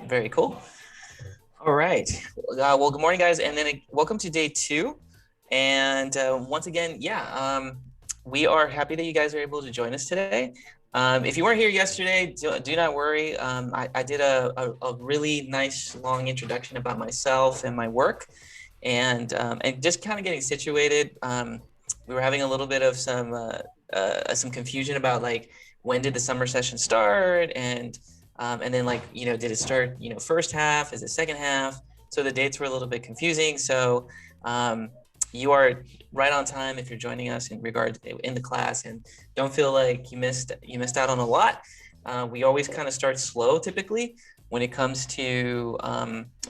Very cool. All right. Well, good morning, guys, and then welcome to day 2. And once again, we are happy that you guys are able to join us today. If you weren't here yesterday, do not worry. I did a really nice long introduction about myself and my work, and just kind of getting situated. We were having a little bit of some confusion about like when did the summer session start, and then did it start first half, is it second half? So the dates were a little bit confusing. So you are right on time if you're joining us in the class, and don't feel like you missed out on a lot. We always kind of start slow typically when it comes to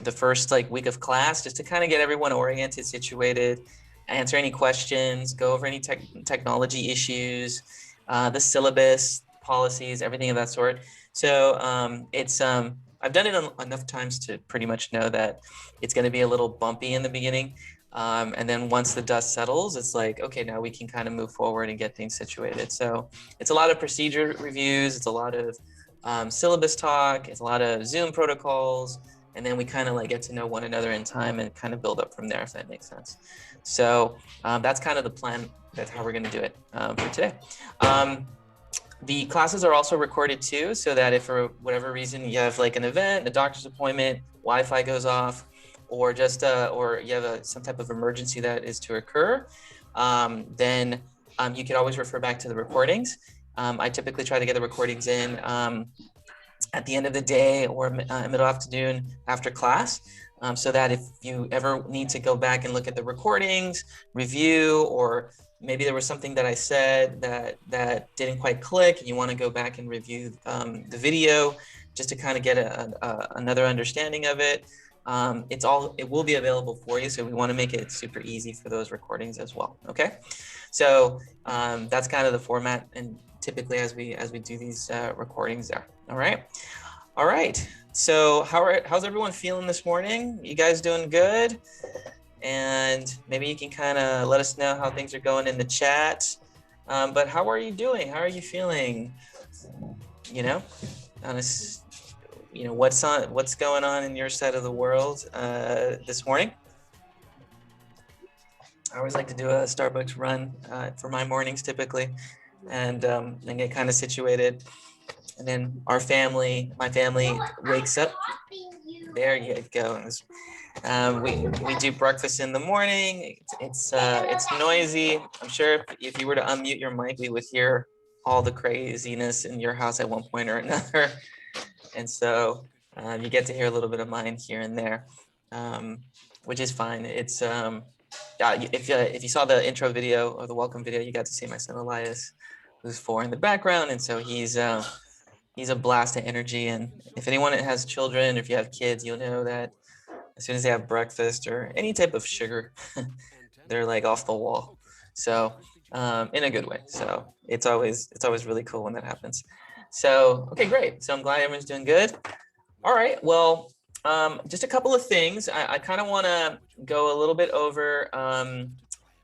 the first week of class, just to kind of get everyone oriented, situated, answer any questions, go over any technology issues, the syllabus, policies, everything of that sort. So I've done it enough times to pretty much know that it's going to be a little bumpy in the beginning. And then once the dust settles, it's like, okay, now we can kind of move forward and get things situated. So it's a lot of procedure reviews. It's a lot of syllabus talk. It's a lot of Zoom protocols. And then we kind of get to know one another in time and kind of build up from there, if that makes sense. So that's kind of the plan. That's how we're going to do it for today. The classes are also recorded too, so that if for whatever reason you have an event, a doctor's appointment, Wi-Fi goes off, or just or you have some type of emergency that is to occur, then you can always refer back to the recordings. I typically try to get the recordings in at the end of the day or middle afternoon after class, so that if you ever need to go back and look at the recordings, review, or maybe there was something that I said that didn't quite click and you want to go back and review the video just to kind of get another understanding of it. It will be available for you, so we want to make it super easy for those recordings as well. Okay, so that's kind of the format, and typically as we do these recordings there. All right. So how's everyone feeling this morning? You guys doing good? And maybe you can kind of let us know how things are going in the chat. But how are you doing? How are you feeling? What's going on in your side of the world this morning? I always like to do a Starbucks run for my mornings typically, and then get kind of situated. And then my family wakes up. There you go. We do breakfast in the morning. It's noisy. I'm sure if you were to unmute your mic, we would hear all the craziness in your house at one point or another. And so you get to hear a little bit of mine here and there, which is fine. It's if you saw the intro video or the welcome video, you got to see my son Elias, who's 4 in the background, and so he's a blast of energy. And if anyone has children, or if you have kids, you'll know that as soon as they have breakfast or any type of sugar, they're off the wall. So in a good way. So it's always really cool when that happens. So, okay, great. So I'm glad everyone's doing good. All right. Well, just a couple of things. I kind of want to go a little bit over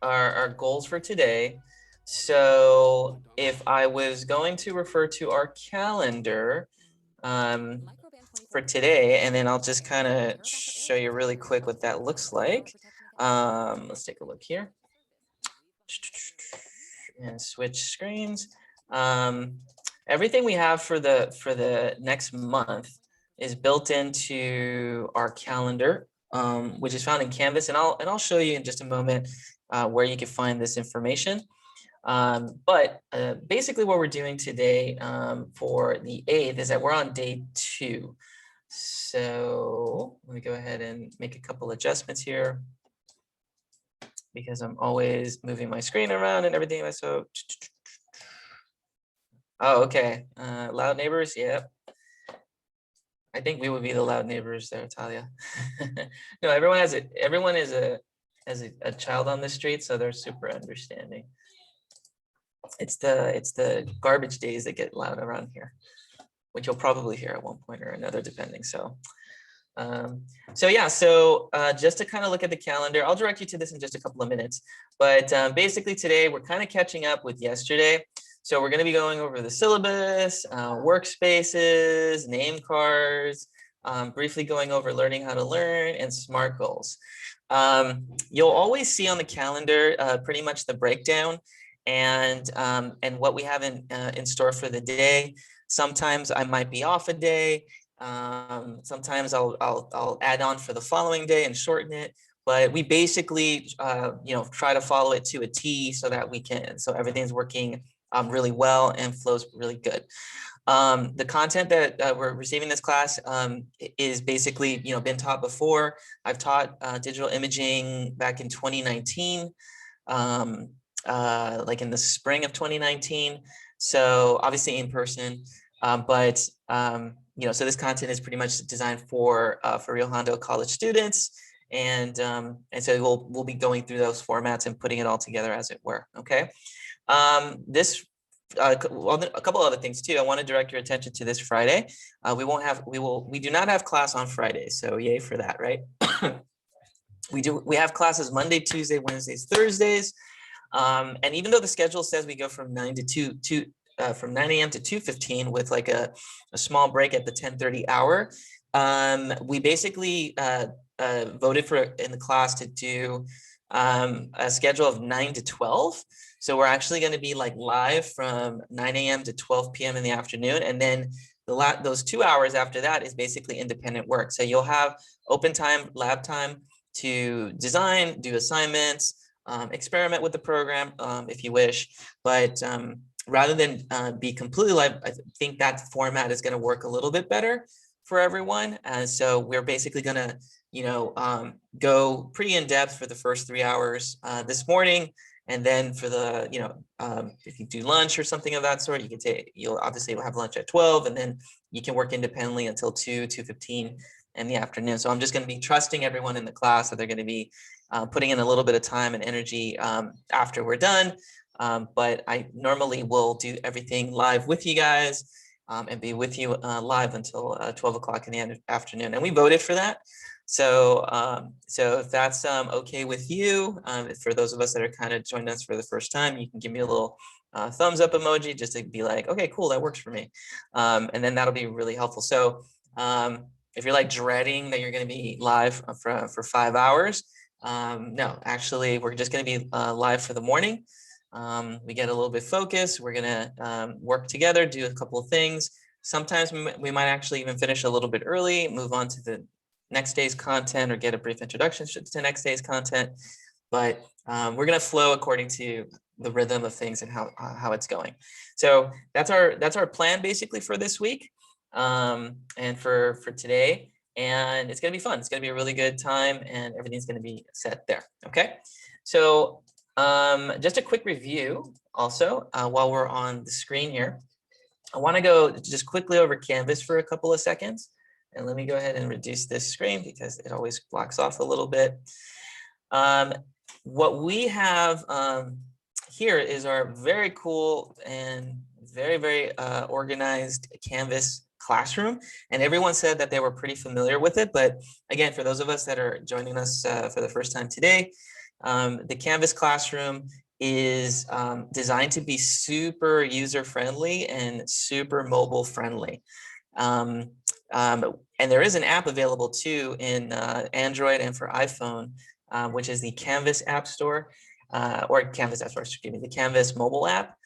our goals for today. So if I was going to refer to our calendar for today, and then I'll just kind of show you really quick what that looks like. Let's take a look here and switch screens. Everything we have for the next month is built into our calendar, which is found in Canvas, and I'll show you in just a moment where you can find this information. But basically what we're doing today for the 8th is that we're on day 2. So let me go ahead and make a couple adjustments here, because I'm always moving my screen around and everything. So, oh, okay. Loud neighbors. Yep. I think we would be the loud neighbors there, Talia. No, everyone is a child on the street, so they're super understanding. It's the garbage days that get loud around here, which you'll probably hear at one point or another, depending. So just to kind of look at the calendar, I'll direct you to this in just a couple of minutes. But basically today we're kind of catching up with yesterday. So we're going to be going over the syllabus, workspaces, name cards, briefly going over learning how to learn and SMART goals. You'll always see on the calendar pretty much the breakdown and what we have in store for the day. Sometimes I might be off a day. Sometimes I'll add on for the following day and shorten it. But we basically, try to follow it to a T so that so everything's working really well and flows really good. The content that we're receiving this class is basically, been taught before. I've taught digital imaging back in 2019, like in the spring of 2019. So obviously in person, so this content is pretty much designed for Rio Hondo college students. And so we'll be going through those formats and putting it all together, as it were. Okay. A couple other things too. I want to direct your attention to this Friday. We do not have class on Friday, so yay for that, right? We have classes Monday, Tuesday, Wednesdays, Thursdays, and even though the schedule says we go from 9 to from 9 a.m. to 2:15 with like a small break at the 10:30 hour, we basically voted for in the class to do a schedule of 9 to 12. So we're actually going to be like live from 9 a.m. to 12 p.m. in the afternoon. And then those 2 hours after that is basically independent work. So you'll have open time, lab time to design, do assignments, experiment with the program if you wish. But rather than be completely live, I think that format is going to work a little bit better for everyone. And so we're basically going to, go pretty in depth for the first 3 hours this morning. And then for the, if you do lunch or something of that sort, you'll obviously have lunch at 12, and then you can work independently until 2:15 in the afternoon. So I'm just going to be trusting everyone in the class that they're going to be putting in a little bit of time and energy after we're done. But I normally will do everything live with you guys and be with you live until 12 o'clock in the afternoon. And we voted for that. So if that's okay with you, for those of us that are kind of joining us for the first time, you can give me a little thumbs up emoji just to be like, okay, cool, that works for me. And then that'll be really helpful. So if you're like dreading that you're going to be live for 5 hours, no, actually, we're just going to be live for the morning. We get a little bit focused. We're going to work together, do a couple of things. Sometimes we might actually even finish a little bit early, move on to the next day's content, or get a brief introduction to next day's content. But we're going to flow according to the rhythm of things and how it's going. So that's our plan basically for this week and for today. And it's going to be fun. It's going to be a really good time, and everything's going to be set there. Okay. So just a quick review also while we're on the screen here. I want to go just quickly over Canvas for a couple of seconds. And let me go ahead and reduce this screen because it always blocks off a little bit. What we have here is our very cool and very, very organized Canvas classroom. And everyone said that they were pretty familiar with it. But again, for those of us that are joining us for the first time today, the Canvas classroom is designed to be super user-friendly and super mobile-friendly. And there is an app available too in Android and for iPhone, which is the Canvas App Store, or Canvas App Store, excuse me, the Canvas mobile app.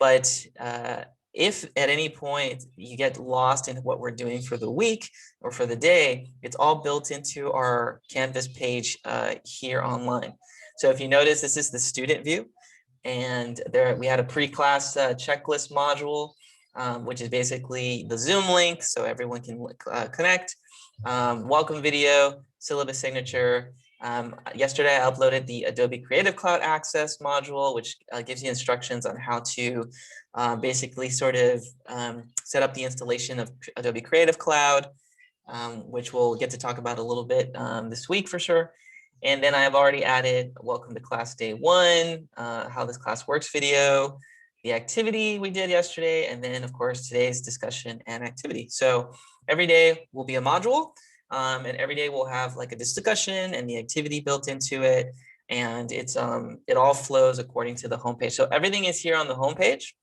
But if at any point you get lost in what we're doing for the week or for the day, it's all built into our Canvas page here online. So if you notice, this is the student view, and there we had a pre-class checklist module, which is basically the Zoom link so everyone can connect, welcome video, syllabus signature. Yesterday, I uploaded the Adobe Creative Cloud Access module, which gives you instructions on how to basically sort of set up the installation of Adobe Creative Cloud, which we'll get to talk about a little bit this week for sure. And then I have already added welcome to class day 1, how this class works video, the activity we did yesterday, and then of course today's discussion and activity. So every day will be a module, and every day we'll have like a discussion and the activity built into it, and it's it all flows according to the homepage. So everything is here on the homepage,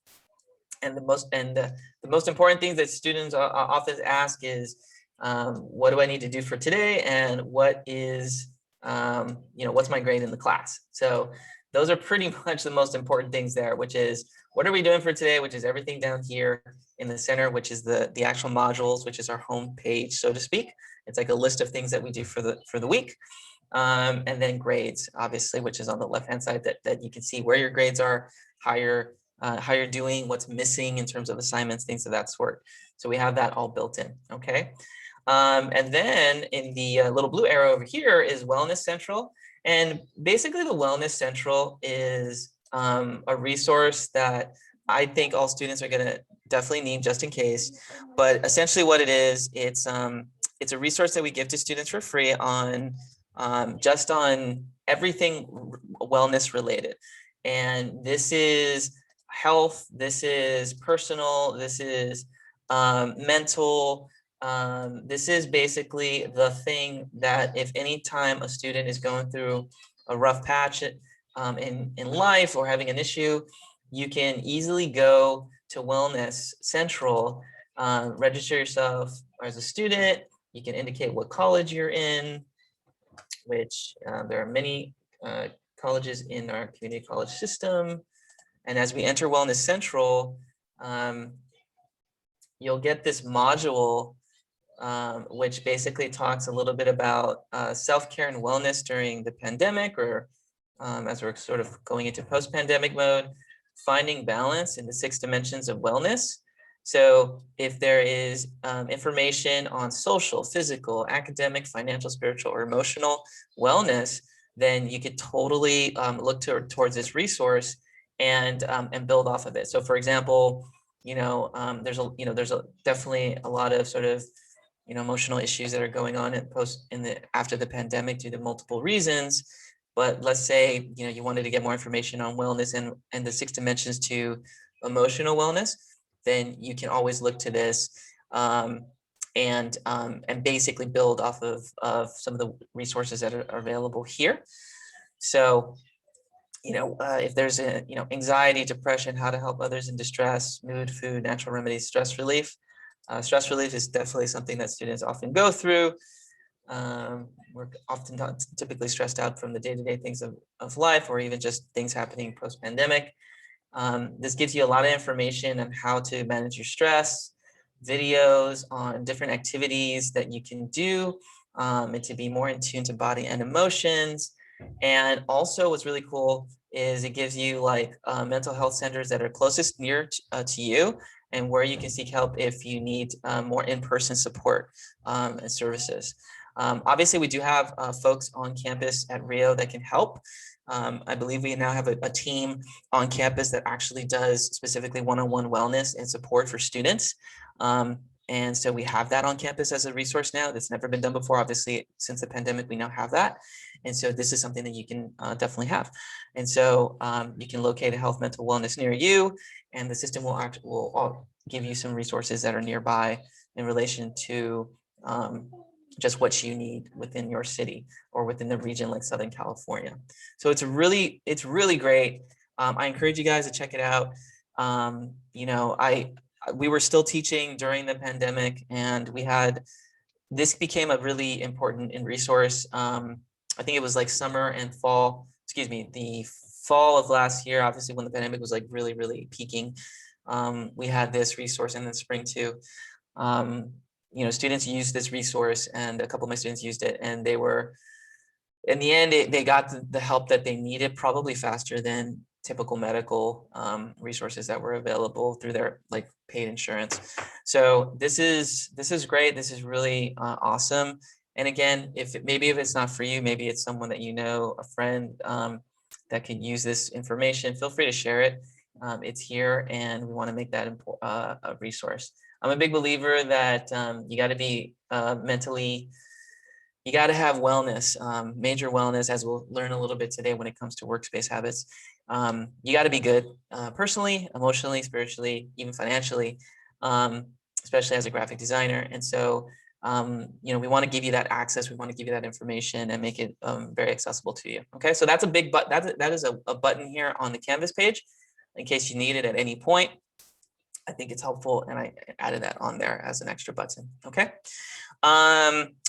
and the most important things that students often ask is, what do I need to do for today, and what is, what's my grade in the class. So those are pretty much the most important things there, which is what are we doing for today, which is everything down here in the center, which is the actual modules, which is our home page, so to speak. It's like a list of things that we do for the week. And then grades, obviously, which is on the left-hand side, that you can see where your grades are, how you're doing, what's missing in terms of assignments, things of that sort. So we have that all built in, okay? And then in the little blue arrow over here is Wellness Central. And basically the Wellness Central is a resource that I think all students are gonna definitely need just in case. But essentially what it is, it's a resource that we give to students for free on just on everything wellness related. And this is health, this is personal, this is mental. This is basically the thing that if any time a student is going through a rough patch in life or having an issue, you can easily go to Wellness Central, register yourself as a student. You can indicate what college you're in, which there are many colleges in our community college system. And as we enter Wellness Central, you'll get this module which basically talks a little bit about self-care and wellness during the pandemic, or as we're sort of going into post-pandemic mode, finding balance in the 6 dimensions of wellness. So if there is information on social, physical, academic, financial, spiritual, or emotional wellness, then you could totally look towards this resource and build off of it. So for example, there's definitely a lot of sort of emotional issues that are going on after the pandemic due to multiple reasons. But let's say you wanted to get more information on wellness and the 6 dimensions to emotional wellness, then you can always look to this and basically build off of some of the resources that are available here. So if there's anxiety, depression, how to help others in distress, mood, food, natural remedies, stress relief. Stress relief is definitely something that students often go through. We're often not typically stressed out from the day-to-day things of life, or even just things happening post-pandemic. This gives you a lot of information on how to manage your stress, videos on different activities that you can do, and to be more in tune to body and emotions. And also what's really cool is it gives you like mental health centers that are closest near to you, and where you can seek help if you need more in-person support and services. Obviously, we do have folks on campus at Rio that can help. I believe we now have a team on campus that actually does specifically one-on-one wellness and support for students. And so we have that on campus as a resource now. That's never been done before. Obviously, since the pandemic, we now have that. And so this is something that you can definitely have. And so you can locate a health mental wellness near you, and the system will give you some resources that are nearby in relation to just what you need within your city or within the region like Southern California. So it's really great. I encourage you guys to check it out. We were still teaching during the pandemic, and this became a really important resource. I think it was like summer and fall, the fall of last year, obviously when the pandemic was like really, really peaking. We had this resource in the spring too. Students used this resource, and a couple of my students used it, and they were, in the end, they got the help that they needed probably faster than typical medical resources that were available through their like paid insurance. So this is great. This is really awesome. And again, maybe if it's not for you, maybe it's someone that a friend that could use this information, feel free to share it. It's here, and we want to make that a resource. I'm a big believer that you got to be you got to have wellness, major wellness, as we'll learn a little bit today when it comes to workspace habits. You got to be good personally, emotionally, spiritually, even financially, especially as a graphic designer. And so, we want to give you that access. We want to give you that information and make it very accessible to you. Okay, so that's a big button. That is a button here on the Canvas page in case you need it at any point. I think it's helpful, and I added that on there as an extra button. Okay.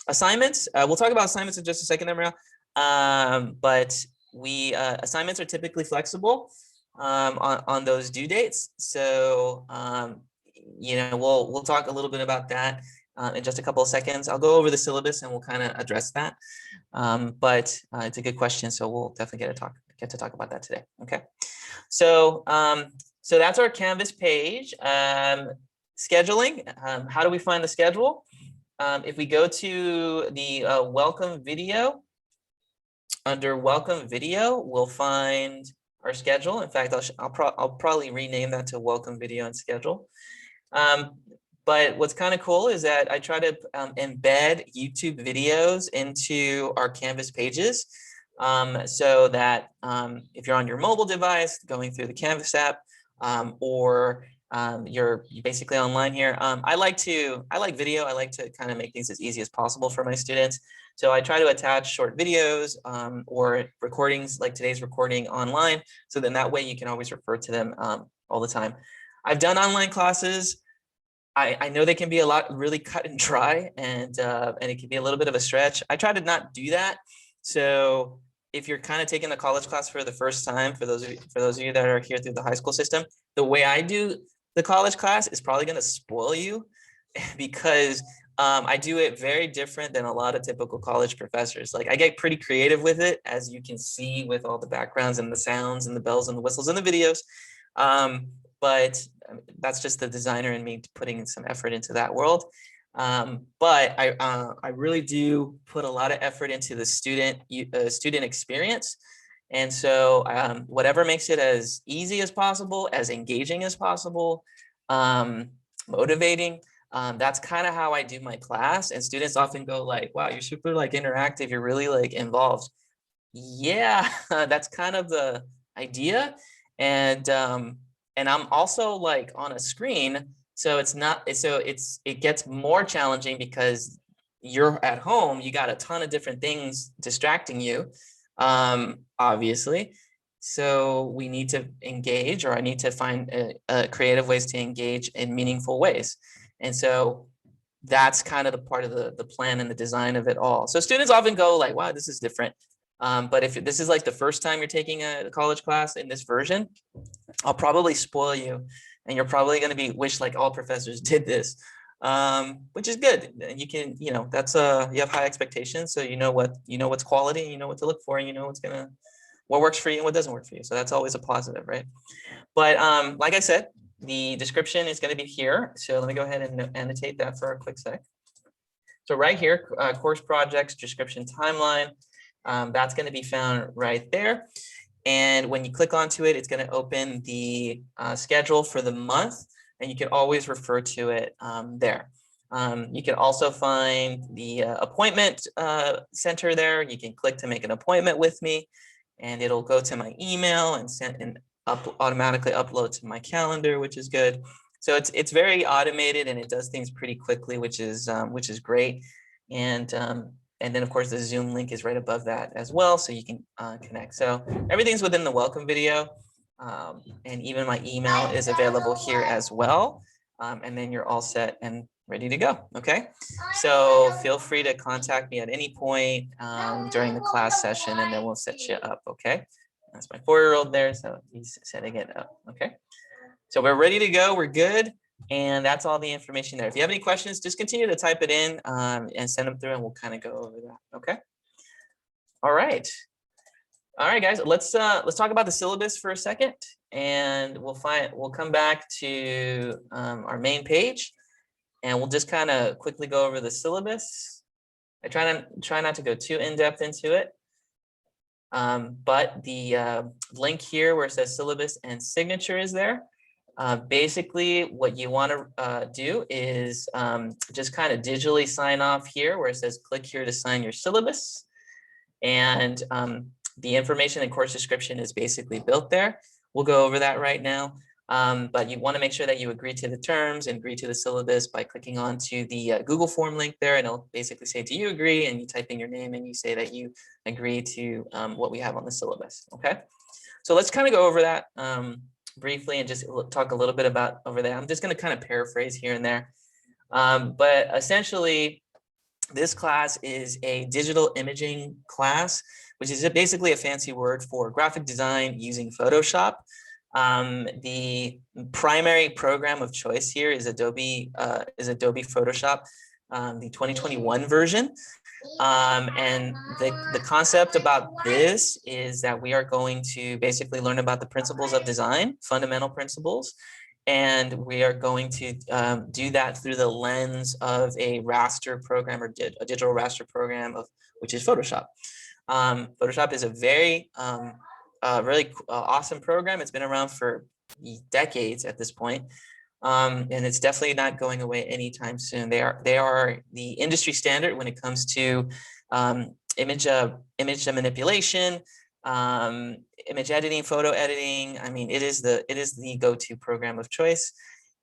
Assignments. We'll talk about assignments in just a second, Emerald. But assignments are typically flexible on those due dates. So we'll talk a little bit about that in just a couple of seconds. I'll go over the syllabus and we'll kind of address that. But it's a good question, so we'll definitely get to talk about that today. Okay. So so that's our Canvas page. Scheduling. How do we find the schedule? If we go to the welcome video, under welcome video, we'll find our schedule. In fact, I'll probably rename that to welcome video and schedule. But what's kind of cool is that I try to embed YouTube videos into our Canvas pages, so that if you're on your mobile device going through the Canvas app, or you're basically online here, I like video. I like to kind of make things as easy as possible for my students. So I try to attach short videos or recordings like today's recording online, so then that way you can always refer to them all the time. I've done online classes. I know they can be really cut and dry, and it can be a little bit of a stretch. I try to not do that. So if you're kind of taking the college class for the first time, for those of you that are here through the high school system, the way I do the college class is probably going to spoil you, because I do it very different than a lot of typical college professors. Like, I get pretty creative with it, as you can see with all the backgrounds and the sounds and the bells and the whistles and the videos. But that's just the designer in me putting in some effort into that world. But I really do put a lot of effort into the student experience. And so whatever makes it as easy as possible, as engaging as possible, motivating, that's kind of how I do my class. And students often go like, wow, you're super like interactive. You're really like involved. Yeah, that's kind of the idea. And I'm also like on a screen. So it gets more challenging because you're at home, you got a ton of different things distracting you, obviously. So we need to engage, or I need to find creative ways to engage in meaningful ways. And so that's kind of the part of the plan and the design of it all. So students often go like, wow, this is different. But if this is like the first time you're taking a college class in this version, I'll probably spoil you, and you're probably going to wish like all professors did this, which is good. You can, that's you have high expectations, so you know what's quality, you know what to look for, and you know what works for you and what doesn't work for you. So that's always a positive, right? But like I said, the description is going to be here. So let me go ahead and annotate that for a quick sec. So right here, course projects, description, timeline. That's going to be found right there. And when you click onto it, it's going to open the schedule for the month, and you can always refer to it there. You can also find the appointment center there. You can click to make an appointment with me, and it'll go to my email and automatically upload to my calendar, which is good. So it's very automated, and it does things pretty quickly, which is great. And then, of course, the Zoom link is right above that as well, so you can connect. So everything's within the welcome video, and even my email is available here as well. And then you're all set and ready to go, okay? So feel free to contact me at any point during the class session, and then we'll set you up, okay? That's my 4-year-old there, so he's setting it up, okay? So we're ready to go, we're good. And that's all the information there. If you have any questions, just continue to type it in and send them through, and we'll kind of go over that. Okay. All right. All right, guys. Let's talk about the syllabus for a second, and we'll come back to our main page, and we'll just kind of quickly go over the syllabus. I try not to go too in depth into it, but the link here where it says syllabus and signature is there. Basically, what you want to do is just kind of digitally sign off here where it says click here to sign your syllabus. And the information and course description is basically built there. We'll go over that right now. But you want to make sure that you agree to the terms and agree to the syllabus by clicking onto the Google form link there. And it'll basically say, do you agree? And you type in your name and you say that you agree to what we have on the syllabus. Okay. So let's kind of go over that briefly and just talk a little bit about over there. I'm just going to kind of paraphrase here and there. But essentially, this class is a digital imaging class, which is basically a fancy word for graphic design using Photoshop. The primary program of choice here is Adobe Photoshop, the 2021 version. And the concept about this is that we are going to basically learn about the principles of design, fundamental principles, and we are going to do that through the lens of a raster program or a digital raster program which is Photoshop. Photoshop is a very really awesome program. It's been around for decades at this point. And it's definitely not going away anytime soon. They are the industry standard when it comes to image manipulation, image editing, photo editing. I mean, it is the go-to program of choice,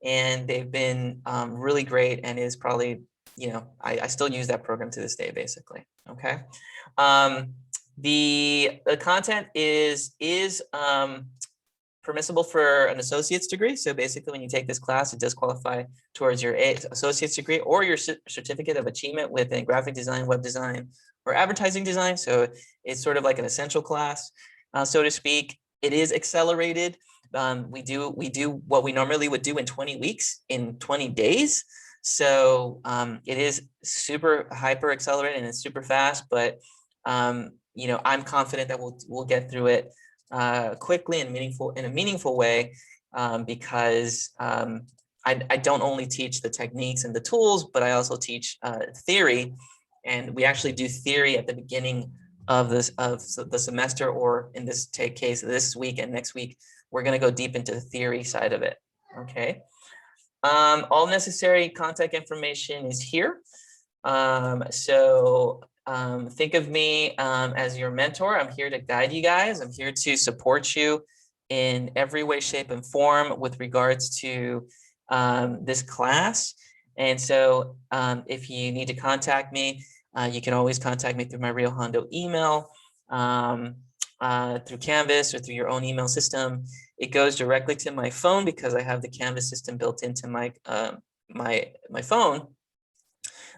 and they've been really great. And is probably, you know, I still use that program to this day, basically. Okay. The content is permissible for an associate's degree. So basically, when you take this class, it does qualify towards your associate's degree or your certificate of achievement within graphic design, web design, or advertising design. So it's sort of like an essential class, so to speak. It is accelerated. We do what we normally would do in 20 weeks in 20 days. So it is super hyper accelerated and it's super fast, but you know, I'm confident that we'll get through it quickly and in a meaningful way, because I don't only teach the techniques and the tools, but I also teach theory, and we actually do theory at the beginning of the semester, or in this case, this week and next week, we're going to go deep into the theory side of it. Okay. All necessary contact information is here. Think of me as your mentor. I'm here to guide you guys. I'm here to support you in every way, shape, and form with regards to this class. And so if you need to contact me, you can always contact me through my Rio Hondo email, through Canvas, or through your own email system. It goes directly to my phone because I have the Canvas system built into my my phone.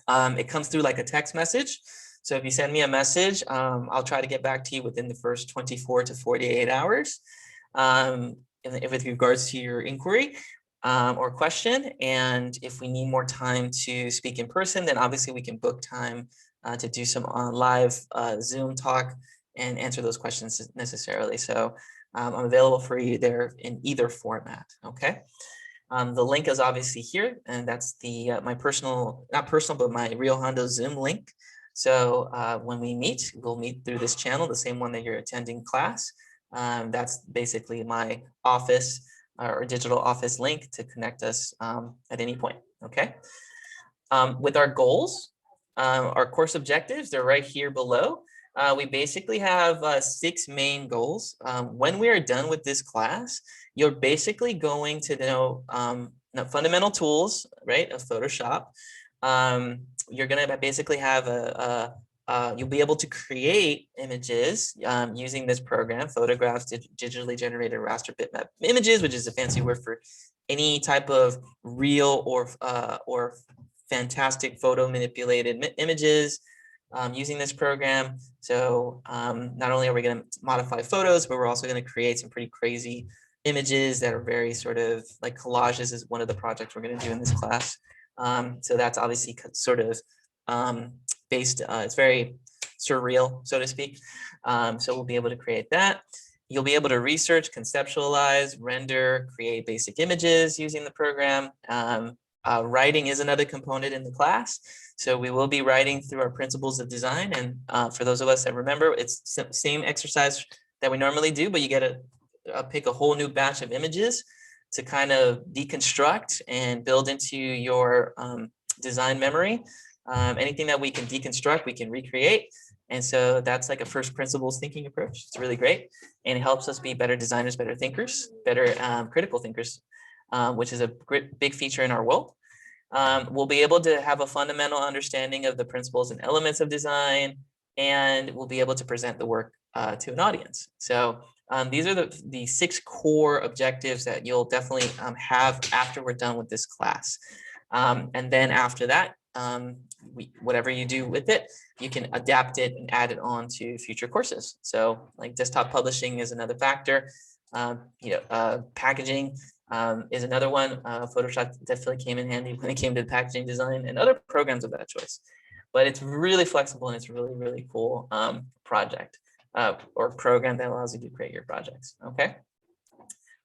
It comes through like a text message. So if you send me a message, I'll try to get back to you within the first 24 to 48 hours with regards to your inquiry or question. And if we need more time to speak in person, then obviously we can book time to do some live Zoom talk and answer those questions necessarily. So I'm available for you there in either format. Okay. The link is obviously here, and that's the my personal, not personal, but my Rio Hondo Zoom link. So when we meet, we'll meet through this channel, the same one that you're attending class. That's basically my office or digital office link to connect us at any point. Okay. With our goals, our course objectives, they're right here below. We basically have 6 main goals. When we are done with this class, you're basically going to know fundamental tools, right, of Photoshop. You're going to basically have you'll be able to create images using this program, photographs, digitally generated raster bitmap images, which is a fancy word for any type of real or fantastic photo manipulated images. Using this program. So not only are we going to modify photos, but we're also going to create some pretty crazy images that are very sort of like collages is one of the projects we're going to do in this class. So that's obviously sort of based, it's very surreal, so to speak. So we'll be able to create that. You'll be able to research, conceptualize, render, create basic images using the program. Writing is another component in the class. So we will be writing through our principles of design. And for those of us that remember, it's the same exercise that we normally do, but you get to pick a whole new batch of images to kind of deconstruct and build into your design memory. Anything that we can deconstruct, we can recreate. And so that's like a first principles thinking approach. It's really great. And it helps us be better designers, better thinkers, better critical thinkers, which is a big feature in our world. We'll be able to have a fundamental understanding of the principles and elements of design, and we'll be able to present the work to an audience. So These are the 6 core objectives that you'll definitely have after we're done with this class. And then after that, whatever you do with it, you can adapt it and add it on to future courses. So like desktop publishing is another factor. Packaging is another one. Photoshop definitely came in handy when it came to packaging design and other programs of that choice. But it's really flexible and it's really, really cool project or program that allows you to create your projects. Okay.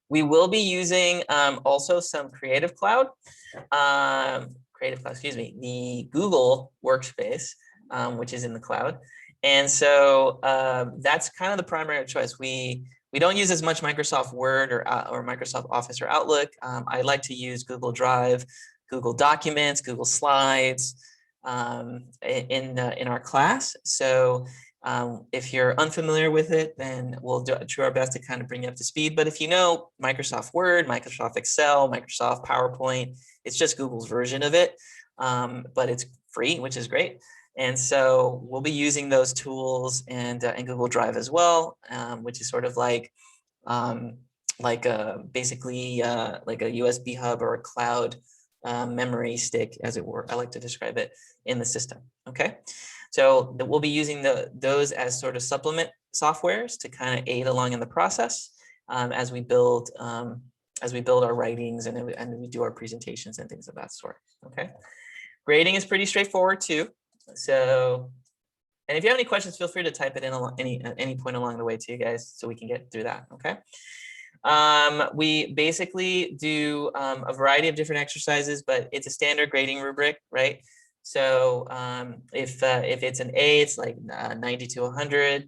We will be using also some Creative Cloud, the Google Workspace, which is in the cloud. And so that's kind of the primary choice. We don't use as much Microsoft Word or Microsoft Office or Outlook. I like to use Google Drive, Google Documents, Google Slides in our class. So if you're unfamiliar with it, then we'll do our best to kind of bring you up to speed. But if you know Microsoft Word, Microsoft Excel, Microsoft PowerPoint, it's just Google's version of it, but it's free, which is great. And so we'll be using those tools and Google Drive as well, which is sort of basically like a USB hub or a cloud memory stick, as it were. I like to describe it in the system. Okay, so we'll be using those as sort of supplement softwares to kind of aid along in the process as we build our writings and we do our presentations and things of that sort. Okay, grading is pretty straightforward too. So, and if you have any questions, feel free to type it in at any point along the way too, guys, so we can get through that. Okay. We basically do a variety of different exercises, but it's a standard grading rubric, right? So if it's an A, it's like 90 to 100%.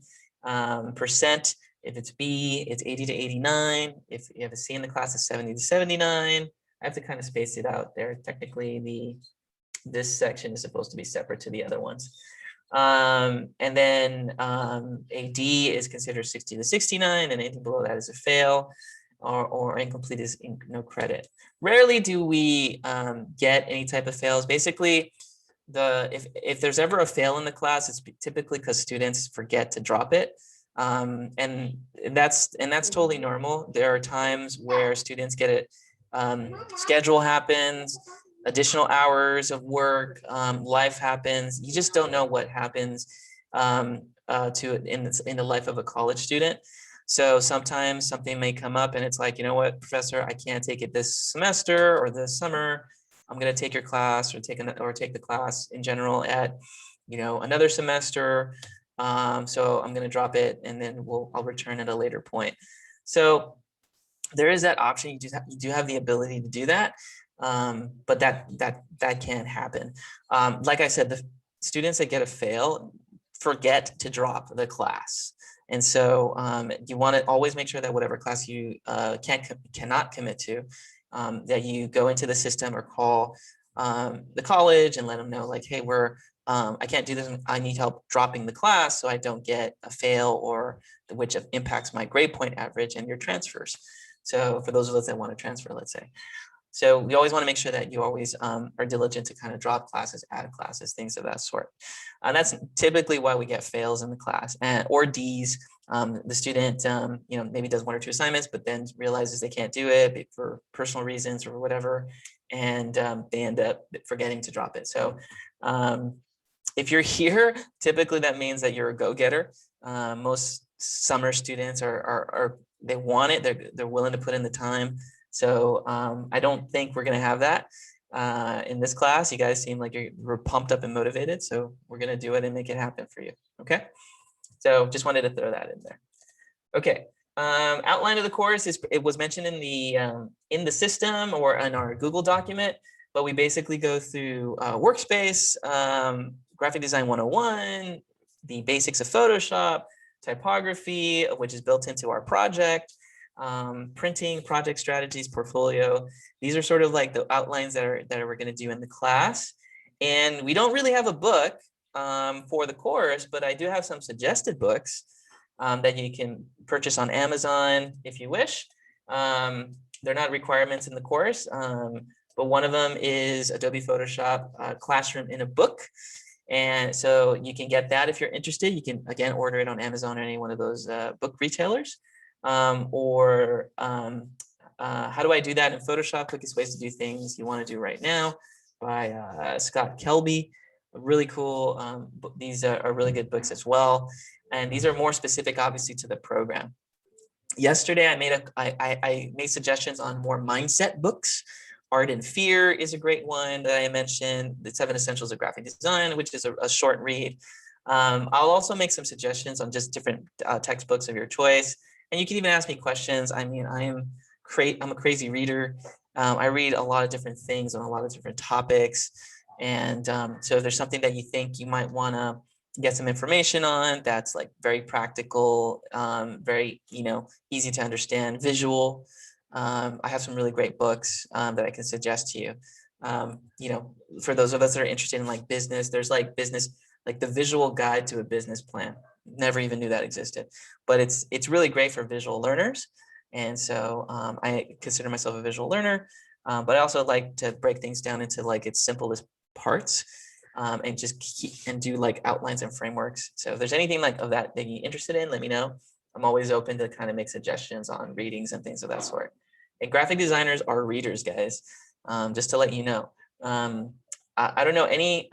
If it's B, it's 80 to 89. If you have a C in the class, it's 70 to 79. I have to kind of space it out there. Technically, this section is supposed to be separate to the other ones. And then a D is considered 60 to 69, and anything below that is a fail, or incomplete is no credit. Rarely do we get any type of fails. Basically, if there's ever a fail in the class, it's typically because students forget to drop it. And that's totally normal. There are times where students get it, schedule happens, additional hours of work, life happens. You just don't know what happens in the life of a college student. So sometimes something may come up and it's like, you know what, professor, I can't take it this semester or this summer. I'm going to take your class or take the class in general at, another semester. So I'm going to drop it and then I'll return at a later point. So there is that option. You do have the ability to do that. But that can't happen. Like I said, the students that get a fail forget to drop the class. And so you want to always make sure that whatever class you cannot commit to, that you go into the system or call the college and let them know, like, hey, I can't do this. I need help dropping the class so I don't get a fail which impacts my grade point average and your transfers. So for those of us that want to transfer, let's say. So we always want to make sure that you always are diligent to kind of drop classes, add classes, things of that sort. And that's typically why we get fails in the class, or Ds. The student, maybe does 1 or 2 assignments, but then realizes they can't do it for personal reasons or whatever, and they end up forgetting to drop it. So if you're here, typically that means that you're a go-getter. Most summer students they want it. They're willing to put in the time. So I don't think we're going to have that in this class. You guys seem like you're pumped up and motivated. So we're going to do it and make it happen for you. Okay. So just wanted to throw that in there. Okay. Outline of the course it was mentioned in the system or in our Google document, but we basically go through Workspace, Graphic Design 101, the basics of Photoshop, typography, which is built into our project, printing, project strategies, portfolio. These are sort of like the outlines that we're going to do in the class. And we don't really have a book for the course, but I do have some suggested books that you can purchase on Amazon if you wish. They're not requirements in the course, but one of them is Adobe Photoshop Classroom in a Book. And so you can get that if you're interested. You can, again, order it on Amazon or any one of those book retailers. or How Do I Do That in Photoshop? Quickest Ways to Do Things You Want to Do Right Now by Scott Kelby. Really cool. These are really good books as well. And these are more specific, obviously, to the program. Yesterday, I made suggestions on more mindset books. Art and Fear is a great one that I mentioned. The 7 Essentials of Graphic Design, which is a short read. I'll also make some suggestions on just different textbooks of your choice. And you can even ask me questions. I mean, I'm a crazy reader. I read a lot of different things on a lot of different topics. And so if there's something that you think you might want to get some information on that's like very practical, very, easy to understand, visual. I have some really great books that I can suggest to you. For those of us that are interested in like business, there's like the visual guide to a business plan. Never even knew that existed, but it's really great for visual learners. And so I consider myself a visual learner, but I also like to break things down into like its simplest parts. And just do like outlines and frameworks. So if there's anything like of that you're interested in, let me know. I'm always open to kind of make suggestions on readings and things of that sort. And graphic designers are readers, guys. Just to let you know. I don't know any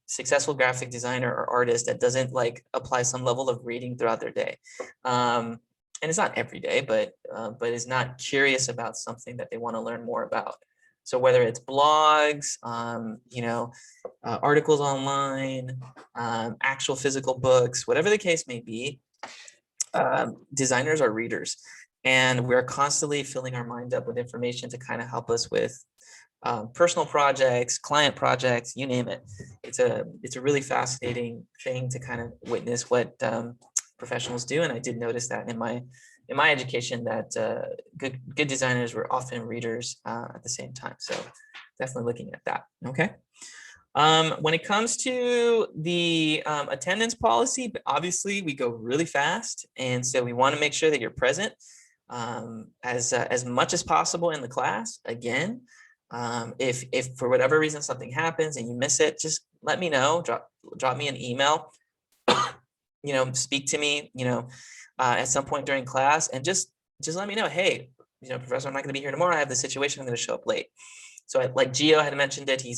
successful graphic designer or artist that doesn't like apply some level of reading throughout their day. And it's not every day, but is not curious about something that they want to learn more about. So whether it's blogs, articles online, actual physical books, whatever the case may be, designers are readers. And we're constantly filling our mind up with information to kind of help us with personal projects, client projects, you name it. It's a really fascinating thing to kind of witness what professionals do. And I did notice that in my education that good designers were often readers at the same time. So definitely looking at that. Okay. When it comes to the attendance policy, obviously we go really fast. And so we want to make sure that you're present as much as possible in the class. Again, if for whatever reason something happens and you miss it, just let me know, drop me an email, speak to me, at some point during class, and just let me know, hey, professor, I'm not going to be here tomorrow. I have the situation. I'm going to show up late. So like Gio had mentioned it, he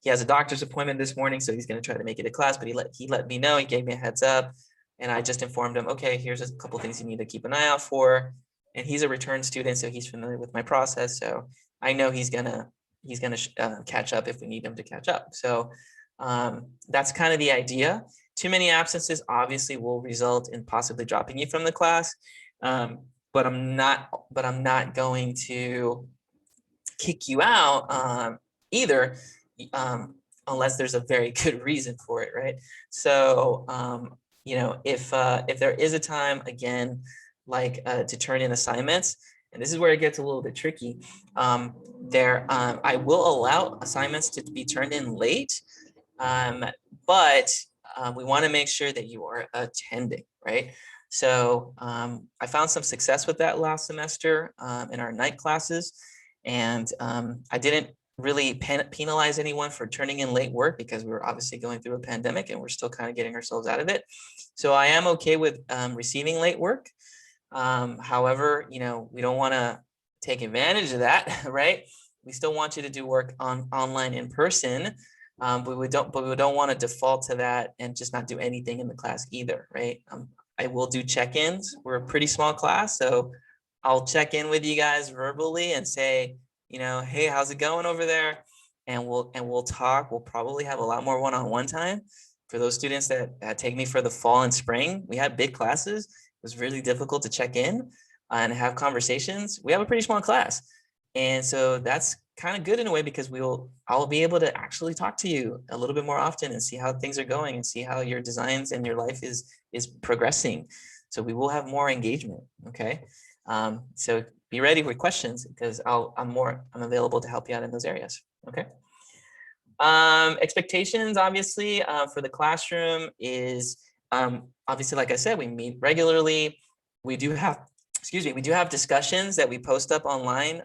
has a doctor's appointment this morning, so he's going to try to make it to class, but he let me know, he gave me a heads up, and I just informed him, okay, here's a couple things you need to keep an eye out for. And he's a return student, so he's familiar with my process. So I know he's gonna catch up if we need him to catch up. So that's kind of the idea. Too many absences obviously will result in possibly dropping you from the class, but I'm not going to kick you out either, unless there's a very good reason for it, right? So if there is a time, again, like to turn in assignments, and this is where it gets a little bit tricky. I will allow assignments to be turned in late, but we want to make sure that you are attending, right? So I found some success with that last semester in our night classes, and I didn't really penalize anyone for turning in late work because we were obviously going through a pandemic and we're still kind of getting ourselves out of it. So I am okay with receiving late work. However, we don't want to take advantage of that, right? We still want you to do work online in person, but we don't want to default to that and just not do anything in the class either, right? I will do check-ins. We're a pretty small class, so I'll check in with you guys verbally and say, hey, how's it going over there? And we'll talk. We'll probably have a lot more one-on-one time. For those students that take me for the fall and spring, we had big classes. It was really difficult to check in and have conversations. We have a pretty small class. And so that's kind of good in a way because I'll be able to actually talk to you a little bit more often and see how things are going and see how your designs and your life is progressing. So we will have more engagement. Okay. So be ready for questions because I'm available to help you out in those areas. Okay. Expectations, obviously, for the classroom is, obviously, like I said, we meet regularly. We do have discussions that we post up online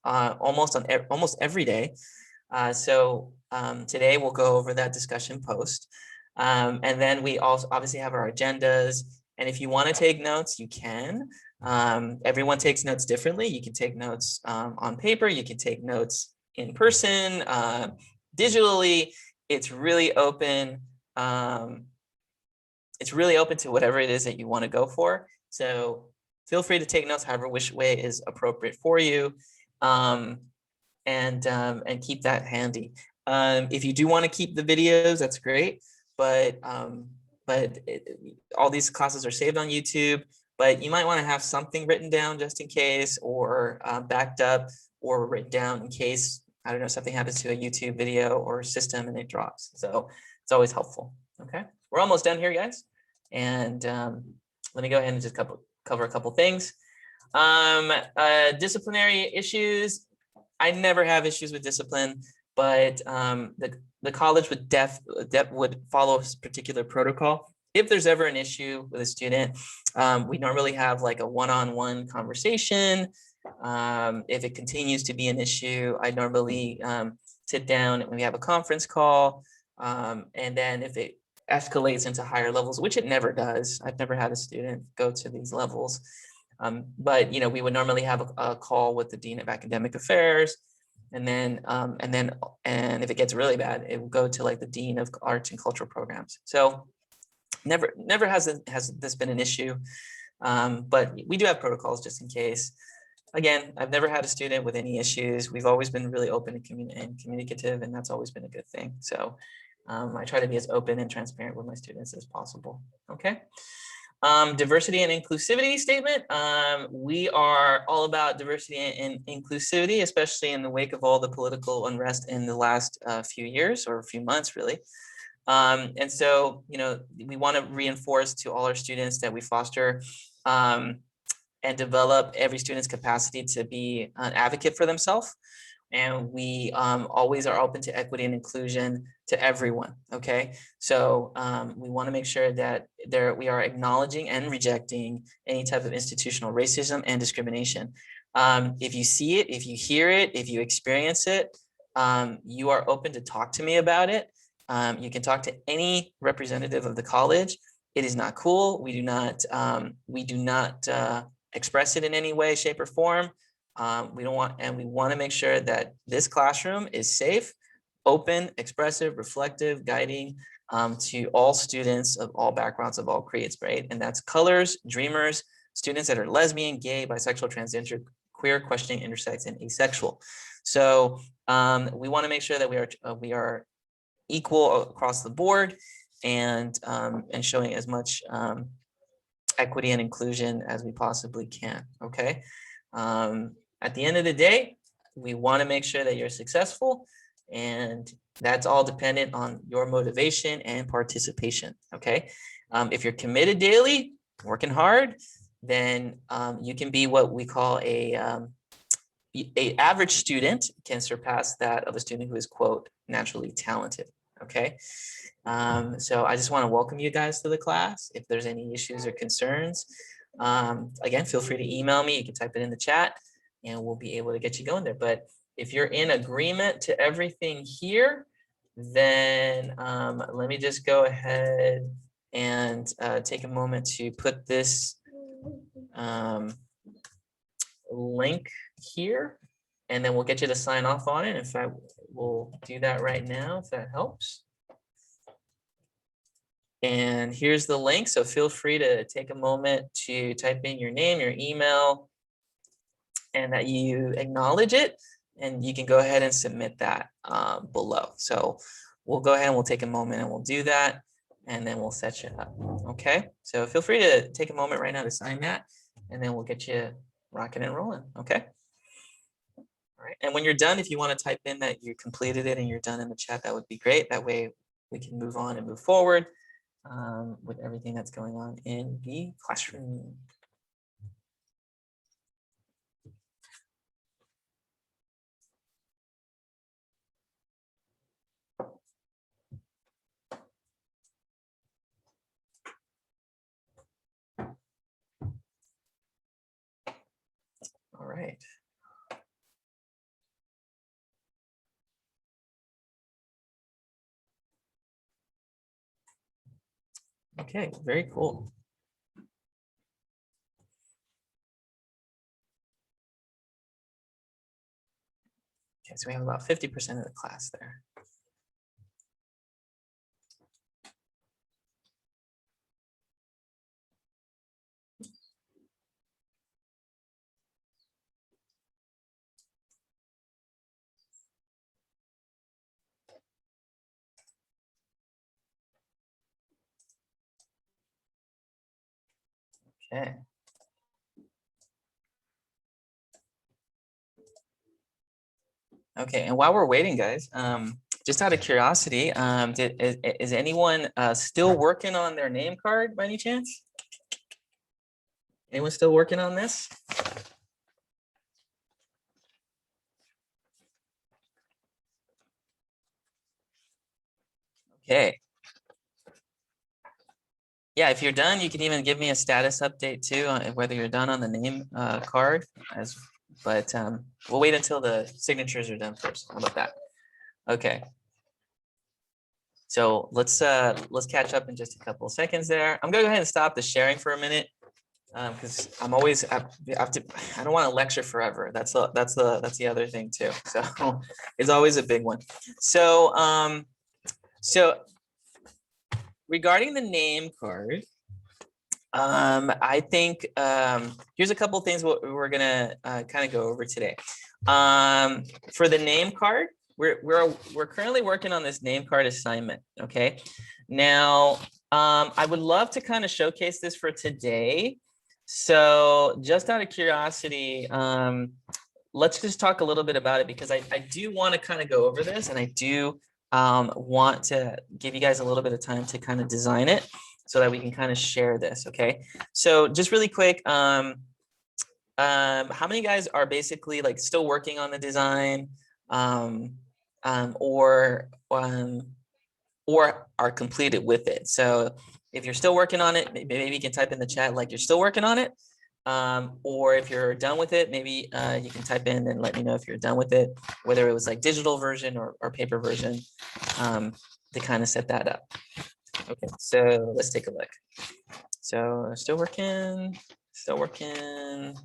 almost every day. So today we'll go over that discussion post. And then we also obviously have our agendas. And if you want to take notes, you can. Everyone takes notes differently. You can take notes on paper. You can take notes in person, digitally. It's really open. It's really open to whatever it is that you want to go for. So feel free to take notes however which way is appropriate for you, and keep that handy. If you do want to keep the videos, that's great. But all these classes are saved on YouTube. But you might want to have something written down just in case, or backed up, or written down in case, I don't know, something happens to a YouTube video or system and it drops. So it's always helpful. Okay, we're almost done here, guys. And let me go ahead and just cover a couple things. Disciplinary issues. I never have issues with discipline, but the college would follow a particular protocol. If there's ever an issue with a student, we normally have like a one-on-one conversation. If it continues to be an issue, I normally sit down and we have a conference call. And then if it escalates into higher levels, which it never does, I've never had a student go to these levels. But we would normally have a call with the Dean of Academic Affairs, and then if it gets really bad, it will go to like the Dean of Arts and Cultural Programs. So never has this been an issue, but we do have protocols just in case. Again, I've never had a student with any issues. We've always been really open and communicative, and that's always been a good thing. So I try to be as open and transparent with my students as possible. Okay. Diversity and inclusivity statement. We are all about diversity and inclusivity, especially in the wake of all the political unrest in the last few years or a few months, really. And so, we want to reinforce to all our students that we foster and develop every student's capacity to be an advocate for themselves. And we always are open to equity and inclusion to everyone. Okay, so we want to make sure that we are acknowledging and rejecting any type of institutional racism and discrimination. If you see it, if you hear it, if you experience it, you are open to talk to me about it. You can talk to any representative of the college. It is not cool. We do not express it in any way, shape, or form. We want to make sure that this classroom is safe, open, expressive, reflective, guiding to all students of all backgrounds, of all creeds, right? And that's colors, dreamers, students that are lesbian, gay, bisexual, transgender, queer, questioning, intersex, and asexual. So we want to make sure that we are equal across the board, and showing as much equity and inclusion as we possibly can. Okay. At the end of the day, we want to make sure that you're successful, and that's all dependent on your motivation and participation. Okay. If you're committed daily, working hard, then you can be what we call a average student can surpass that of a student who is, quote, naturally talented. Okay. So I just want to welcome you guys to the class. If there's any issues or concerns, again, feel free to email me. You can type it in the chat and we'll be able to get you going there. But if you're in agreement to everything here, then let me just go ahead and take a moment to put this link here, and then we'll get you to sign off on it. In fact, we'll do that right now, if that helps. And here's the link. So feel free to take a moment to type in your name, your email, and that you acknowledge it. And you can go ahead and submit that below. So we'll go ahead and we'll take a moment and we'll do that. And then we'll set you up. Okay. So feel free to take a moment right now to sign that. And then we'll get you rocking and rolling. Okay. All right. And when you're done, if you want to type in that you completed it and you're done in the chat, that would be great. That way we can move on and move forward with everything that's going on in the classroom. All right. Okay, very cool. Okay, so we have about 50% of the class there. Okay. Okay, and while we're waiting, guys, just out of curiosity, is anyone still working on their name card by any chance? Anyone still working on this? Okay. Yeah, if you're done, you can even give me a status update too, whether you're done on the name card. But we'll wait until the signatures are done first. How about that? Okay. So let's catch up in just a couple of seconds there. I'm gonna go ahead and stop the sharing for a minute because I don't want to lecture forever. That's the other thing too. So it's always a big one. So regarding the name card, I think here's a couple of things we're gonna kind of go over today. For the name card, we're currently working on this name card assignment. Okay, now I would love to kind of showcase this for today. So just out of curiosity, let's just talk a little bit about it because I do want to kind of go over this, and I do want to give you guys a little bit of time to kind of design it so that we can kind of share this. Okay, so just really quick, how many guys are basically like still working on the design or are completed with it? So if you're still working on it, maybe you can type in the chat like you're still working on it. Or if you're done with it, maybe you can type in and let me know if you're done with it, whether it was like digital version or paper version, to kind of set that up. Okay, so let's take a look. So still working, still working.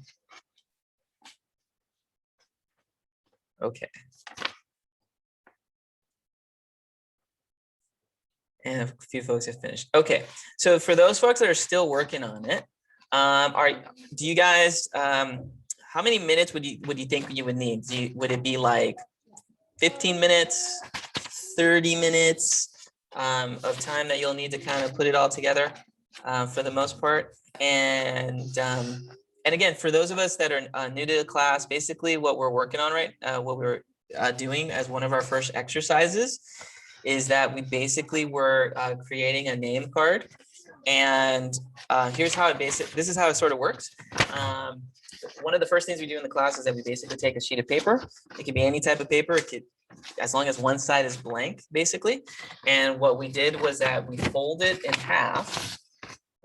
Okay. And a few folks have finished. Okay, so for those folks that are still working on it, do you guys, how many minutes would you think you would need? Would it be like 15 minutes, 30 minutes of time that you'll need to kind of put it all together for the most part? And again, for those of us that are new to the class, basically what we're working on what we're doing as one of our first exercises is that we basically were creating a name card. And here's how this is how it sort of works. One of the first things we do in the class is that we basically take a sheet of paper. It could be any type of paper. It could, as long as one side is blank, basically. And what we did was that we fold it in half,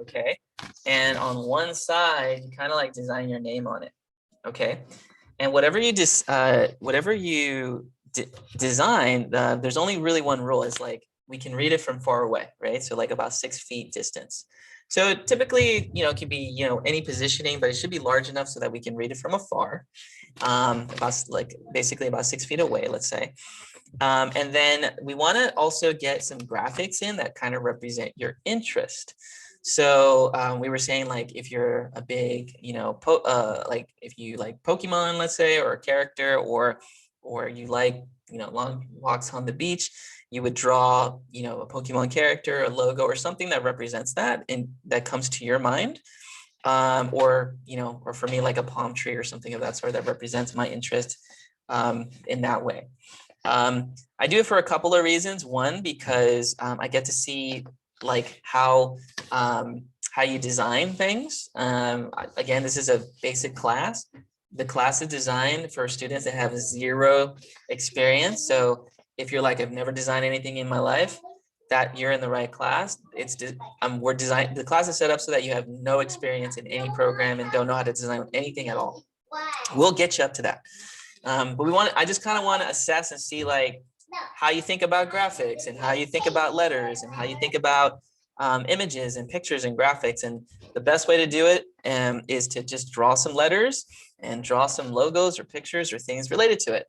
okay? And on one side, you kind of like design your name on it, okay? And whatever you design, there's only really one rule. It's like we can read it from far away, right? So like about 6 feet distance. So typically, it can be, any positioning, but it should be large enough so that we can read it from afar, basically about 6 feet away, let's say. And then we want to also get some graphics in that kind of represent your interest. So we were saying, like, if you're a big, like if you like Pokemon, let's say, or a character, or you like, long walks on the beach, you would draw, a Pokemon character, a logo, or something that represents that and that comes to your mind. Or for me, like a palm tree or something of that sort that represents my interest in that way. I do it for a couple of reasons. One, because I get to see like how you design things. Again, this is a basic class. The class is designed for students that have 0 experience. So if you're like, I've never designed anything in my life, that you're in the right class. The class is set up so that you have no experience in any program and don't know how to design anything at all. We'll get you up to that. But I just kind of want to assess and see like how you think about graphics and how you think about letters and how you think about images and pictures and graphics. And the best way to do it is to just draw some letters and draw some logos or pictures or things related to it.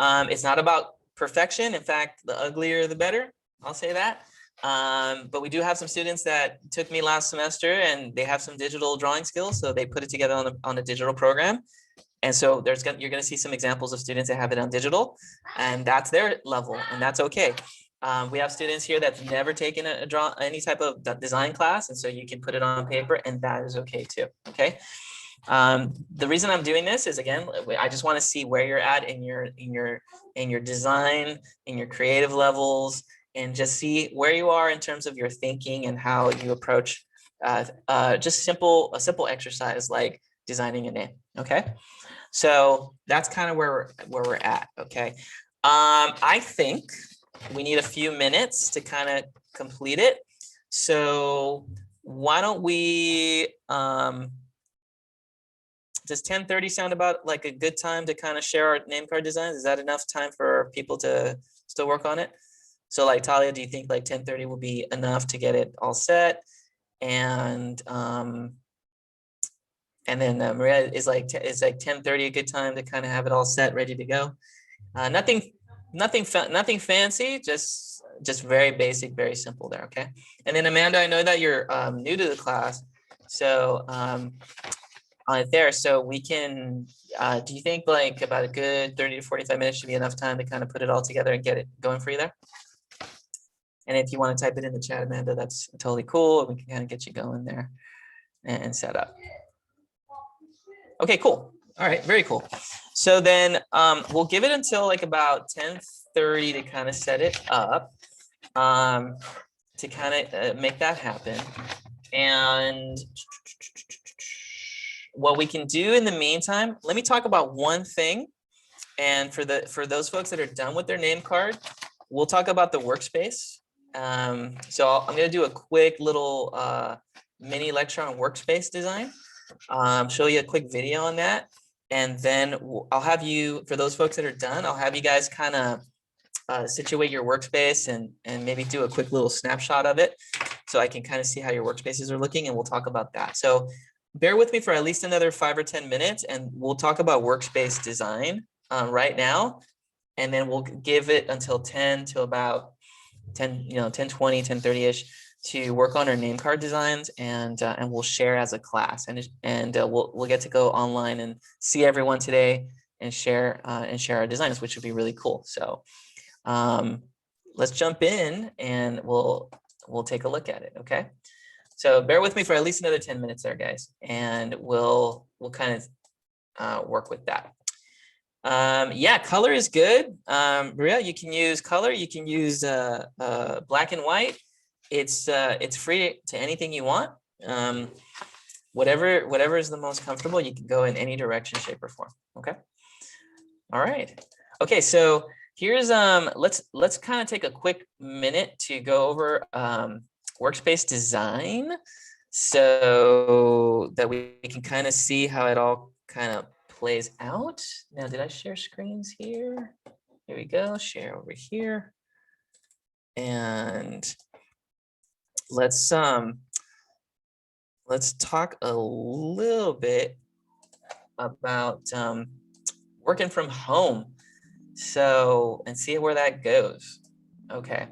It's not about perfection. In fact, the uglier, the better. I'll say that. But we do have some students that took me last semester and they have some digital drawing skills. So they put it together on a digital program. And so you're going to see some examples of students that have it on digital, and that's their level, and that's okay. We have students here that's never taken any type of design class, and so you can put it on paper, and that is okay too. Okay. The reason I'm doing this is, again, I just want to see where you're at in your design, in your creative levels, and just see where you are in terms of your thinking and how you approach just a simple exercise like designing a name. Okay. So that's kind of where we're at. Okay. I think we need a few minutes to kind of complete it. So why don't we, does 10:30 sound about like a good time to kind of share our name card designs? Is that enough time for people to still work on it? So like Talia, do you think like 10:30 will be enough to get it all set? And then Maria, is like 10:30 a good time to kind of have it all set, ready to go? Nothing fancy, just very basic, very simple there. Okay. And then Amanda, I know that you're new to the class, so there, so we can. Do you think like about a good 30 to 45 minutes should be enough time to kind of put it all together and get it going for you there? And if you want to type it in the chat, Amanda, that's totally cool. We can kind of get you going there and set up. Okay, cool. All right, very cool. So then we'll give it until like about 10:30 to kind of set it up, to kind of make that happen. And what we can do in the meantime, let me talk about one thing. And for those folks that are done with their name card, we'll talk about the workspace. So I'm going to do a quick little mini lecture on workspace design. Show you a quick video on that, and then I'll have you, for those folks that are done, I'll have you guys kind of situate your workspace and maybe do a quick little snapshot of it, so I can kind of see how your workspaces are looking, and we'll talk about that. So bear with me for at least another 5 or 10 minutes, and we'll talk about workspace design right now, and then we'll give it until 10 to about 10:20, 10:30ish. To work on our name card designs, and we'll share as a class, and we'll get to go online and see everyone today and share our designs, which would be really cool. So let's jump in and we'll take a look at it. Okay, so bear with me for at least another 10 minutes there, guys, and we'll kind of work with that. Yeah, color is good. Maria, you can use color. You can use black and white. It's free to anything you want. Whatever is the most comfortable, you can go in any direction, shape, or form. Okay. All right. Okay. So here's let's kind of take a quick minute to go over workspace design, so that we can kind of see how it all kind of plays out. Now, did I share screens here? Here we go. Share over here, and let's talk a little bit about working from home, so, and see where that goes. Okay,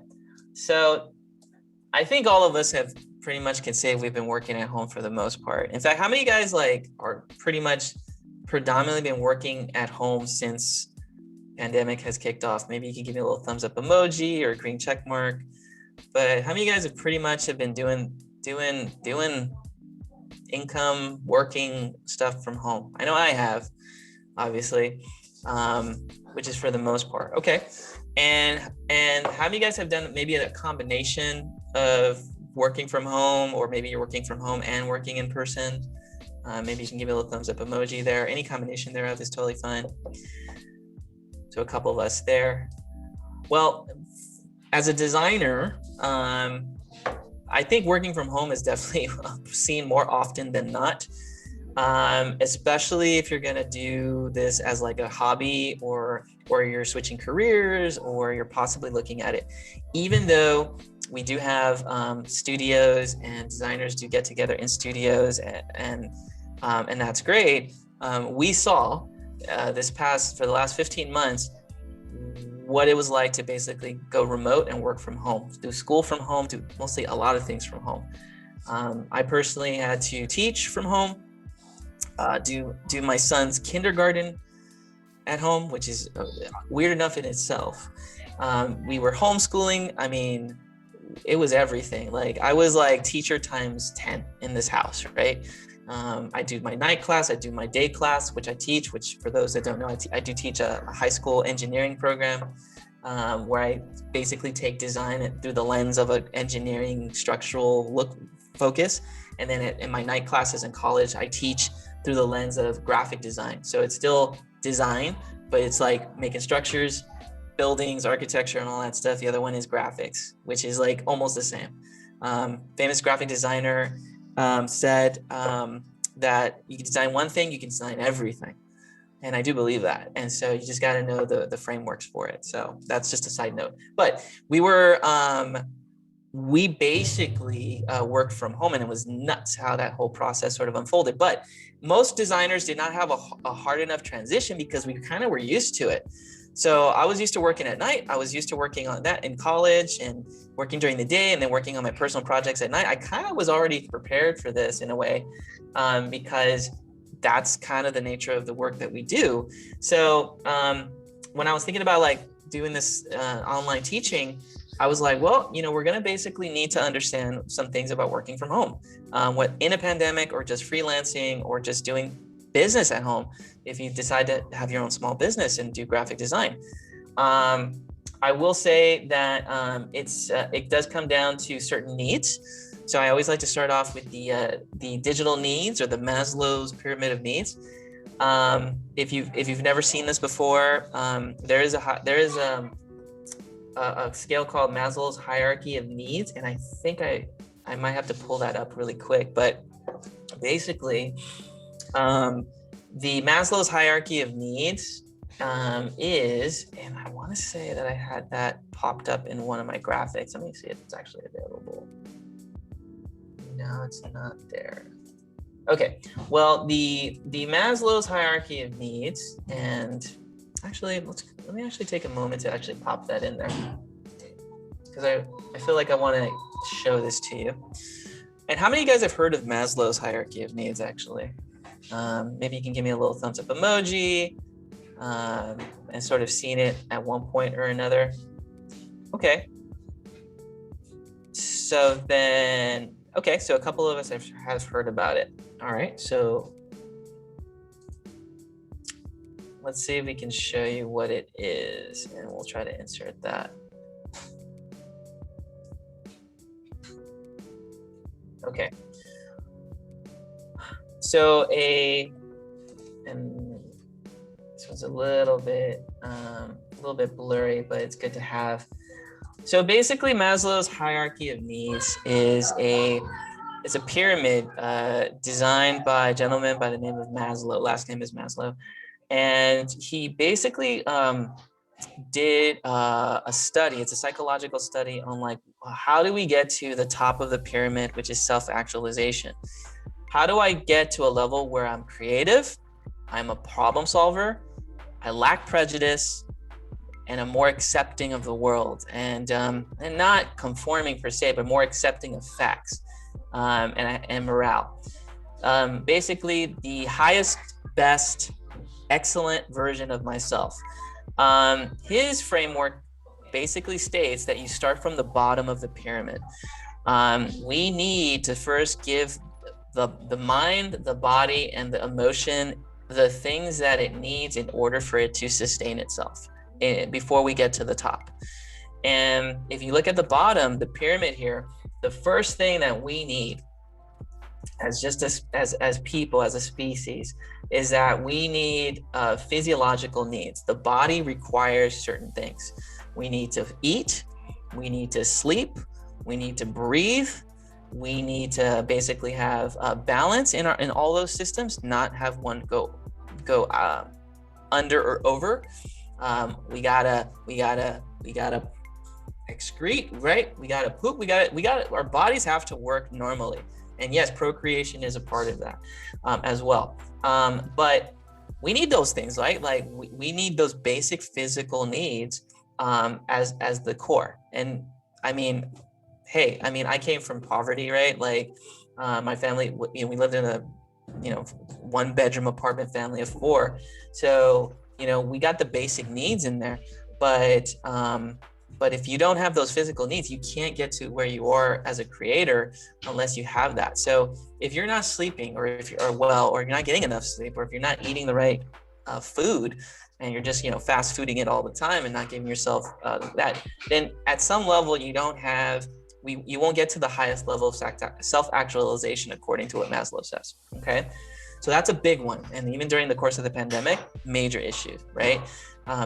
so I think all of us have pretty much can say we've been working at home for the most part. In fact, how many guys like are pretty much predominantly been working at home since pandemic has kicked off? Maybe you can give me a little thumbs up emoji or a green check mark. But how many of you guys have pretty much have been doing income working stuff from home? I know I have, obviously, which is for the most part. Okay, and how many of you guys have done maybe a combination of working from home, or maybe you're working from home and working in person? Maybe you can give me a little thumbs up emoji there. Any combination thereof is totally fine. So a couple of us there. Well, as a designer, I think working from home is definitely seen more often than not, especially if you're going to do this as like a hobby, or you're switching careers, or you're possibly looking at it. Even though we do have studios and designers do get together in studios, and that's great. We saw for the last 15 months, what it was like to basically go remote and work from home, do school from home, do mostly a lot of things from home. I personally had to teach from home, do my son's kindergarten at home, which is weird enough in itself. We were homeschooling. I mean, it was everything. Like, I was like teacher times 10 in this house, right? I do my night class, I do my day class, which I teach, which for those that don't know, I do teach a high school engineering program, where I basically take design through the lens of an engineering structural focus. And then in my night classes in college, I teach through the lens of graphic design. So it's still design, but it's like making structures, buildings, architecture, and all that stuff. The other one is graphics, which is like almost the same. Famous graphic designer said that you can design one thing, you can design everything. And I do believe that. And so you just got to know the frameworks for it. So that's just a side note. But we basically worked from home, and it was nuts how that whole process sort of unfolded. But most designers did not have a hard enough transition because we kind of were used to it. So I was used to working at night. I was used to working on that in college and working during the day and then working on my personal projects at night. I kind of was already prepared for this in a way, because that's kind of the nature of the work that we do. So when I was thinking about like doing this online teaching, I was like, well, we're going to basically need to understand some things about working from home, what in a pandemic or just freelancing or just doing business at home, if you decide to have your own small business and do graphic design. I will say that it does come down to certain needs. So I always like to start off with the digital needs, or the Maslow's pyramid of needs. If you've never seen this before, there is a scale called Maslow's hierarchy of needs, and I think I might have to pull that up really quick. But basically, the Maslow's hierarchy of needs is, and I want to say that I had that popped up in one of my graphics. Let me see if it's actually available. No, it's not there. Okay, well, the Maslow's hierarchy of needs, and actually, let me actually take a moment to actually pop that in there, because I feel like I want to show this to you. And how many of you guys have heard of Maslow's hierarchy of needs, actually? Maybe you can give me a little thumbs up emoji, and sort of seen it at one point or another. Okay. So then, okay, so a couple of us have heard about it. All right, so let's see if we can show you what it is, and we'll try to insert that. Okay. So and this one's a little bit blurry, but it's good to have. So basically, Maslow's hierarchy of needs is a pyramid designed by a gentleman by the name of Maslow. Last name is Maslow, and he basically did a study. It's a psychological study on like, how do we get to the top of the pyramid, which is self-actualization. How do I get to a level where I'm creative, I'm a problem solver, I lack prejudice, and I'm more accepting of the world, and not conforming per se, but more accepting of facts and morale. Basically, the highest, best, excellent version of myself. His framework basically states that you start from the bottom of the pyramid. We need to first give the mind, the body, and the emotion the things that it needs in order for it to sustain itself before we get to the top. And if you look at the bottom, the pyramid here, the first thing that we need as people, as a species, is that we need physiological needs. The body requires certain things. We need to eat, we need to sleep, we need to breathe, we need to basically have balance in all those systems, not have one go under or over. We gotta excrete, right? We gotta poop. Our bodies have to work normally. And yes, procreation is a part of that as well. But we need those things, right? Like we need those basic physical needs as the core. And I mean, hey, I mean, I came from poverty, right? Like my family, you know, we lived in a, you know, 1-bedroom apartment family of 4. So, you know, we got the basic needs in there, but if you don't have those physical needs, you can't get to where you are as a creator unless you have that. So if you're not sleeping, or if you're well, or you're not getting enough sleep, or if you're not eating the right food, and you're just, you know, fast fooding it all the time and not giving yourself that, then at some level you don't have, you won't get to the highest level of self-actualization according to what Maslow says. Okay, so that's a big one. And even during the course of the pandemic, major issue, right?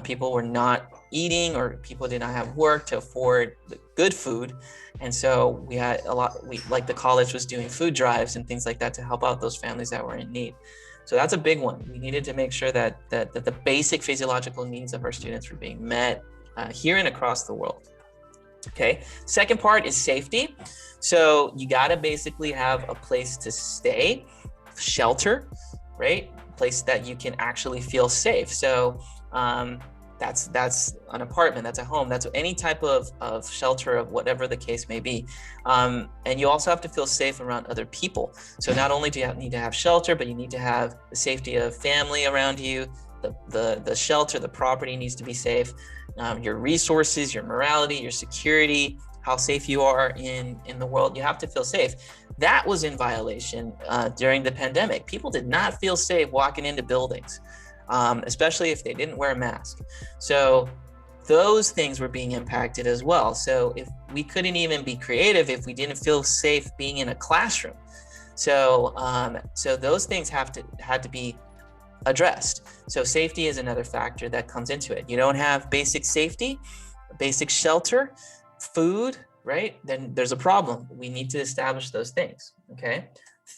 People were not eating, or people did not have work to afford the good food. And so we had like the college was doing food drives and things like that to help out those families that were in need. So that's a big one. We needed to make sure that the basic physiological needs of our students were being met here and across the world. Okay, second part is safety. So you got to basically have a place to stay, shelter, right? Place that you can actually feel safe. So that's an apartment, that's a home, that's any type of shelter, of whatever the case may be. And you also have to feel safe around other people. So not only do you need to have shelter, but you need to have the safety of family around you. The shelter, the property needs to be safe. Your resources, your morality, your security, how safe you are in the world, you have to feel safe. That was in violation during the pandemic. People did not feel safe walking into buildings, especially if they didn't wear a mask. So those things were being impacted as well. So if we couldn't even be creative if we didn't feel safe being in a classroom. So so those things had to be addressed. So safety is another factor that comes into it. You don't have basic safety, basic shelter, food, right? Then there's a problem. We need to establish those things, okay?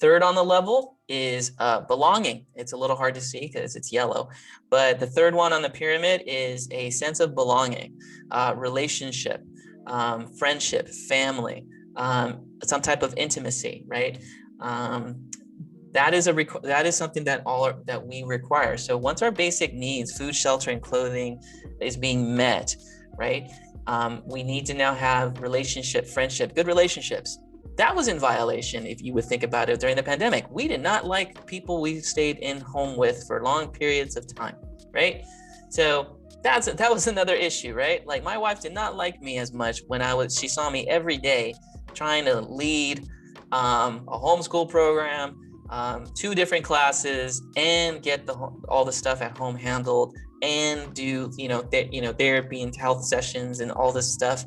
Third on the level is belonging. It's a little hard to see because it's yellow, but the third one on the pyramid is a sense of belonging, relationship, friendship, family, some type of intimacy, right? That is something that we require. So once our basic needs, food, shelter, and clothing, is being met, right? We need to now have relationship, friendship, good relationships. That was in violation, if you would think about it, during the pandemic. We did not like people we stayed in home with for long periods of time, right? So that was another issue, right? Like my wife did not like me as much when she saw me every day trying to lead a homeschool program, 2 different classes, and get all the stuff at home handled, and do therapy and health sessions and all this stuff,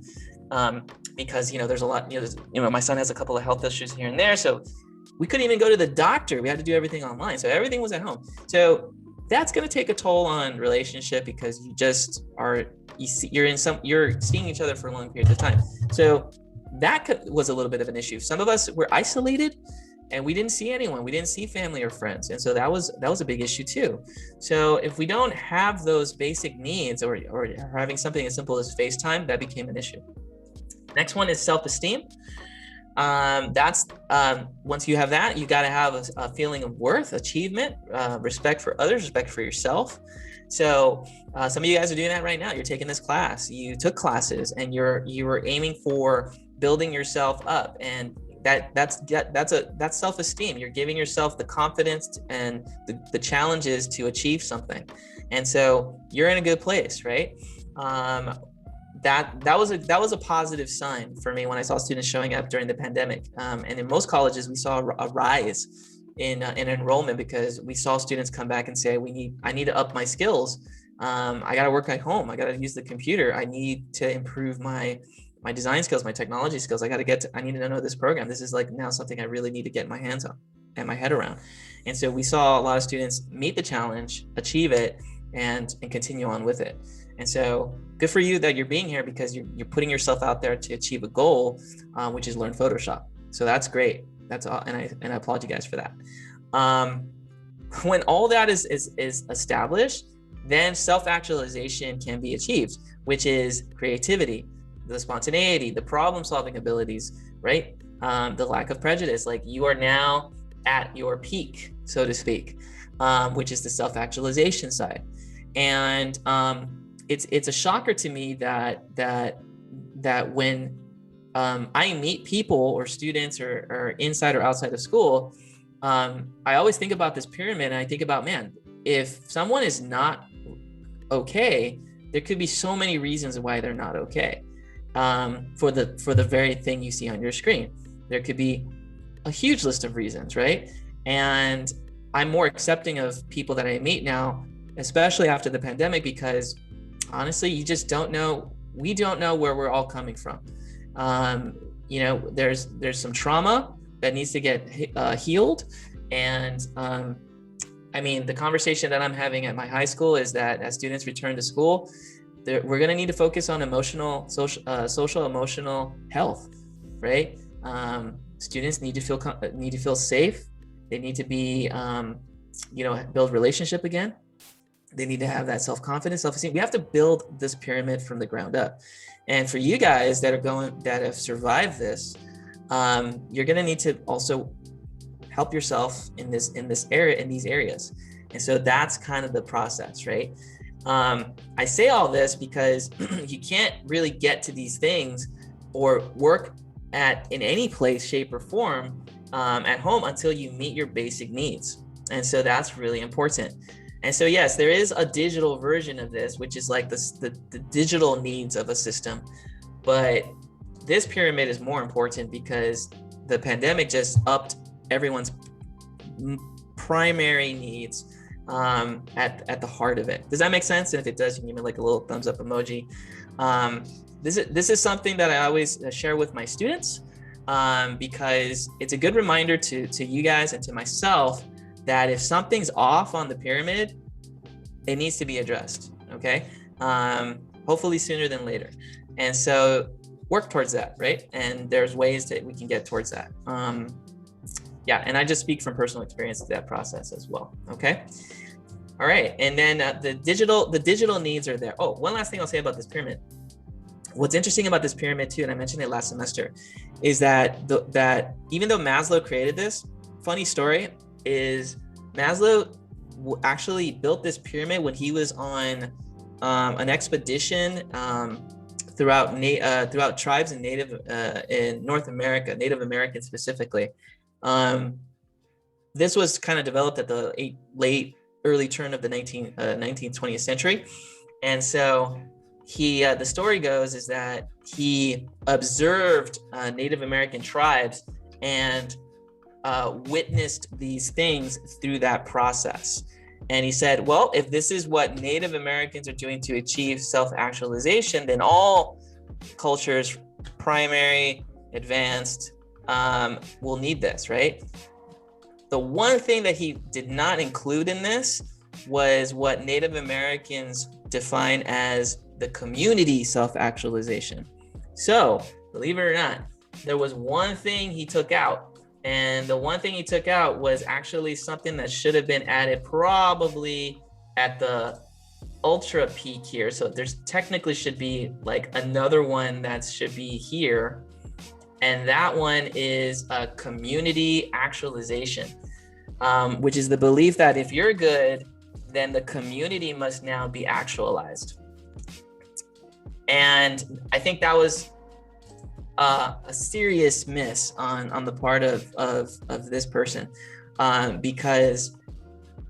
because there's a lot, my son has a couple of health issues here and there, so we couldn't even go to the doctor. We had to do everything online, so everything was at home. So that's going to take a toll on relationship, because you're seeing each other for long periods of time. So that was a little bit of an issue. Some of us were isolated and we didn't see anyone. We didn't see family or friends. And so that was a big issue too. So if we don't have those basic needs, or having something as simple as FaceTime, that became an issue. Next one is self-esteem. That's once you have that, you got to have a feeling of worth, achievement, respect for others, respect for yourself. So some of you guys are doing that right now. You're taking this class, you took classes, and you were aiming for building yourself up, and that's self-esteem. You're giving yourself the confidence and the challenges to achieve something, and so you're in a good place, right? That was a positive sign for me when I saw students showing up during the pandemic. And in most colleges, we saw a rise in enrollment, because we saw students come back and say, I need to up my skills. I got to work at home. I got to use the computer. I need to improve my design skills, my technology skills. I need to know this program. This is like now something I really need to get my hands on and my head around. And so we saw a lot of students meet the challenge, achieve it, and continue on with it. And so good for you that you're being here, because you're putting yourself out there to achieve a goal, which is learn Photoshop. So that's great. That's all, and I applaud you guys for that. When all that is established, then self-actualization can be achieved, which is creativity, the spontaneity, the problem-solving abilities, right? The lack of prejudice. Like, you are now at your peak, so to speak, which is the self-actualization side. And it's a shocker to me that when I meet people or students or inside or outside of school, I always think about this pyramid, and I think about, man, if someone is not okay, there could be so many reasons why they're not okay. For the very thing you see on your screen, there could be a huge list of reasons, right? And I'm more accepting of people that I meet now, especially after the pandemic, because honestly, you just don't know. We don't know where we're all coming from. There's some trauma that needs to get healed. And the conversation that I'm having at my high school is that as students return to school, we're going to need to focus on social emotional health, right? Students need to feel safe. They need to be, build relationship again. They need to have that self-confidence, self-esteem. We have to build this pyramid from the ground up. And for you guys that have survived this, you're going to need to also help yourself in these areas. And so that's kind of the process, right? I say all this because you can't really get to these things or work in any place, shape, or form at home until you meet your basic needs. And so that's really important. And so, yes, there is a digital version of this, which is like the digital needs of a system. But this pyramid is more important because the pandemic just upped everyone's primary needs at the heart of it. Does that make sense? And if it does, you can give me like a little thumbs up emoji. This is something that I always share with my students because it's a good reminder to you guys and to myself that if something's off on the pyramid, it needs to be addressed, okay? Hopefully sooner than later. And so work towards that, right? And there's ways that we can get towards that. And I just speak from personal experience to that process as well, okay? All right, and then the digital needs are there. Oh, one last thing I'll say about this pyramid. What's interesting about this pyramid too, and I mentioned it last semester, is that that even though Maslow created this, funny story is Maslow actually built this pyramid when he was on an expedition throughout tribes in North America, Native Americans specifically. This was kind of developed at the early turn of the 19th, 20th century. And so the story goes is that he observed Native American tribes and witnessed these things through that process. And he said, well, if this is what Native Americans are doing to achieve self-actualization, then all cultures, primary, advanced, will need this, right? The one thing that he did not include in this was what Native Americans define as the community self-actualization. So, believe it or not, there was one thing he took out. And the one thing he took out was actually something that should have been added probably at the ultra peak here. So there's technically should be like another one that should be here. And that one is a community actualization, which is the belief that if you're good, then the community must now be actualized. And I think that was a serious miss on the part of this person, because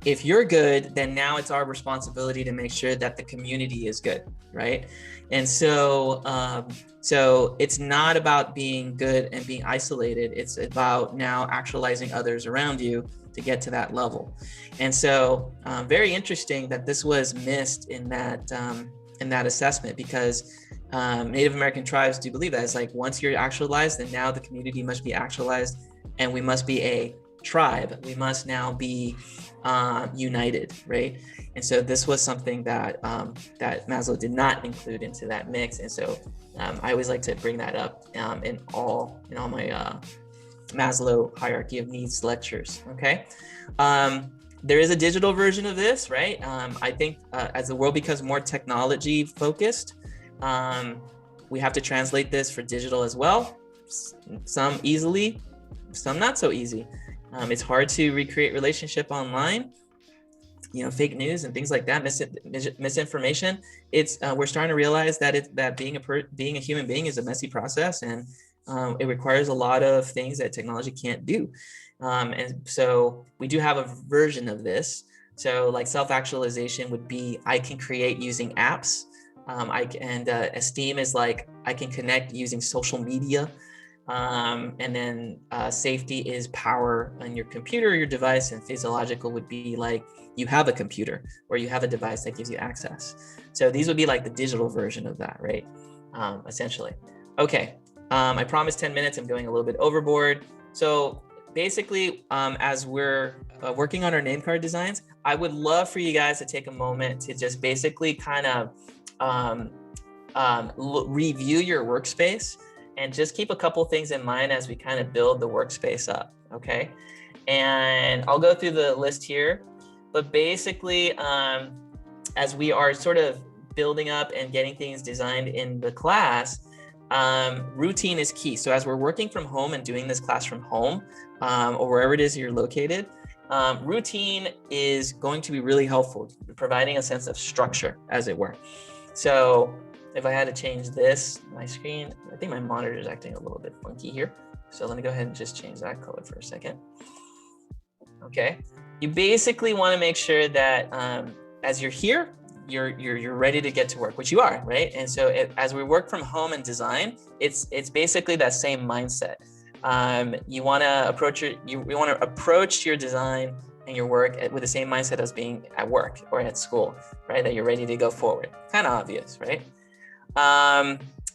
if you're good, then now it's our responsibility to make sure that the community is good, right? And so it's not about being good and being isolated. It's about now actualizing others around you to get to that level. And so very interesting that this was missed in that assessment, because Native American tribes do believe that it's like once you're actualized, then now the community must be actualized, and we must be a tribe. We must now be united, right? And so this was something that that Maslow did not include into that mix. And so I always like to bring that up in all my Maslow hierarchy of needs lectures. Okay. There is a digital version of this, right? I think as the world becomes more technology focused, we have to translate this for digital as well. Some easily, some not so easy. It's hard to recreate relationship online, fake news and things like that, misinformation. It's we're starting to realize that being a human being is a messy process, and it requires a lot of things that technology can't do. And so we do have a version of this. So like self-actualization would be I can create using apps. Esteem is like I can connect using social media. And then safety is power on your computer or your device, and physiological would be like you have a computer or you have a device that gives you access. So these would be like the digital version of that, right? Essentially. Okay, I promised 10 minutes. I'm going a little bit overboard. So basically, as we're working on our name card designs, I would love for you guys to take a moment to just basically kind of review your workspace and just keep a couple things in mind as we kind of build the workspace up, okay? And I'll go through the list here, but basically, as we are sort of building up and getting things designed in the class, routine is key. So as we're working from home and doing this class from home, or wherever it is you're located, routine is going to be really helpful, providing a sense of structure, as it were. So if I had to change my screen, I think my monitor is acting a little bit funky here. So let me go ahead and just change that color for a second. Okay, you basically want to make sure that as you're here, you're ready to get to work, which you are, right? And so as we work from home and design, it's basically that same mindset. You want to approach your design and your work with the same mindset as being at work or at school, right? That you're ready to go forward. Kind of obvious, right?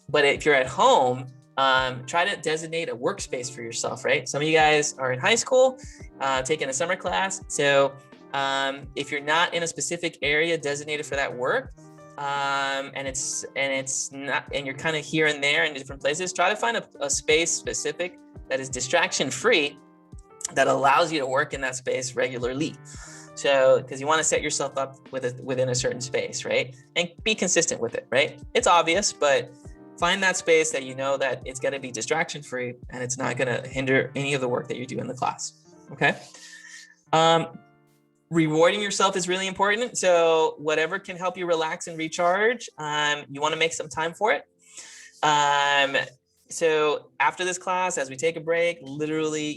But if you're at home, try to designate a workspace for yourself, right? Some of you guys are in high school, taking a summer class. So if you're not in a specific area designated for that work, and you're kind of here and there in different places, try to find a space specific that is distraction free, that allows you to work in that space regularly. So, because you want to set yourself up within a certain space, right? And be consistent with it, right? It's obvious, but find that space that you know that it's going to be distraction free and it's not going to hinder any of the work that you do in the class, okay? Rewarding yourself is really important. So whatever can help you relax and recharge, you want to make some time for it. So after this class, as we take a break, literally,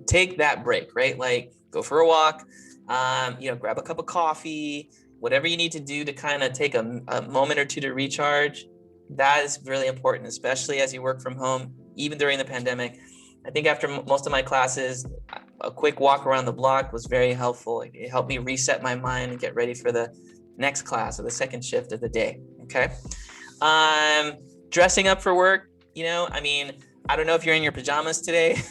take that break, right? Like go for a walk, grab a cup of coffee, whatever you need to do to kind of take a moment or two to recharge. That is really important, especially as you work from home, even during the pandemic. I think after most of my classes, a quick walk around the block was very helpful. It helped me reset my mind and get ready for the next class or the second shift of the day, okay? Dressing up for work, I don't know if you're in your pajamas today.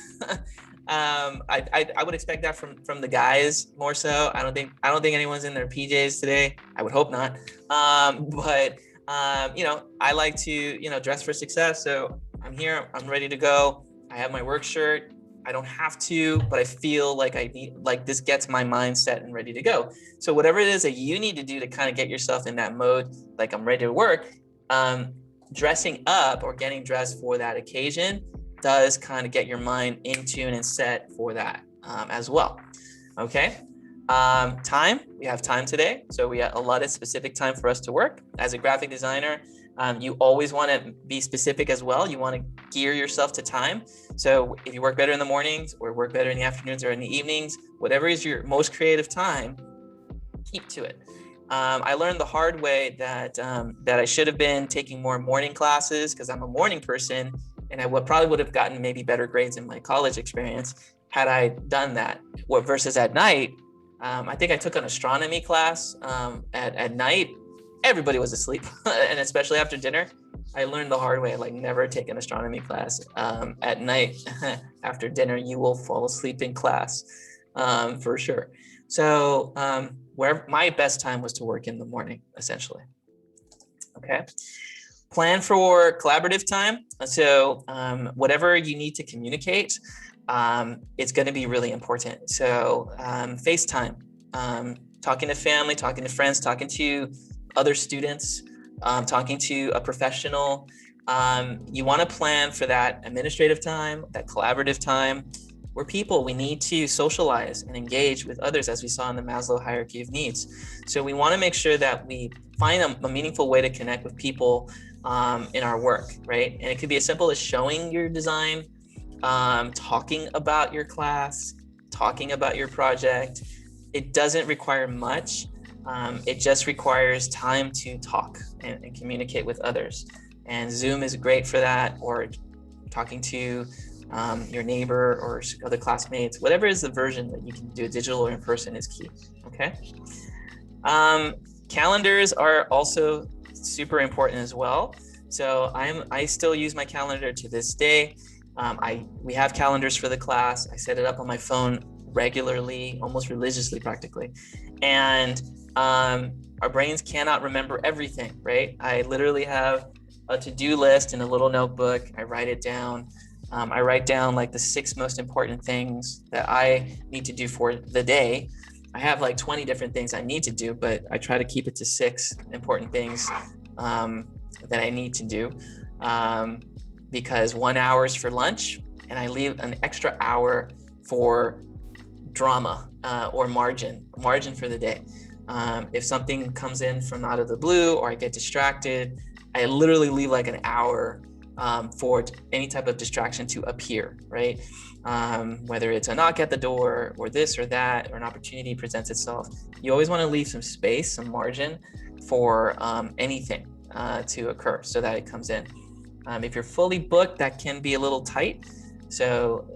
I would expect that from the guys more so. I don't think anyone's in their PJs today. I would hope not. But I like to, dress for success. So I'm here, I'm ready to go. I have my work shirt. I don't have to, but I feel like this gets my mind set and ready to go. So whatever it is that you need to do to kind of get yourself in that mode, like I'm ready to work, dressing up or getting dressed for that occasion does kind of get your mind in tune and set for that as well. Okay. Time, we have time today. So we allotted specific time for us to work. As a graphic designer, you always want to be specific as well. You want to gear yourself to time. So if you work better in the mornings or work better in the afternoons or in the evenings, whatever is your most creative time, keep to it. I learned the hard way that I should have been taking more morning classes because I'm a morning person, and I probably would have gotten maybe better grades in my college experience had I done that. Versus at night, I think I took an astronomy class at night. Everybody was asleep, and especially after dinner. I learned the hard way, like never take an astronomy class at night. After dinner, you will fall asleep in class for sure. So where my best time was to work in the morning, essentially. Okay. Plan for collaborative time. So whatever you need to communicate, it's going to be really important. So FaceTime, talking to family, talking to friends, talking to other students, talking to a professional, You want to plan for that administrative time, that collaborative time. We're people, we need to socialize and engage with others, as we saw in the Maslow hierarchy of needs. So we want to make sure that we find a meaningful way to connect with people in our work, right? And it could be as simple as showing your design, talking about your class, talking about your project. It doesn't require much. It just requires time to talk and communicate with others. And Zoom is great for that, or talking to your neighbor or other classmates. Whatever is the version that you can do, digital or in person, is key. Okay. Calendars are also super important as well. So I still use my calendar to this day. We have calendars for the class. I set it up on my phone regularly, almost religiously, practically. And our brains cannot remember everything, right? I literally have a to-do list in a little notebook. I write it down. I write down like the 6 most important things that I need to do for the day. I have like 20 different things I need to do, but I try to keep it to 6 important things that I need to do, because 1 hour is for lunch, and I leave an extra hour for drama or margin for the day. If something comes in from out of the blue, or I get distracted, I literally leave like an hour for any type of distraction to appear, right? Whether it's a knock at the door or this or that, or an opportunity presents itself. You always want to leave some space, some margin for anything to occur so that it comes in. If you're fully booked, that can be a little tight. So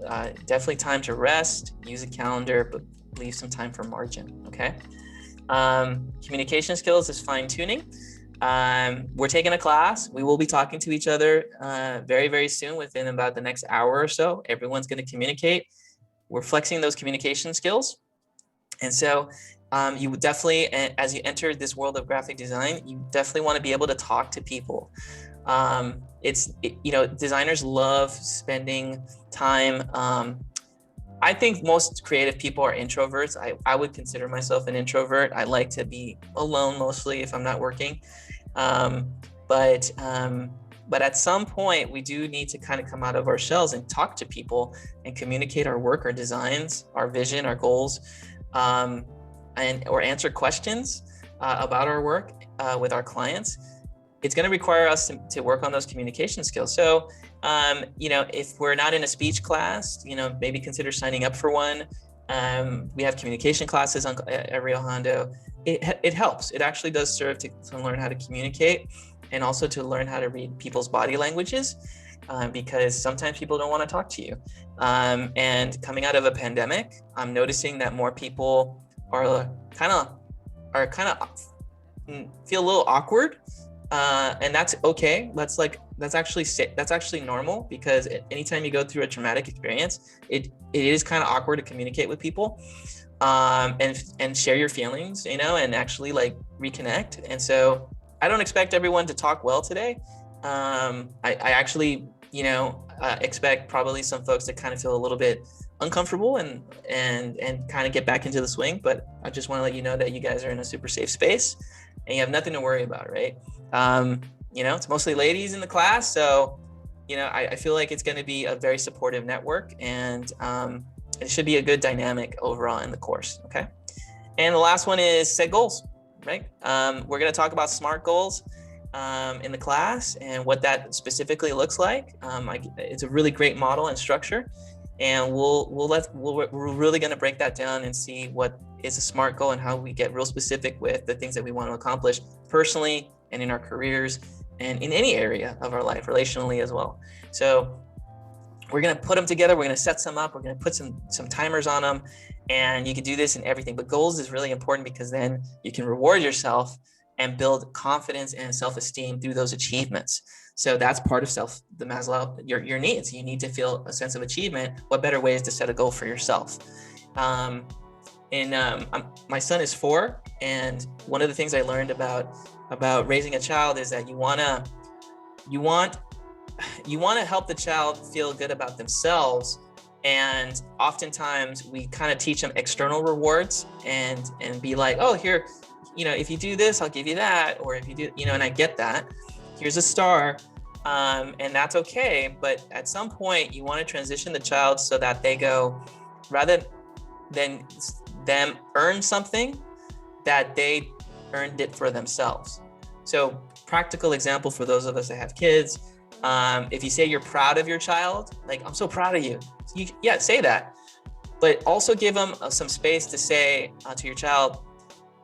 definitely time to rest, use a calendar, but leave some time for margin, okay? Communication skills is fine tuning. We're taking a class. We will be talking to each other very, very soon, within about the next hour or so. Everyone's going to communicate. We're flexing those communication skills. And so you would definitely, as you enter this world of graphic design, you definitely want to be able to talk to people. Designers love spending time. I think most creative people are introverts. I would consider myself an introvert. I like to be alone mostly if I'm not working. But at some point, we do need to kind of come out of our shells and talk to people and communicate our work, our designs, our vision, our goals, or answer questions about our work with our clients. It's going to require us to work on those communication skills. So, if we're not in a speech class, maybe consider signing up for one. We have communication classes at Rio Hondo. It helps. It actually does serve to learn how to communicate, and also to learn how to read people's body languages, because sometimes people don't want to talk to you. And coming out of a pandemic, I'm noticing that more people are kind of feel a little awkward. And that's okay. That's actually normal, because anytime you go through a traumatic experience, it is kind of awkward to communicate with people, and share your feelings, and actually like reconnect. And so I don't expect everyone to talk well today. I actually, expect probably some folks to kind of feel a little bit uncomfortable and kind of get back into the swing. But I just want to let you know that you guys are in a super safe space, and you have nothing to worry about, right? It's mostly ladies in the class. So, I feel like it's going to be a very supportive network, and it should be a good dynamic overall in the course. Okay. And the last one is set goals, right? We're going to talk about SMART goals in the class, and what that specifically looks like. It's a really great model and structure, and we're really going to break that down and see what is a SMART goal and how we get real specific with the things that we want to accomplish personally and in our careers and in any area of our life, relationally as well. So we're going to put them together. We're going to set some up. We're going to put some timers on them, and you can do this in everything. But goals is really important, because then you can reward yourself and build confidence and self-esteem through those achievements. So that's part of the Maslow, your needs. You need to feel a sense of achievement. What better way is to set a goal for yourself? My son is 4, and one of the things I learned about raising a child is that you want to help the child feel good about themselves. And oftentimes we kind of teach them external rewards and be like, oh, here, if you do this, I'll give you that. Or if you do, and I get that, here's a star. And that's okay. But at some point, you want to transition the child so that they go, rather than them earn something, that they earned it for themselves. So practical example for those of us that have kids, if you say you're proud of your child, like, I'm so proud of you. Yeah, say that. But also give them some space to say to your child,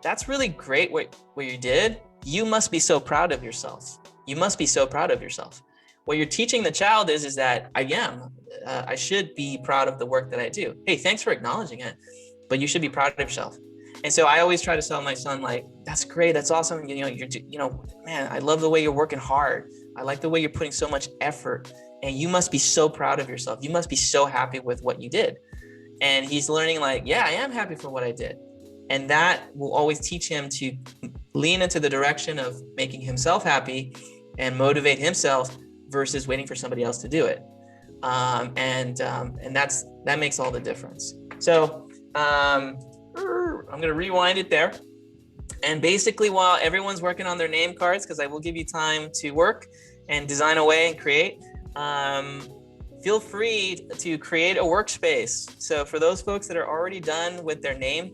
that's really great what you did. You must be so proud of yourself. You must be so proud of yourself. What you're teaching the child is that I should be proud of the work that I do. Hey, thanks for acknowledging it, but you should be proud of yourself. And so I always try to tell my son, like, that's great, that's awesome. Man, I love the way you're working hard. I like the way you're putting so much effort, and you must be so proud of yourself. You must be so happy with what you did. And he's learning, like, yeah, I am happy for what I did. And that will always teach him to lean into the direction of making himself happy and motivate himself versus waiting for somebody else to do it. And that makes all the difference. So I'm going to rewind it there. And basically, while everyone's working on their name cards, because I will give you time to work and design away and create, feel free to create a workspace. So for those folks that are already done with their name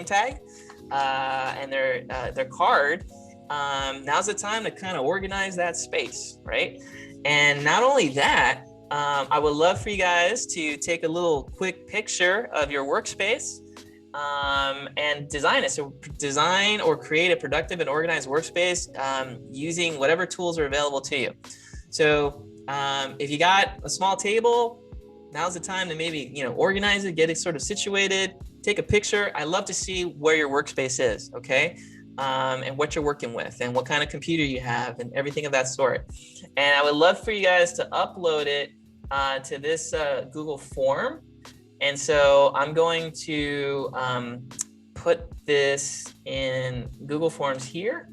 tag and their card, now's the time to kind of organize that space, right? And not only that, I would love for you guys to take a little quick picture of your workspace and design it. So design or create a productive and organized workspace using whatever tools are available to you. So if you got a small table, now's the time to maybe, organize it, get it sort of situated, take a picture. I love to see where your workspace is, okay? And what you're working with and what kind of computer you have and everything of that sort. And I would love for you guys to upload it to this Google form. And so I'm going to put this in Google Forms here.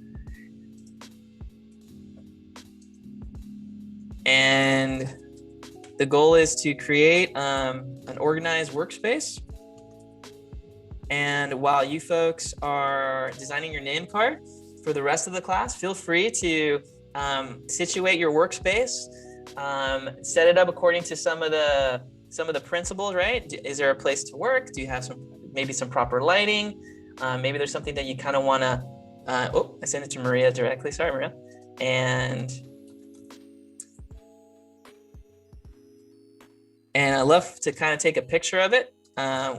And the goal is to create an organized workspace. And while you folks are designing your name card for the rest of the class, feel free to situate your workspace, set it up according to some of the principles, right? Is there a place to work? Do you have maybe some proper lighting? Maybe there's something that you kind of want to, I sent it to Maria directly. Sorry, Maria. And I love to kind of take a picture of it.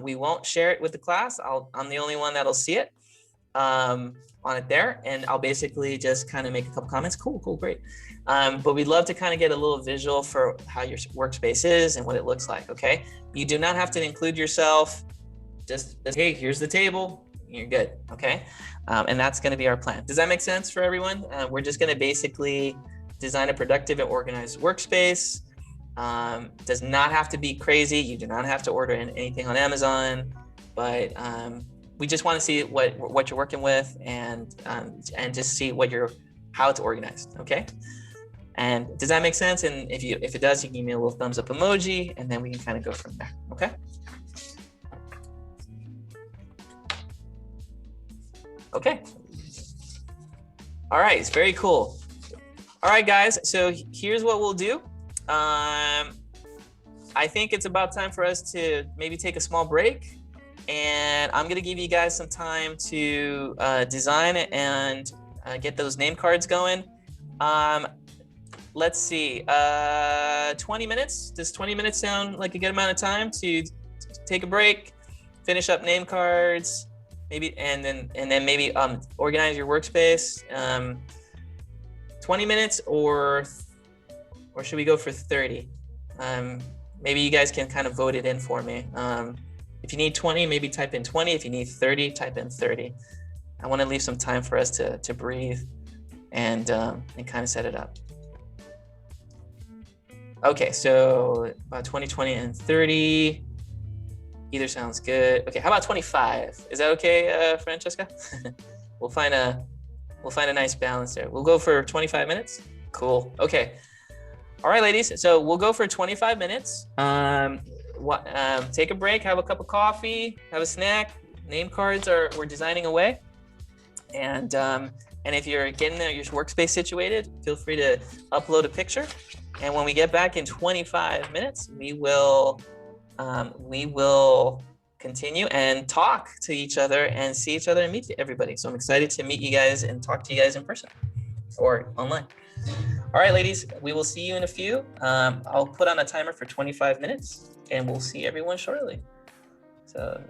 We won't share it with the class. I'm the only one that'll see it on it there. And I'll basically just kind of make a couple comments. Cool, great. But we'd love to kind of get a little visual for how your workspace is and what it looks like, okay? You do not have to include yourself. Just, hey, here's the table. You're good, okay? And that's gonna be our plan. Does that make sense for everyone? We're just gonna basically design a productive and organized workspace. Does not have to be crazy. You do not have to order anything on Amazon, but we just want to see what you're working with and just see how it's organized. Okay. And does that make sense? And if it does, you can give me a little thumbs up emoji, and then we can kind of go from there. Okay. Okay. All right. It's very cool. All right, guys. So here's what we'll do. I think it's about time for us to maybe take a small break, and I'm going to give you guys some time to design it and get those name cards going. Let's see, 20 minutes. Does 20 minutes sound like a good amount of time to take a break, finish up name cards, maybe, and then maybe organize your workspace? 20 minutes or should we go for 30? Maybe you guys can kind of vote it in for me. If you need 20, maybe type in 20. If you need 30, type in 30. I want to leave some time for us to breathe and kind of set it up. Okay, so about 20, 20, and 30. Either sounds good. Okay, how about 25? Is that okay, Francesca? We'll find a nice balance there. We'll go for 25 minutes. Cool. Okay. All right, ladies. So we'll go for 25 minutes. Take a break, have a cup of coffee, have a snack. Name cards we're designing away. And And if you're getting your workspace situated, feel free to upload a picture. And when we get back in 25 minutes, we will continue and talk to each other and see each other and meet everybody. So I'm excited to meet you guys and talk to you guys in person or online. All right, ladies, we will see you in a few. I'll put on a timer for 25 minutes and we'll see everyone shortly. So.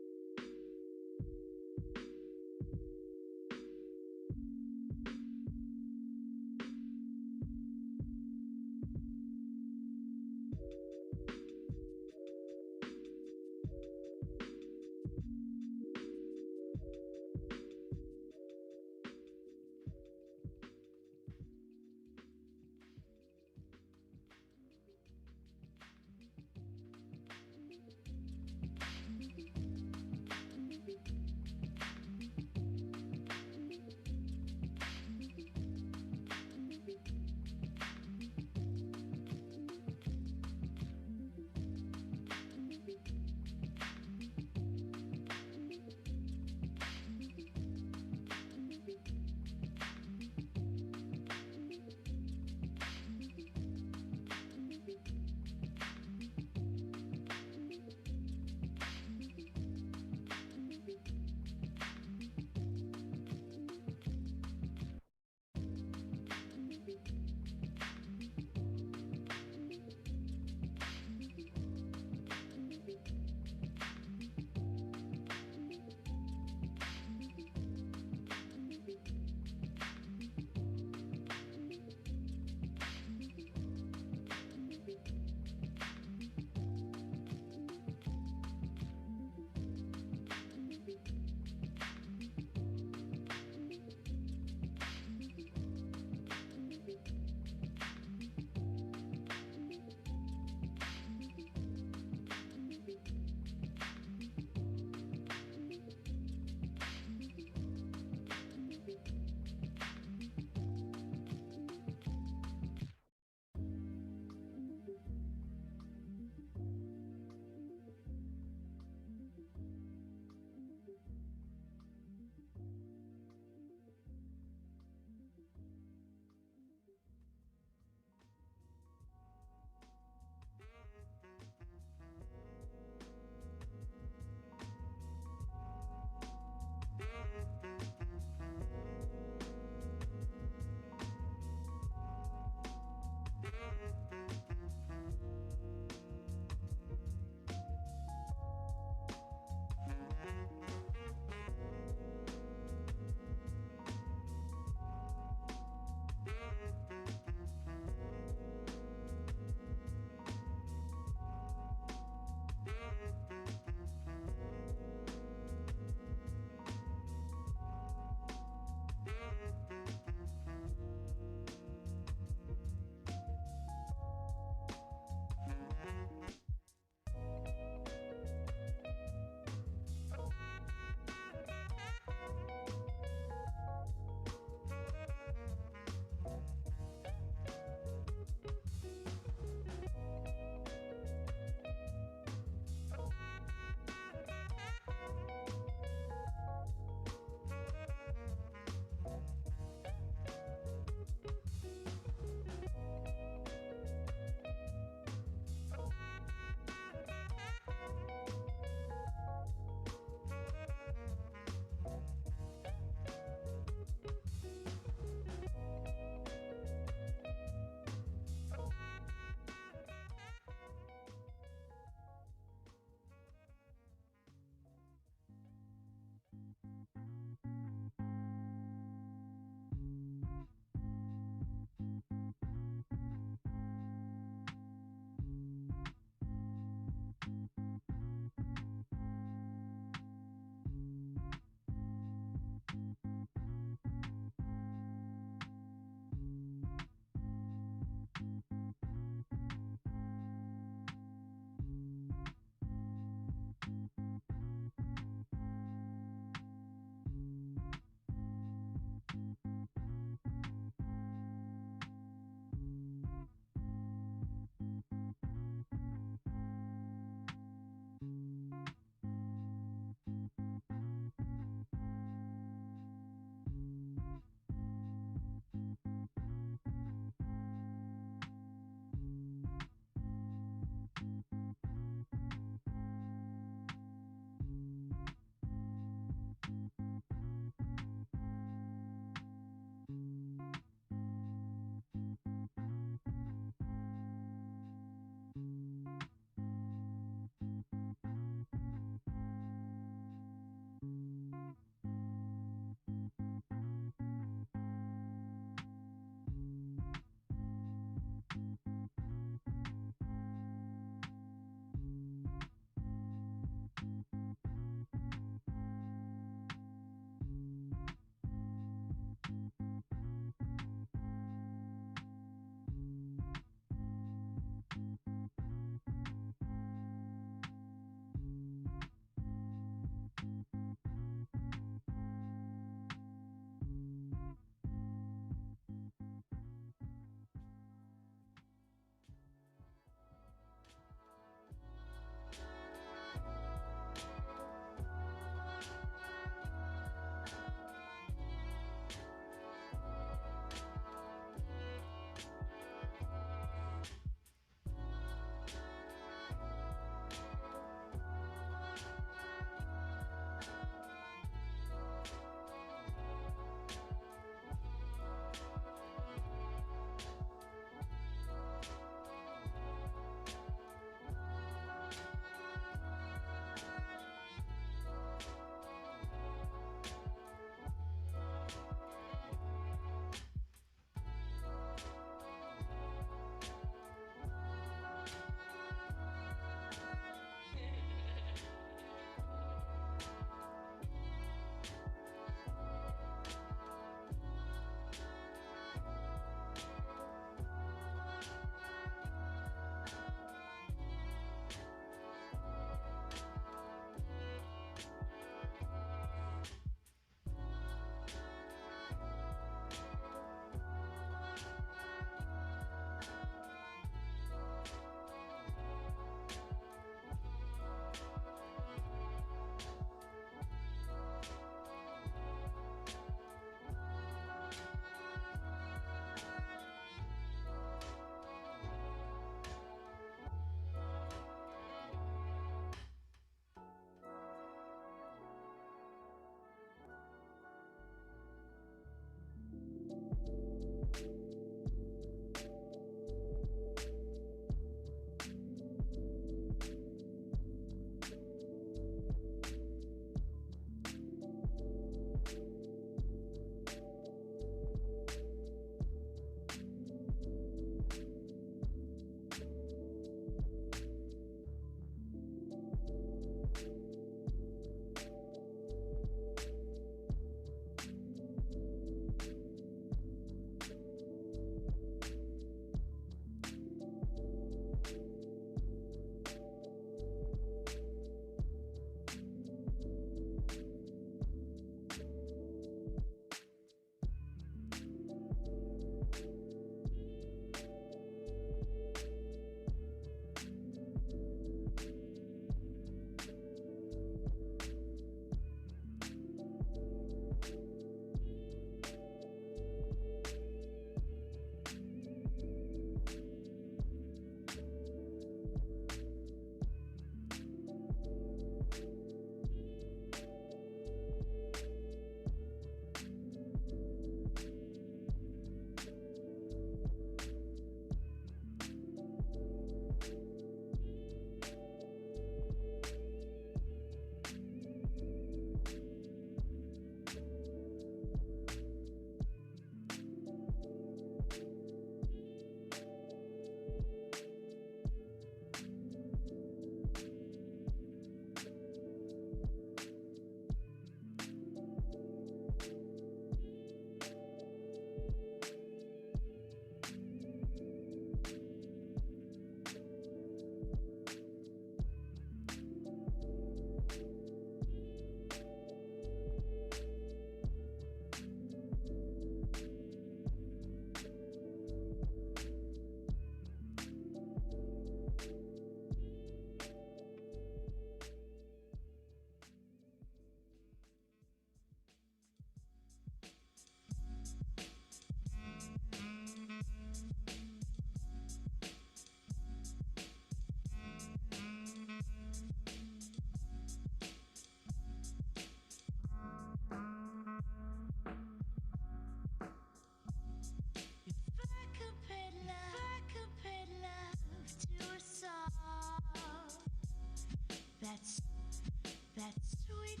That sweet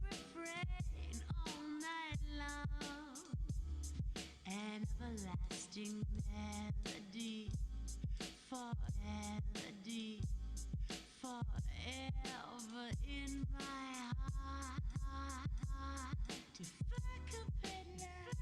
refrain all night long, an everlasting melody, forever in my heart. If I could pay love,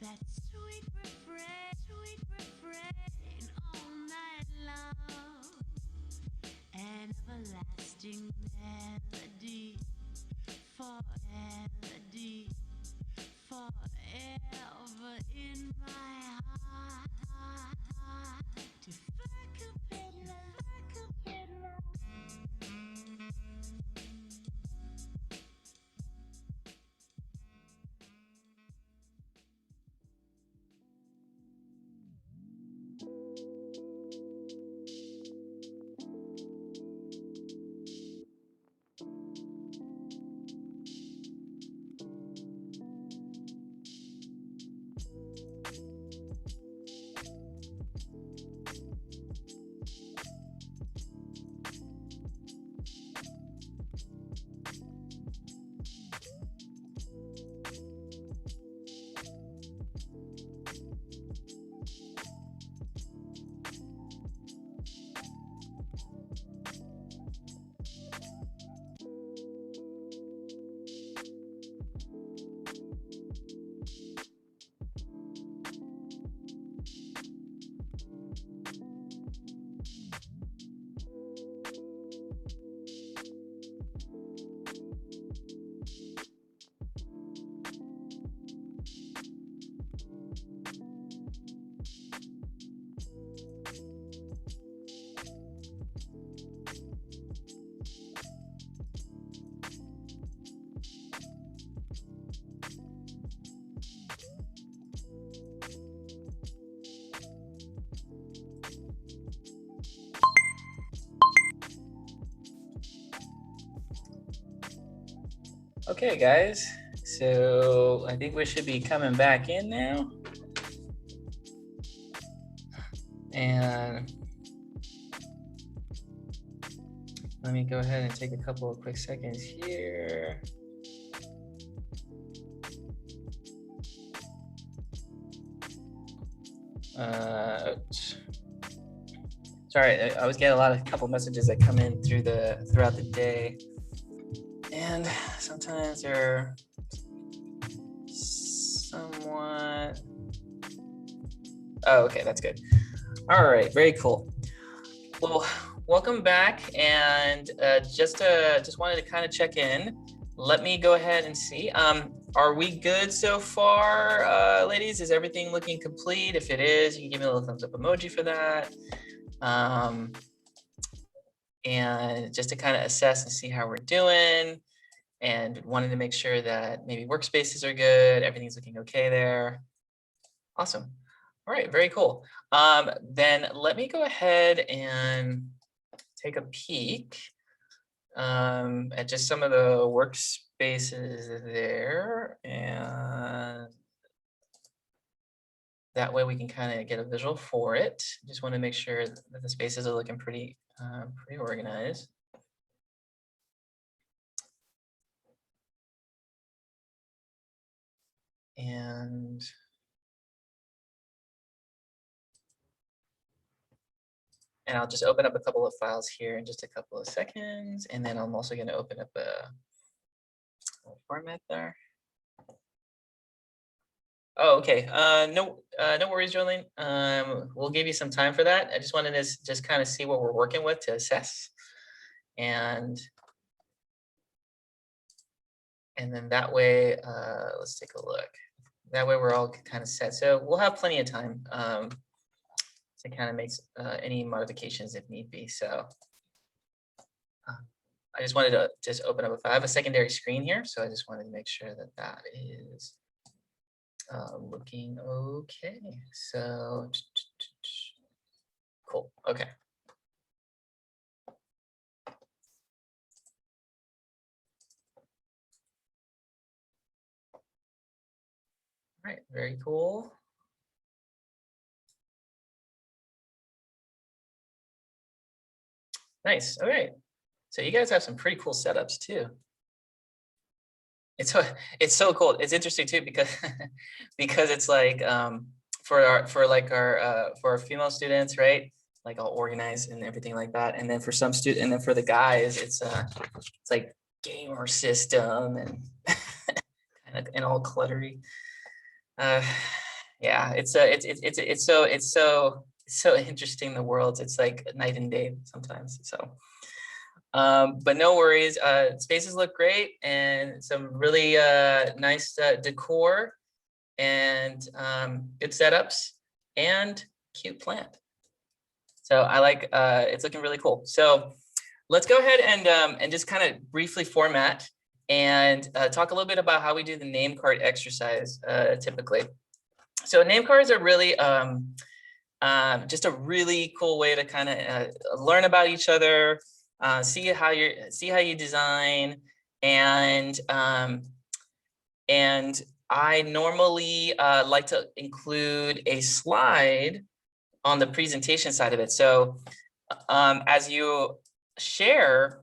that sweet refrain all night long, an everlasting melody, forever in my heart. If I could pay love, Okay, guys. So I think we should be coming back in now. And let me go ahead and take a couple of quick seconds here. Sorry, I always get a couple messages that come in throughout the day, and sometimes they're somewhat. Oh, okay, that's good. All right, very cool. Well, welcome back, and just wanted to kind of check in. Let me go ahead and see. Are we good so far, ladies? Is everything looking complete? If it is, you can give me a little thumbs up emoji for that. And just to kind of assess and see how we're doing, and wanted to make sure that maybe workspaces are good, everything's looking okay there. Awesome. All right, very cool. Then let me go ahead and take a peek at just some of the workspaces there, and that way we can kind of get a visual for it. Just want to make sure that the spaces are looking pretty organized. And I'll just open up a couple of files here in just a couple of seconds. And then I'm also going to open up a format there. Oh, okay. No worries, Jolene. We'll give you some time for that. I just wanted to just kind of see what we're working with to assess. And then that way, let's take a look. That way we're all kind of set. So we'll have plenty of time to kind of make any modifications if need be. So I just wanted to just open up. I have a secondary screen here, so I just wanted to make sure that that is looking okay. So cool. Okay. All right, very cool. Nice. All right. So you guys have some pretty cool setups too. It's so cool. It's interesting too because because it's like for our female students, right? Like all organized and everything like that. And then for some students, and then for the guys, it's like gamer system and and all cluttery. Yeah, it's so interesting, the worlds. It's like night and day sometimes. So but no worries. Spaces look great, and some really nice decor, and good setups, and cute plant. So I like it's looking really cool. So let's go ahead and just kind of briefly format and talk a little bit about how we do the name card exercise typically. So name cards are really just a really cool way to kind of learn about each other, see how you design, and I normally like to include a slide on the presentation side of it. So as you share,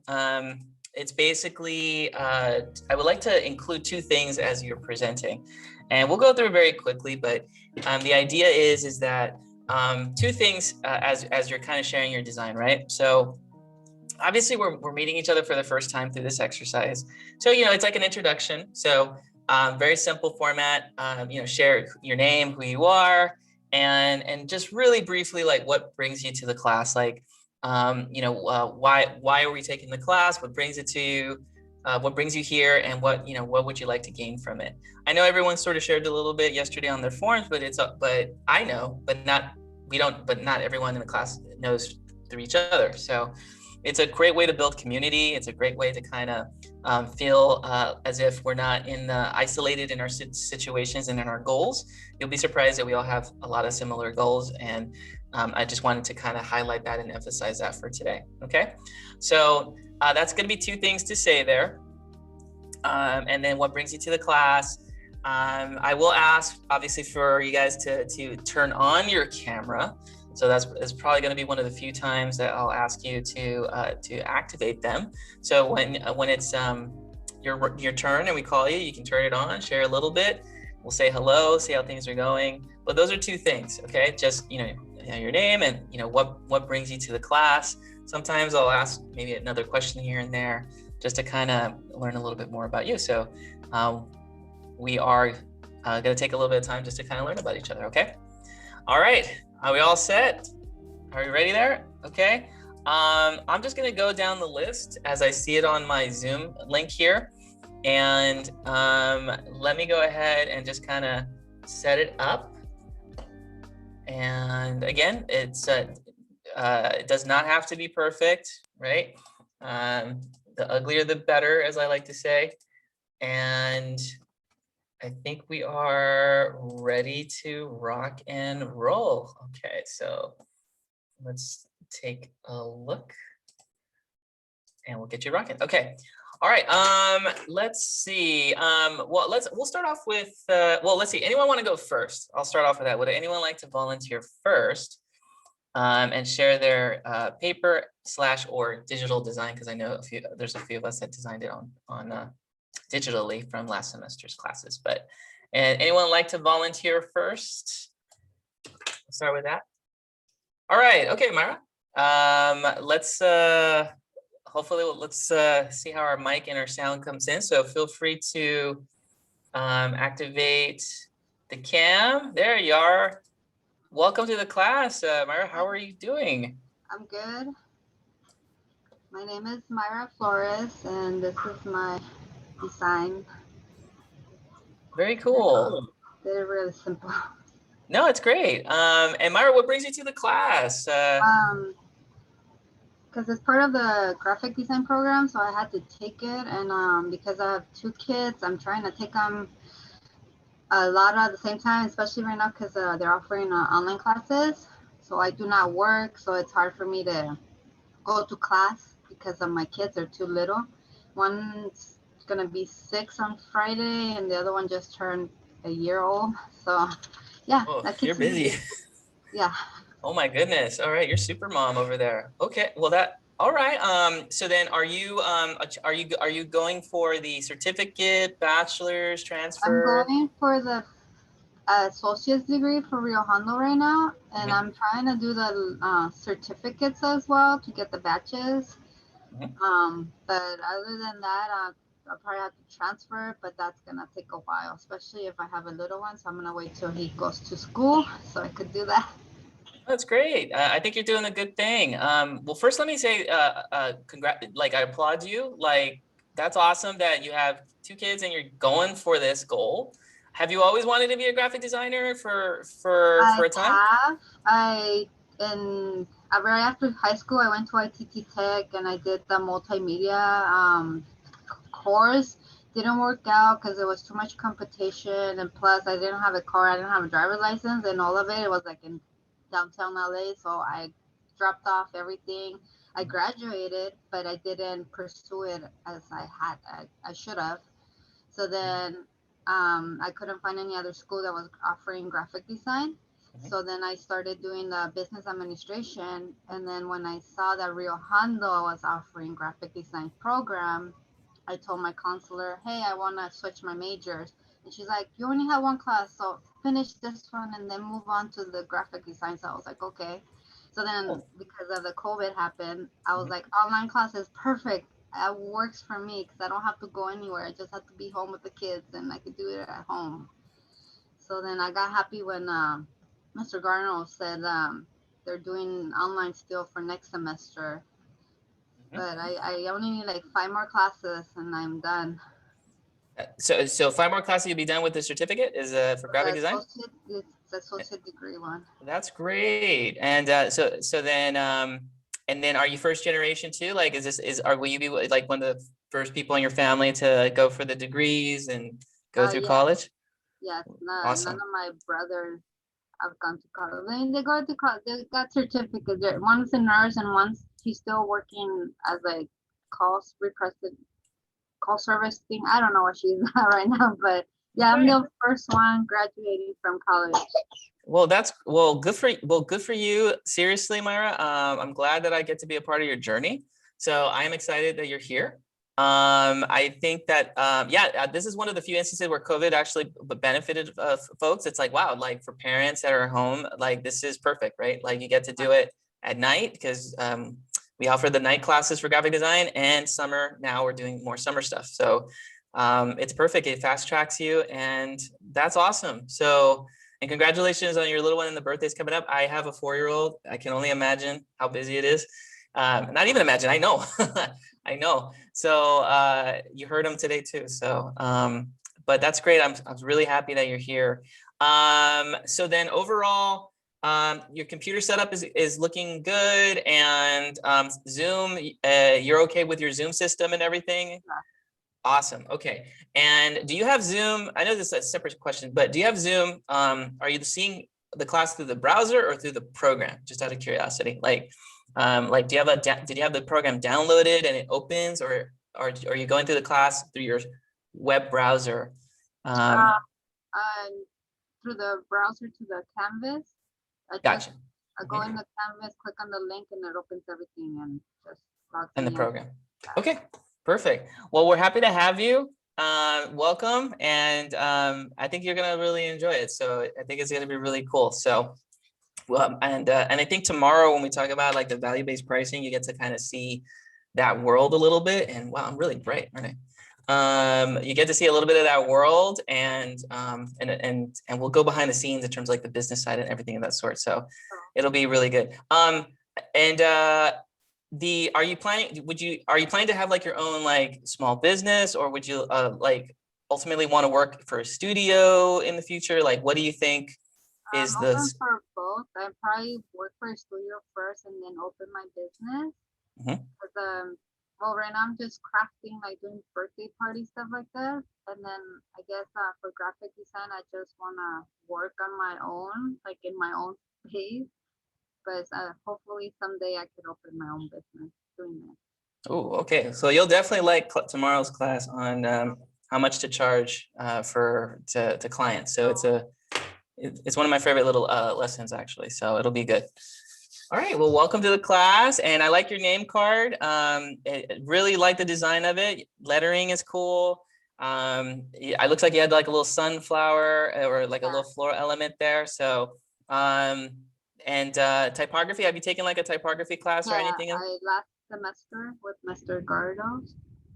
it's basically I would like to include two things as you're presenting, and we'll go through very quickly. But the idea is that two things as you're kind of sharing your design, right? So obviously we're meeting each other for the first time through this exercise. So, it's like an introduction. So very simple format, share your name, who you are, and just really briefly, like what brings you to the class, like, why are we taking the class? What brings it to you? What brings you here, and what would you like to gain from it? I know everyone sort of shared a little bit yesterday on their forms, but I know, but not everyone in the class knows through each other. So it's a great way to build community. It's a great way to kind of feel as if we're not isolated in our situations and in our goals. You'll be surprised that we all have a lot of similar goals, and I just wanted to kind of highlight that and emphasize that for today. Okay, so that's going to be two things to say there. and then what brings you to the class. I will ask, obviously, for you guys to turn on your camera. So that's probably going to be one of the few times that I'll ask you to activate them. So when it's your turn and we call you, you can turn it on, share a little bit. We'll say hello, see how things are going. But those are two things, okay? Just your name and what brings you to the class. Sometimes I'll ask maybe another question here and there, just to kind of learn a little bit more about you. So we are going to take a little bit of time just to kind of learn about each other, okay? All right, are we all set? Are we ready there? Okay. I'm just going to go down the list as I see it on my Zoom link here. And let me go ahead and just kind of set it up. And again, it does not have to be perfect, right? The uglier, the better, as I like to say. And I think we are ready to rock and roll. Okay, so let's take a look and we'll get you rocking. Okay. All right. Let's see. We'll start off with let's see. Anyone want to go first? I'll start off with that. Would anyone like to volunteer first and share their paper / or digital design? Because I know there's a few of us that designed it on digitally from last semester's classes. But anyone like to volunteer first? Let's start with that. All right. Okay, Myra. Let's see how our mic and our sound comes in. So feel free to activate the cam. There you are. Welcome to the class, Myra. How are you doing? I'm good. My name is Myra Flores, and this is my design. Very cool. They're really simple. No, it's great. And Myra, what brings you to the class? Because it's part of the graphic design program, so I had to take it. And because I have 2 kids, I'm trying to take them a lot at the same time, especially right now because they're offering online classes. So I do not work, so it's hard for me to go to class because of my kids are too little. One's gonna be 6 on Friday, and the other one just turned a year old. So yeah, that you're keeps me busy. Yeah. Oh my goodness. All right, you're super mom over there. Okay, well all right. So then are you going for the certificate, bachelor's, transfer? I'm going for the associate's degree for Rio Hondo right now, and I'm trying to do the certificates as well to get the batches. But other than that, I'll probably have to transfer, but that's gonna take a while, especially if I have a little one. So I'm gonna wait till he goes to school so I could do that. That's great. I think you're doing a good thing. Well, first, let me say, I applaud you. Like, that's awesome that you have 2 kids and you're going for this goal. Have you always wanted to be a graphic designer for a time? Right after high school, I went to ITT Tech and I did the multimedia course. Didn't work out because there was too much competition, and plus I didn't have a car, I didn't have a driver's license, and all of it was like in downtown LA. So I dropped off everything. I graduated, but I didn't pursue it as I should have. So then I couldn't find any other school that was offering graphic design. So then I started doing the business administration. And then when I saw that Rio Hondo was offering graphic design program, I told my counselor, hey, I want to switch my majors. And she's like, you only have 1 class, so finish this one and then move on to the graphic design. So I was like, okay. So then because of the COVID happened, I was like, online class is perfect. It works for me because I don't have to go anywhere. I just have to be home with the kids and I could do it at home. So then I got happy when Mr. Garno said they're doing online still for next semester. But I only need like 5 more classes and I'm done. So 5 more classes, you'll be done with the certificate is for graphic design? It's the associate degree one. That's great. And so then and then are you first generation too? Like will you be like one of the first people in your family to go for the degrees and go through college? Yes, Awesome. none of my brothers have gone to college. They go to college. They got certificates. One's a nurse and he's still working as a call call service thing. I don't know what she's at right now, but yeah, I'm the first one graduating from college. Well, good for you. Seriously, Myra, I'm glad that I get to be a part of your journey. So I am excited that you're here. I think that this is one of the few instances where COVID actually benefited folks. It's like, wow, like for parents that are home, like this is perfect, right? Like you get to do it at night because we offer the night classes for graphic design, and summer now we're doing more summer stuff. So it's perfect. It fast tracks you, and that's awesome. So, and congratulations on your little one, and the birthday's coming up. I have a 4-year-old. I can only imagine how busy it is. Not even imagine, I know. I know. So you heard him today too. So, but that's great. I'm really happy that you're here. So then overall, your computer setup is looking good, and Zoom, you're okay with your Zoom system and everything? Awesome. Okay. And do you have Zoom? I know this is a separate question, but do you have Zoom? Are you seeing the class through the browser or through the program? Just out of curiosity, like do you have did you have the program downloaded and it opens, or are you going through the class through your web browser? Through the browser to the Canvas. Gotcha. I go in the Canvas, click on the link, and it opens everything and just logs In the me program. Okay, perfect. Well, we're happy to have you. Welcome, and I think you're gonna really enjoy it. So I think it's gonna be really cool. So, well, and I think tomorrow when we talk about like the value-based pricing, you get to kind of see that world a little bit. And wow, I'm really bright, aren't I? You get to see a little bit of that world, and we'll go behind the scenes in terms of like the business side and everything of that sort. So it'll be really good. Are you planning to have like your own like small business, or would you like ultimately want to work for a studio in the future? Like, what do you think is I'm open for both. I probably work for a studio first and then open my business. Because well, right now I'm just crafting, like doing birthday party stuff like that. And then I guess for graphic design, I just want to work on my own, like in my own space. But hopefully someday I could open my own business doing that. Oh, okay. So you'll definitely like tomorrow's class on how much to charge to clients. So it's one of my favorite little lessons actually. So it'll be good. All right. Well, welcome to the class, and I like your name card. I really like the design of it. Lettering is cool. It looks like you had like a little sunflower or like a little floral element there. So and typography, have you taken like a typography class or anything? Last semester with Mr. Gardos.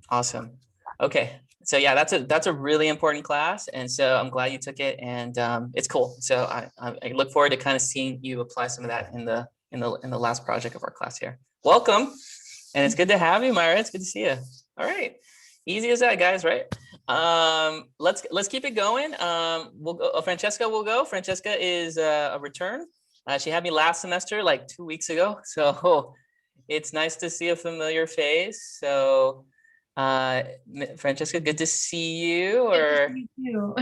Awesome. Okay. So yeah, that's a really important class. And so I'm glad you took it, and it's cool. So I look forward to kind of seeing you apply some of that in the last project of our class here. Welcome. And it's good to have you, Myra. It's good to see you. All right. Easy as that, guys, right? Let's keep it going. We'll go. Francesca will go. Francesca is a return. She had me last semester, like 2 weeks ago. So it's nice to see a familiar face. So Francesca, good to see you. Good to see you too.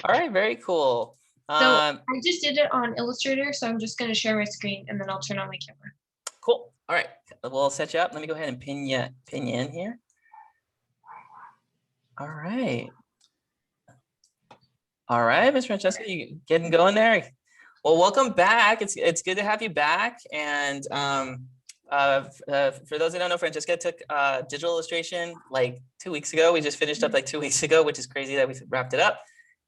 All right, very cool. So I just did it on Illustrator, so I'm just going to share my screen and then I'll turn on my camera. Cool. All right, we'll set you up. Let me go ahead and pin you in here. All right. All right, Miss Francesca, you getting going there? Well, welcome back. It's good to have you back. And for those that don't know, Francesca took digital illustration like 2 weeks ago. We just finished up like 2 weeks ago, which is crazy that we wrapped it up.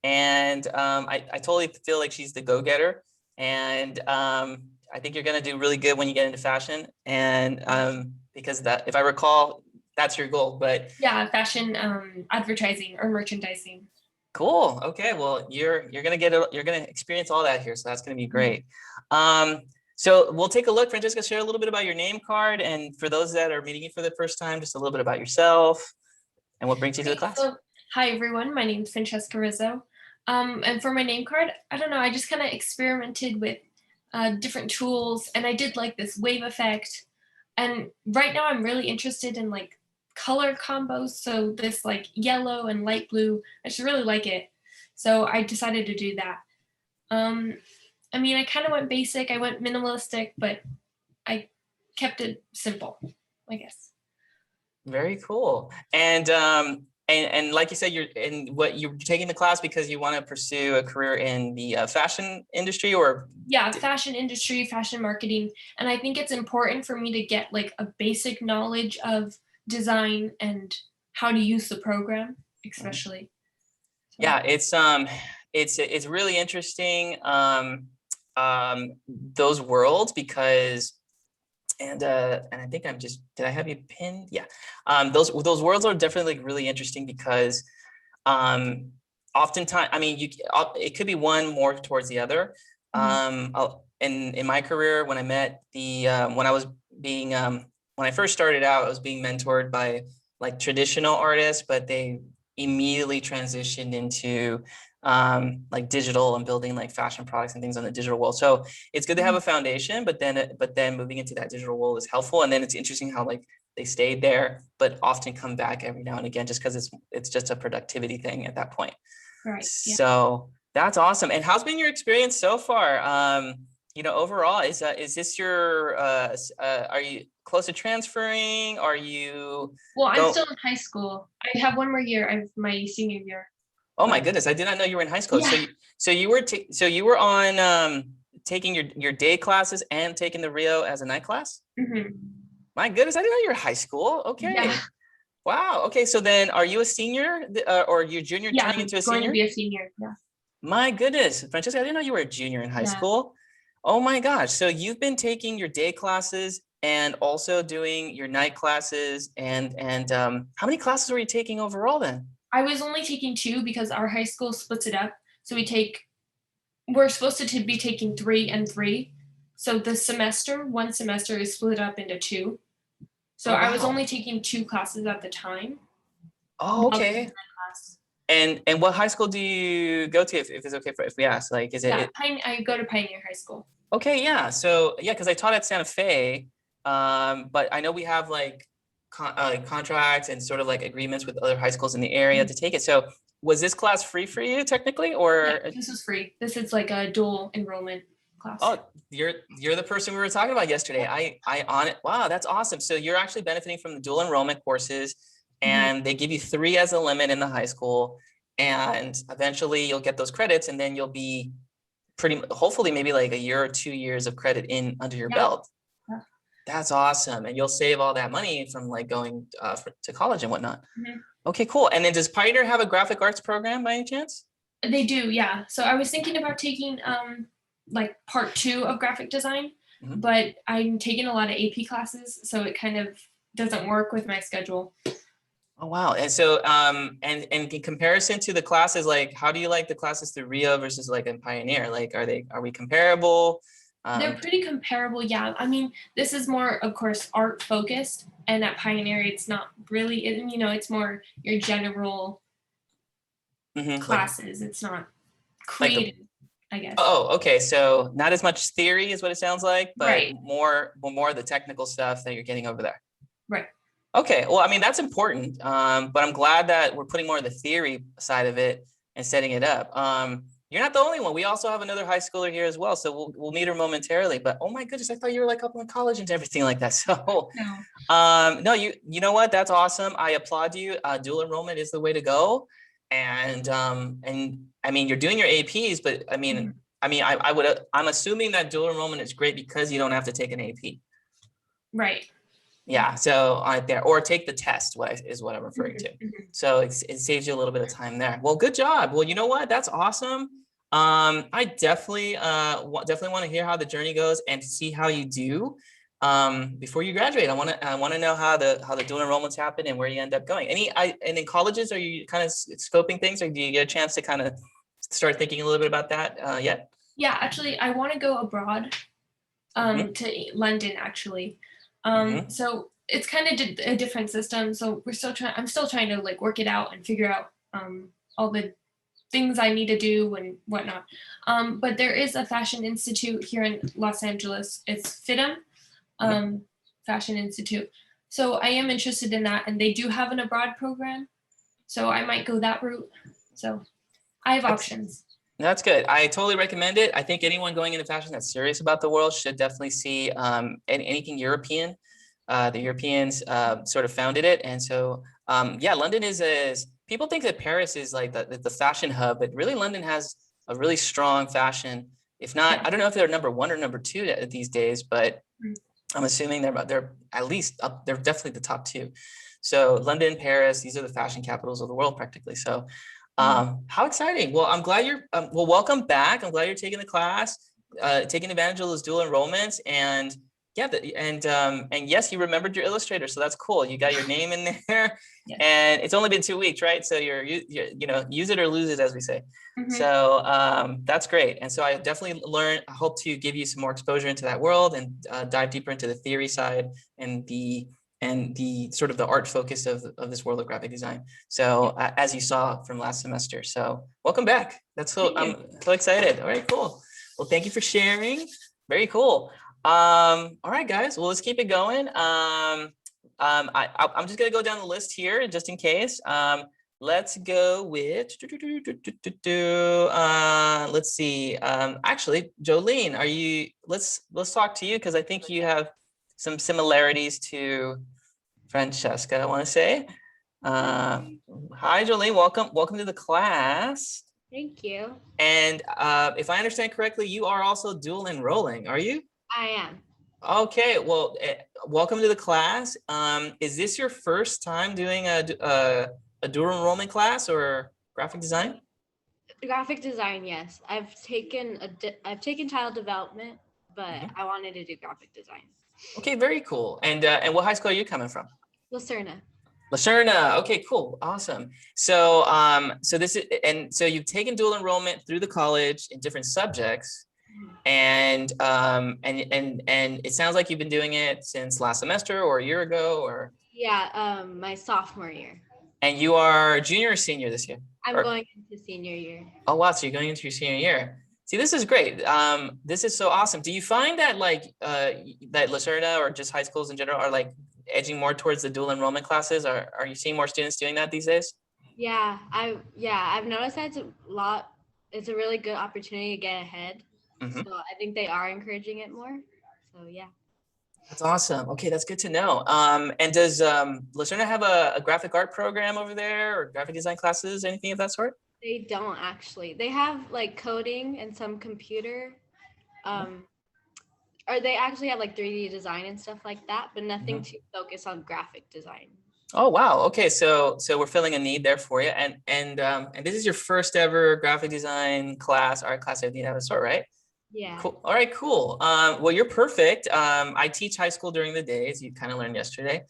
And I totally feel like she's the go-getter. And I think you're going to do really good when you get into fashion. And because that, if I recall, that's your goal. But yeah, fashion advertising or merchandising. Cool. Okay. Well, you're gonna you're gonna experience all that here, so that's gonna be great. So we'll take a look. Francesca, share a little bit about your name card, and for those that are meeting you for the first time, just a little bit about yourself and what brings you to the class. So, hi everyone, my name is Francesca Rizzo. And for my name card, I don't know, I just kind of experimented with different tools, and I did like this wave effect. And right now I'm really interested in like color combos, so this like yellow and light blue, I just really like it, so I decided to do that. I mean, I kind of went basic, I went minimalistic, but I kept it simple, I guess. Very cool. And like you said, you're taking the class because you want to pursue a career in the fashion industry, or Yeah, fashion industry, fashion marketing. And I think it's important for me to get like a basic knowledge of design and how to use the program, especially. So, yeah, it's really interesting, those worlds, because and I think did I have you pinned? Yeah. Those worlds are definitely really interesting because oftentimes, I mean, it could be one more towards the other. In my career, when I met when I was being when I first started out, I was being mentored by like traditional artists, but they immediately transitioned into like digital and building like fashion products and things on the digital world. So it's good to have a foundation, but then moving into that digital world is helpful. And then it's interesting how like they stayed there, but often come back every now and again, just because it's just a productivity thing at that point. right. Yeah. So that's awesome. And how's been your experience so far? Overall, is this your are you close to transferring? Are you Well, I'm still in high school. I have one more year of my senior year. Oh my goodness, I did not know you were in high school. Yeah. So you were on taking your day classes and taking the Rio as a night class? My goodness, I didn't know you were in high school. Okay. Yeah. Wow. Okay. So then are you a senior or you junior Yeah, turning I'm into a going senior? to be a senior. Yeah. My goodness, Francesca, I didn't know you were a junior in high Yeah. school. Oh my gosh. So you've been taking your day classes and also doing your night classes, and how many classes were you taking overall then? I was only taking 2 because our high school splits it up. So we're supposed to be taking 3 and 3. So one semester is split up into 2. So Oh, I was wow. only taking 2 classes at the time. Oh, okay. Class. And what high school do you go to, if it's okay if we ask? Like, is it? I go to Pioneer High School. Okay, yeah. So yeah, because I taught at Santa Fe, but I know we have like contracts and sort of like agreements with other high schools in the area to take it. So was this class free for you technically, or? Yeah, this is free. This is like a dual enrollment class. Oh, you're the person we were talking about yesterday. I on it. Wow, that's awesome. So you're actually benefiting from the dual enrollment courses, and they give you 3 as a limit in the high school, and eventually you'll get those credits, and then you'll be hopefully maybe like a year or 2 years of credit in under your belt. Yeah. That's awesome. And you'll save all that money from like going to college and whatnot. Okay, cool. And then does Pioneer have a graphic arts program by any chance? They do, yeah. So I was thinking about taking like part 2 of graphic design, but I'm taking a lot of AP classes, so it kind of doesn't work with my schedule. Oh, wow. And so, and in comparison to the classes, like, how do you like the classes through Rio versus like in Pioneer? Like, are we comparable? They're pretty comparable, yeah. I mean, this is more, of course, art focused, and at Pioneer, it's not really, it's more your general classes. It's not creative, I guess. Oh, okay. So not as much theory is what it sounds like, but right. more of the technical stuff that you're getting over there. Right. Okay. Well, I mean, that's important. But I'm glad that we're putting more of the theory side of it and setting it up. You're not the only one. We also have another high schooler here as well. So we'll meet her momentarily. But oh my goodness, I thought you were like up in college and everything like that. So no, you know what? That's awesome. I applaud you. Dual enrollment is the way to go. And I mean, you're doing your APs, but I'm assuming that dual enrollment is great because you don't have to take an AP. Right. Yeah. So there, or take the test, is what I'm referring to. So it saves you a little bit of time there. Well, good job. Well, you know what? That's awesome. I definitely want to hear how the journey goes and see how you do before you graduate. I want to know how the dual enrollments happen and where you end up going. And in colleges, are you kind of scoping things, or do you get a chance to kind of start thinking a little bit about that yet? Yeah, actually, I want to go abroad to London, actually. So it's kind of a different system. So I'm still trying to like work it out and figure out all the things I need to do and whatnot. But there is a fashion institute here in Los Angeles. It's FITM, Fashion Institute. So I am interested in that, and they do have an abroad program. So I might go that route. So I have options. That's good. I totally recommend it. I think anyone going into fashion that's serious about the world should definitely see anything European. The Europeans sort of founded it. And so, yeah, London is people think that Paris is like the fashion hub, but really London has a really strong fashion. If not, I don't know if they're number one or number two these days, but I'm assuming they're at least up, they're definitely the top two. So London, Paris, these are the fashion capitals of the world practically. So how exciting. Well, I'm glad you're, well, welcome back. I'm glad you're taking the class, taking advantage of those dual enrollments, and yeah, and yes, you remembered your illustrator, so that's cool. You got your name in there, and it's only been 2 weeks, right? So you're use it or lose it, as we say. So that's great. And so I definitely I hope to give you some more exposure into that world and dive deeper into the theory side and the sort of the art focus of this world of graphic design. So as you saw from last semester. So welcome back. I'm so excited. All right, cool. Well, thank you for sharing. Very cool. All right, guys. Well, let's keep it going. I'm just gonna go down the list here just in case. Let's go with let's see. Actually, Jolene, let's talk to you because I think you have some similarities to Francesca, I want to say. Hi, Jolene. Welcome to the class. Thank you. And if I understand correctly, you are also dual enrolling, are you? I am. Okay, well, welcome to the class. Is this your first time doing a dual enrollment class or graphic design? Graphic design, yes. I've taken child development, but I wanted to do graphic design. Okay, very cool. And what high school are you coming from? Lucerna. Lucerna. Okay, cool, awesome. So so you've taken dual enrollment through the college in different subjects. And it sounds like you've been doing it since last semester or a year ago, or my sophomore year. And you are junior or senior this year? I'm going into senior year. Oh wow, so you're going into your senior year. See, this is great. This is so awesome. Do you find that that Lucerna or just high schools in general are like edging more towards the dual enrollment classes? Are you seeing more students doing that these days? I've noticed that it's a really good opportunity to get ahead. So I think they are encouraging it more. So yeah. That's awesome. Okay, that's good to know. And does Lucerna have a graphic art program over there or graphic design classes, anything of that sort? They don't actually. They have like coding and some computer, or they actually have like 3D design and stuff like that, but nothing to focus on graphic design. Oh wow. Okay, so we're filling a need there for you. And this is your first ever graphic design class, art class, everything of that sort, right? Yeah. Cool. All right, cool. Well, you're perfect. I teach high school during the day, as you kind of learned yesterday.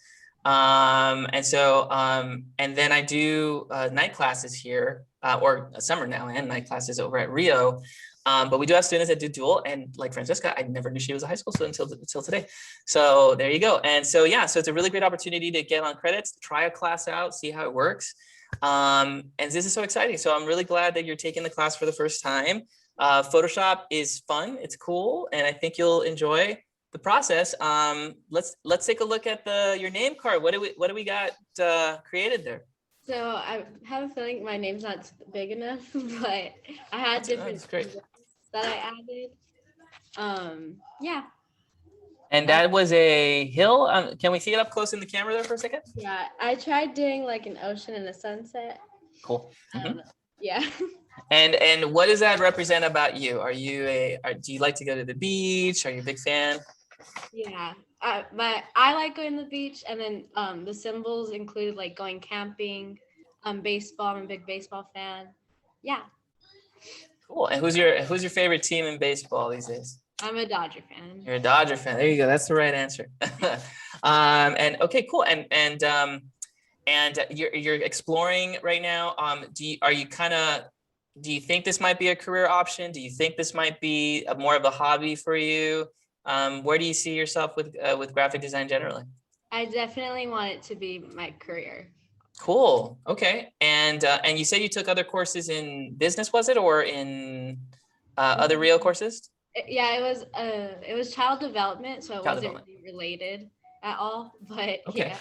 And then I do night classes here, or summer now and night classes over at Rio. But we do have students that do dual, and like Francesca, I never knew she was a high school student until today. So there you go. And so, yeah, so it's a really great opportunity to get on credits, try a class out, see how it works. And this is so exciting. So I'm really glad that you're taking the class for the first time. Photoshop is fun, it's cool, and I think you'll enjoy the process. Let's take a look at your name card. What do we got created there? So I have a feeling my name's not big enough, but I had different that I added. Yeah. And that was a hill. Can we see it up close in the camera there for a second? Yeah, I tried doing like an ocean and a sunset. Cool. Yeah. And what does that represent about you? Do you like to go to the beach? Are you a big fan? Yeah, but I like going to the beach, and then the symbols included like going camping, baseball. I'm a big baseball fan. Yeah. Cool. And who's your favorite team in baseball these days? I'm a Dodger fan. You're a Dodger fan. There you go. That's the right answer. And okay, cool. And you're exploring right now. Do you think this might be a career option? Do you think this might be more of a hobby for you? Where do you see yourself with graphic design generally? I definitely want it to be my career. Cool. Okay. And you said you took other courses in business, was it, or in other Rio courses? Yeah, it was child development, so it wasn't really related at all. But okay. Yeah.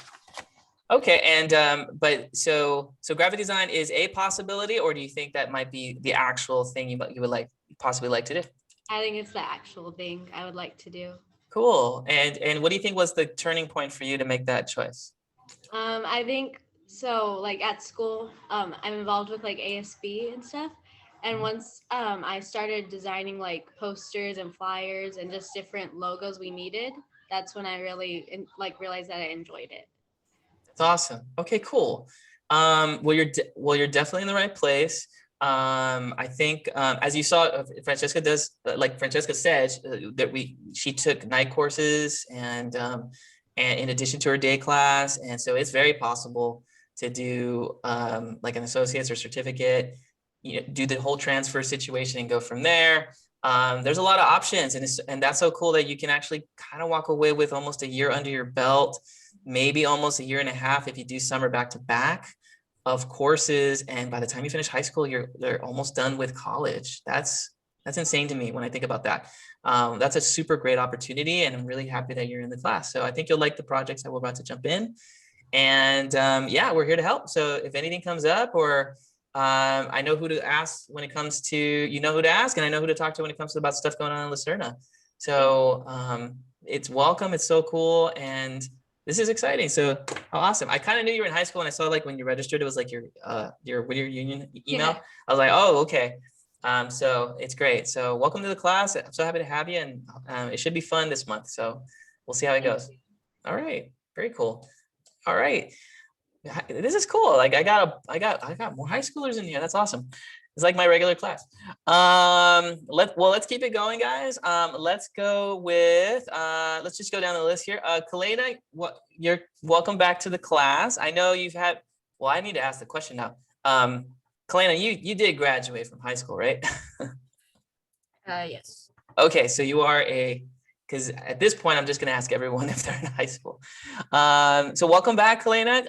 Okay. And but so graphic design is a possibility, or do you think that might be the actual thing you would possibly like to do? I think it's the actual thing I would like to do. Cool. And what do you think was the turning point for you to make that choice? I think so. Like at school, I'm involved with like ASB and stuff. And once I started designing like posters and flyers and just different logos we needed, that's when I really like realized that I enjoyed it. That's awesome. Okay, cool. Well, you're definitely in the right place. I think as you saw, Francesca does like Francesca said that she took night courses and in addition to her day class, and so it's very possible to do like an associate's or certificate, do the whole transfer situation and go from there. There's a lot of options, and that's so cool that you can actually kind of walk away with almost a year under your belt, maybe almost a year and a half if you do summer back to back of courses. And by the time you finish high school, they're almost done with college. That's insane to me when I think about that. That's a super great opportunity, and I'm really happy that you're in the class. So I think you'll like the projects that we're about to jump in. And yeah, we're here to help. So if anything comes up, or I know who to ask when it comes to, who to ask, and I know who to talk to when it comes to about stuff going on in Lucerna. So it's welcome. It's so cool. And this is exciting. So awesome. I kind of knew you were in high school, and I saw like when you registered, it was like your union email. Yeah. I was like, oh, okay. So it's great. So welcome to the class. I'm so happy to have you, and it should be fun this month. So we'll see how it goes. All right. Very cool. All right. This is cool. Like I got more high schoolers in here. That's awesome. It's like my regular class. Let's keep it going, guys. Let's go with let's just go down the list here. Kalena, you're welcome back to the class. I know you've had, well, I need to ask the question now. Kalena, you did graduate from high school, right? Yes. Okay, so you are because at this point, I'm just going to ask everyone if they're in high school. So welcome back, Kalena.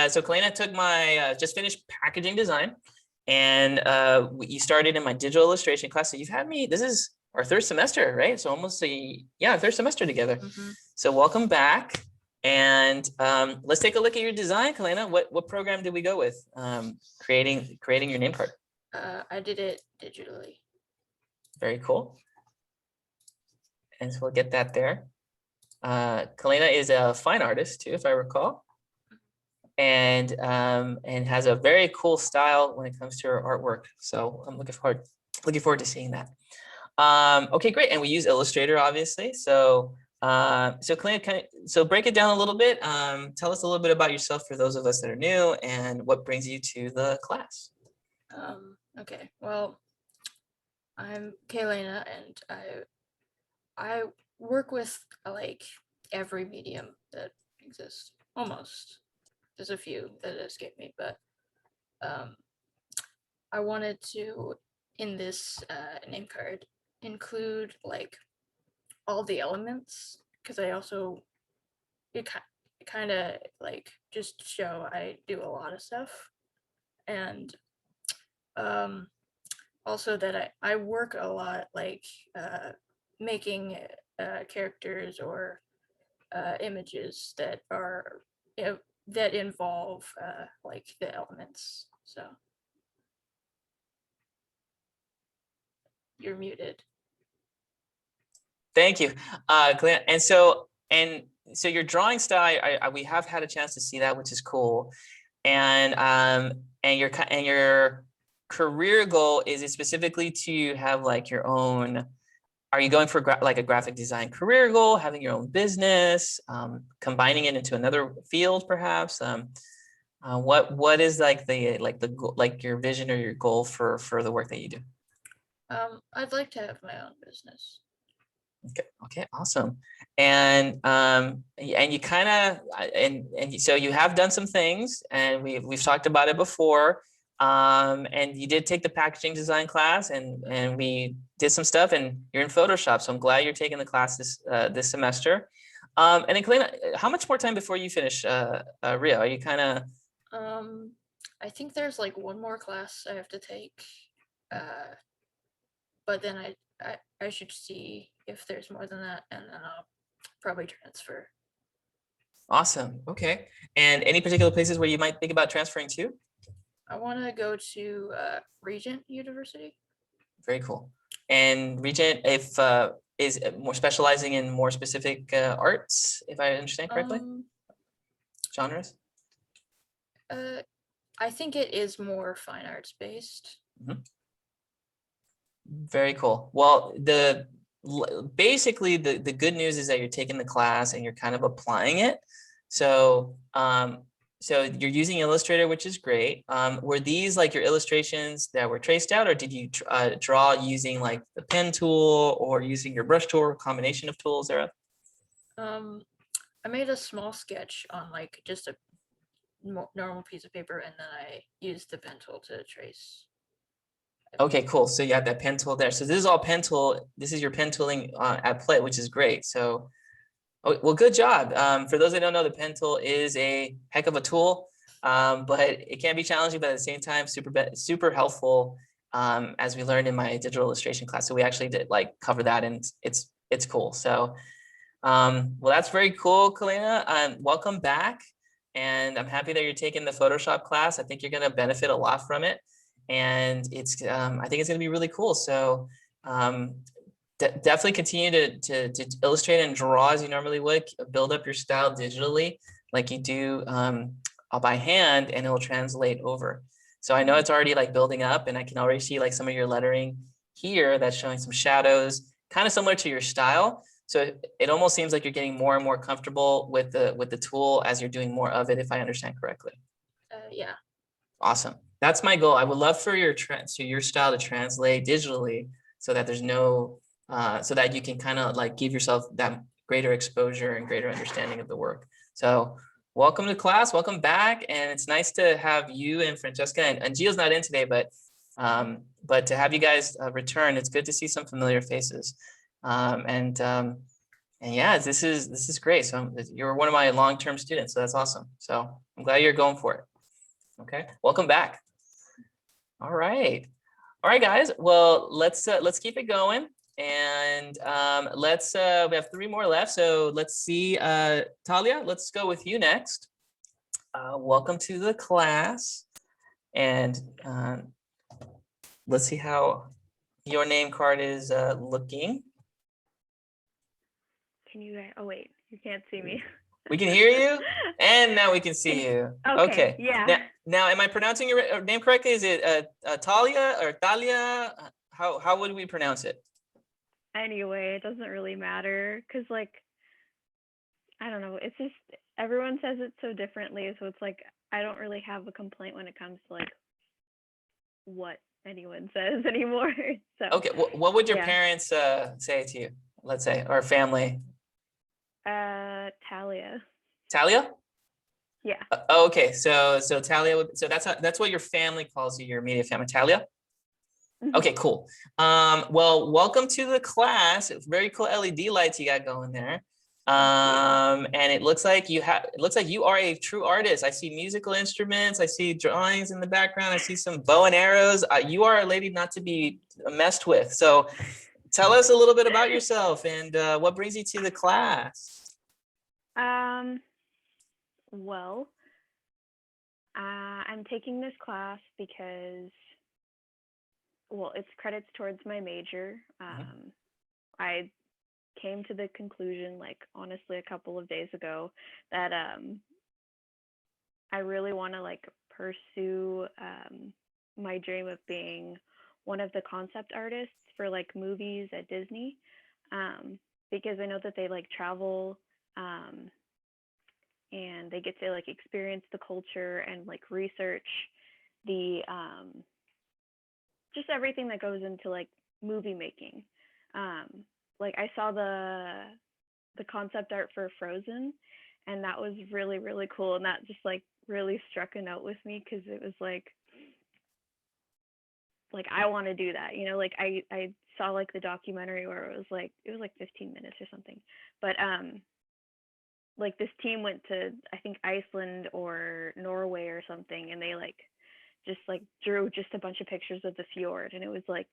So Kalena took my just finished packaging design, and you started in my digital illustration class. So you've had me, this is our third semester, right? So almost third semester together. Mm-hmm. So welcome back. And let's take a look at your design, Kalena. What program did we go with? Creating your name card. I did it digitally. Very cool. And so we'll get that there. Kalena is a fine artist too, if I recall, and has a very cool style when it comes to her artwork. So I'm looking forward to seeing that. Okay, great. And we use Illustrator, obviously. So Kalena, so break it down a little bit. Tell us a little bit about yourself for those of us that are new, and what brings you to the class. Okay. Well, I'm Kalena, and I work with like every medium that exists, almost. There's a few that escape me, but I wanted to, in this name card, include like all the elements, because I also, it kind of like just show I do a lot of stuff, and also that I work a lot, like making characters or images that are that involve like the elements. So you're muted. Thank you, Kalena. And so your drawing style, we have had a chance to see that, which is cool. And your career goal, is it specifically to have like your own? Are you going for like a graphic design career goal, having your own business, combining it into another field, perhaps? What is like your vision or your goal for the work that you do? I'd like to have my own business. Okay, awesome. And you kind of and so you have done some things, and we've talked about it before. And you did take the packaging design class, and we did some stuff, and you're in Photoshop. So I'm glad you're taking the class this semester. And then Kalena, how much more time before you finish Rio? Are you kind of? I think there's like one more class I have to take, but then I should see if there's more than that, and then I'll probably transfer. Awesome. Okay. And any particular places where you might think about transferring to? I want to go to Regent University. Very cool. And Regent, if is more specializing in more specific arts, if I understand correctly? Genres? I think it is more fine arts based. Very cool. Well, basically the good news is that you're taking the class and you're kind of applying it. So so you're using Illustrator, which is great. Were these like your illustrations that were traced out, or did you draw using like the pen tool or using your brush tool, or a combination of tools there? I made a small sketch on like just a normal piece of paper, and then I used the pen tool to trace. Okay, cool. So you have that pen tool there. So this is all pen tool. This is your pen tooling at play, which is great. So, well, good job. For those that don't know, the pen tool is a heck of a tool, but it can be challenging, but at the same time, super helpful, as we learned in my digital illustration class. So we actually did like cover that, and it's cool. So, well, that's very cool, Kalena. Welcome back, and I'm happy that you're taking the Photoshop class. I think you're going to benefit a lot from it. And it's I think it's going to be really cool. So definitely continue to illustrate and draw as you normally would. Build up your style digitally like you do by hand, and it will translate over. So I know it's already like building up, and I can already see like some of your lettering here that's showing some shadows, kind of similar to your style. So it almost seems like you're getting more and more comfortable with the tool as you're doing more of it, if I understand correctly. Yeah. Awesome. That's my goal. I would love for your style to translate digitally, so that there's no, so that you can kind of like give yourself that greater exposure and greater understanding of the work. So welcome to class, welcome back. And it's nice to have you and Francesca, and Gio's not in today, but to have you guys return. It's good to see some familiar faces. And yeah, this is great. So you're one of my long-term students, so that's awesome. So I'm glad you're going for it. Okay, welcome back. All right, guys. Well, let's keep it going, and we have 3 more left. So let's see, Talia, let's go with you next. Welcome to the class, and let's see how your name card is looking. Can you guys, oh wait, you can't see me. We can hear you, and now we can see you. Okay. Yeah. Now, am I pronouncing your name correctly? Is it Talia or Talia? How would we pronounce it? Anyway, it doesn't really matter, because like, I don't know, it's just everyone says it so differently, so it's like I don't really have a complaint when it comes to like what anyone says anymore. So Okay, what would your yeah. parents say to you, let's say, or family? Talia. Talia? Yeah. Okay, so Talia, so that's what your family calls you, your immediate family, Talia? Okay, cool. Well, welcome to the class. It's very cool LED lights you got going there. And it looks like you are a true artist. I see musical instruments, I see drawings in the background, I see some bow and arrows. You are a lady not to be messed with. So tell us a little bit about yourself, and what brings you to the class. Well, I'm taking this class because, well, it's credits towards my major. I came to the conclusion, like, honestly, a couple of days ago, that I really want to like pursue my dream of being one of the concept artists for like movies at Disney, because I know that they like travel and they get to like experience the culture and like research the just everything that goes into like movie making. Like I saw the concept art for Frozen, and that was really, really cool, and that just like really struck a note with me, because it was like I want to do that, you know. Like I saw like the documentary where it was like 15 minutes or something, but like this team went to, I think, Iceland or Norway or something, and they like just like drew just a bunch of pictures of the fjord, and it was like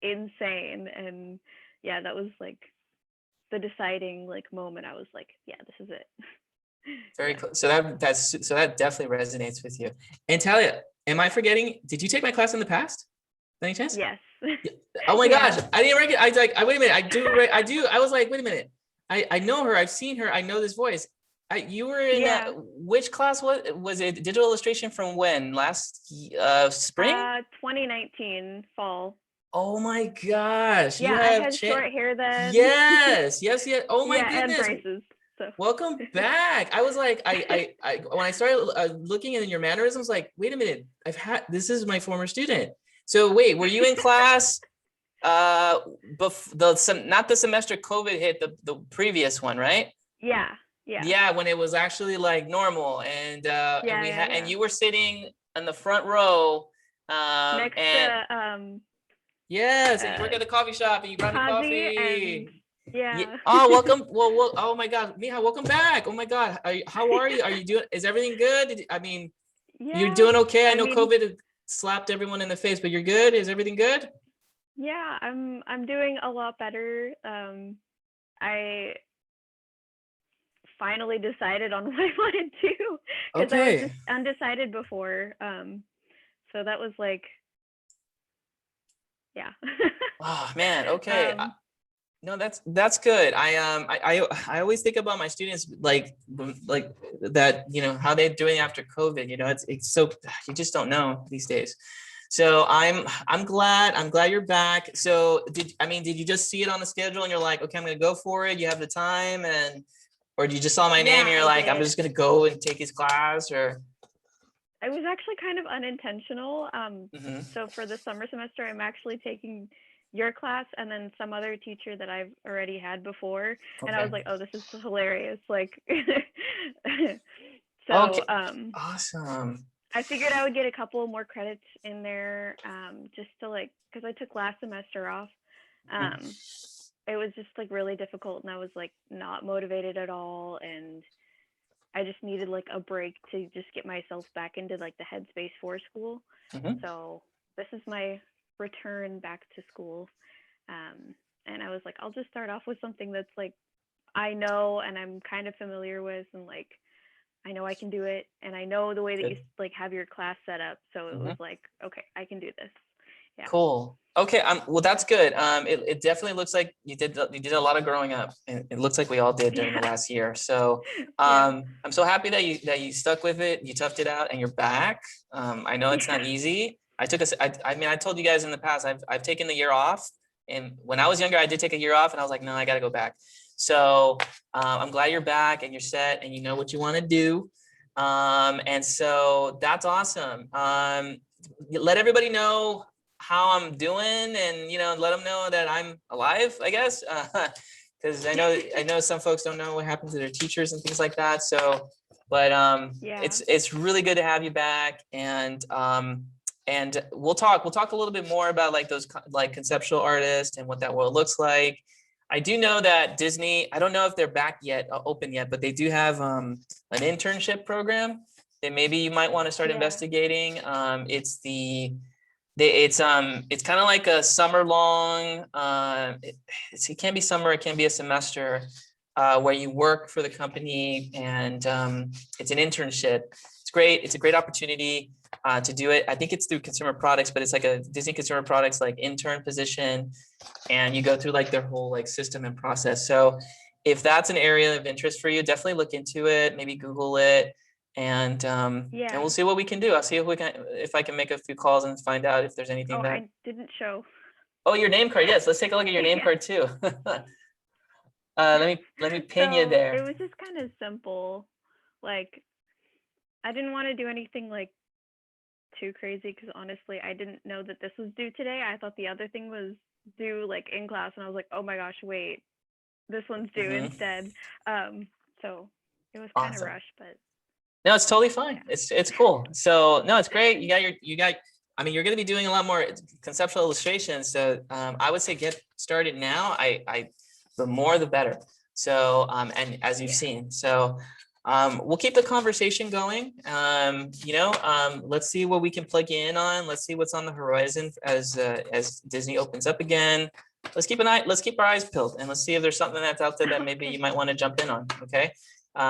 insane. And yeah, that was like the deciding like moment. I was like, yeah, this is it. Very cool. So that definitely resonates with you. And Talia, am I forgetting, did you take my class in the past? by any chance? Yes. Oh my Yeah. gosh, I didn't recognize. Wait a minute. I do. I was like, wait a minute. I know her. I've seen her. I know this voice. You were in Yeah. which class was it? Digital illustration from when? Last spring? 2019 fall. Oh my gosh, you Yeah, I have had short hair then. Yes. Oh my Yeah, and goodness. braces. So Welcome back. I was like, I when I started looking at your mannerisms, like, wait a minute, this is my former student. So wait, were you in class? Not the semester COVID hit, the previous one, right? yeah. Yeah, when it was actually like normal, and and we Yeah. had, and you were sitting in the front row, Next and to yes, and you work at the coffee shop, and you brought me Kazi coffee. and yeah. Oh, welcome. Well, oh my God, Miha, welcome back. Oh my God, how are you? Are you doing? Is everything good? I mean, you're Yeah. doing okay. I know mean, COVID slapped everyone in the face, but you're good. Is everything good? yeah, I'm doing a lot better. I finally decided on what I wanted to do because I was Okay. just undecided before. So that was like, yeah. Oh man. Okay. Um, No, that's good. I always think about my students like that, how they're doing after COVID. It's so, you just don't know these days. So I'm glad you're back. So did you just see it on the schedule and you're like, okay, I'm gonna go for it. You have the time, or you just saw my name yeah, and you're I like, I'm did. just gonna go and take his class, or It was actually kind of unintentional. Mhm. So for the summer semester, I'm actually taking your class and then some other teacher that I've already had before. And I was Okay. like, oh, this is hilarious. Like, Okay. so Awesome. I figured I would get a couple more credits in there, just to because I took last semester off. It was just like really difficult, and I was like not motivated at all, and I just needed like a break to just get myself back into like the headspace for school. Mhm. So this is my return back to school, and I was like, I'll just start off with something that's like I know and I'm kind of familiar with, and like I know I can do it, and I know the way that you Good. like have your class set up. So it was Mhm. like, okay, I can do this. Yeah. Cool. Okay. Well, that's good. It definitely looks like you did a lot of growing up, and it looks like we all did during the Yeah. last year. So, Yeah. I'm so happy that you stuck with it, you toughed it out, and you're back. I know it's not Yeah. easy. I mean, I told you guys in the past, I've taken the year off, and when I was younger, I did take a year off, and I was like, no, I got to go back. So, I'm glad you're back and you're set and you know what you want to do. And so that's awesome. Let everybody know how I'm doing, and let them know that I'm alive, I guess, because I know some folks don't know what happened to their teachers and things like that. So, but Yeah. it's really good to have you back, and we'll talk a little bit more about like those like conceptual artists and what that world looks like. I do know that Disney, I don't know if they're back yet, open yet, but they do have an internship program that maybe you might want to start Yeah. investigating. It's kind of like a summer long, it can be summer, it can be a semester, where you work for the company, and it's an internship. It's great. It's a great opportunity to do it. I think it's through consumer products, but it's like a Disney consumer products like intern position, and you go through like their whole like system and process. So if that's an area of interest for you, definitely look into it, maybe Google it, and Yeah. we'll see what we can do. I'll see if I can make a few calls and find out if there's anything Oh, that. I didn't show. Oh, your name card. Yes, let's take a look at your name Yeah. card too. Let me pin you So there. it was just kind of simple. Like, I didn't want to do anything like too crazy because honestly, I didn't know that this was due today. I thought the other thing was due like in class, and I was like, oh my gosh, wait, this one's due Mhm. instead. So it was kind of Awesome. rushed, but No, it's totally fine. yeah. It's cool. So no, it's great. You got. I mean, you're going to be doing a lot more conceptual illustrations. So I would say get started now. The more the better. So and as you've Yeah. seen, so we'll keep the conversation going. Let's see what we can plug in on. Let's see what's on the horizon as Disney opens up again. Let's keep our eyes peeled, and let's see if there's something that's out there that maybe Okay. you might want to jump in on. Okay. All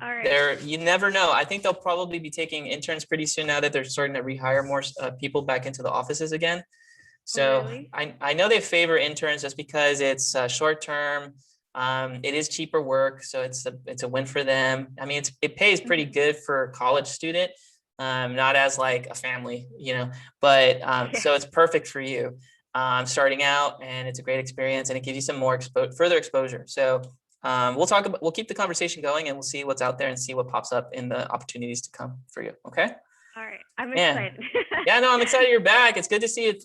right. There, you never know. I think they'll probably be taking interns pretty soon now that they're starting to rehire more people back into the offices again. So really? I know they favor interns just because it's short term. It is cheaper work, so it's a win for them. I mean, it pays pretty good for a college student, not as like a family, but so it's perfect for you starting out, and it's a great experience, and it gives you some more further exposure. So we'll keep the conversation going, and we'll see what's out there and see what pops up in the opportunities to come for you. Okay. All right, I'm Yeah. excited. Yeah, no, I'm excited you're back. It's good to see it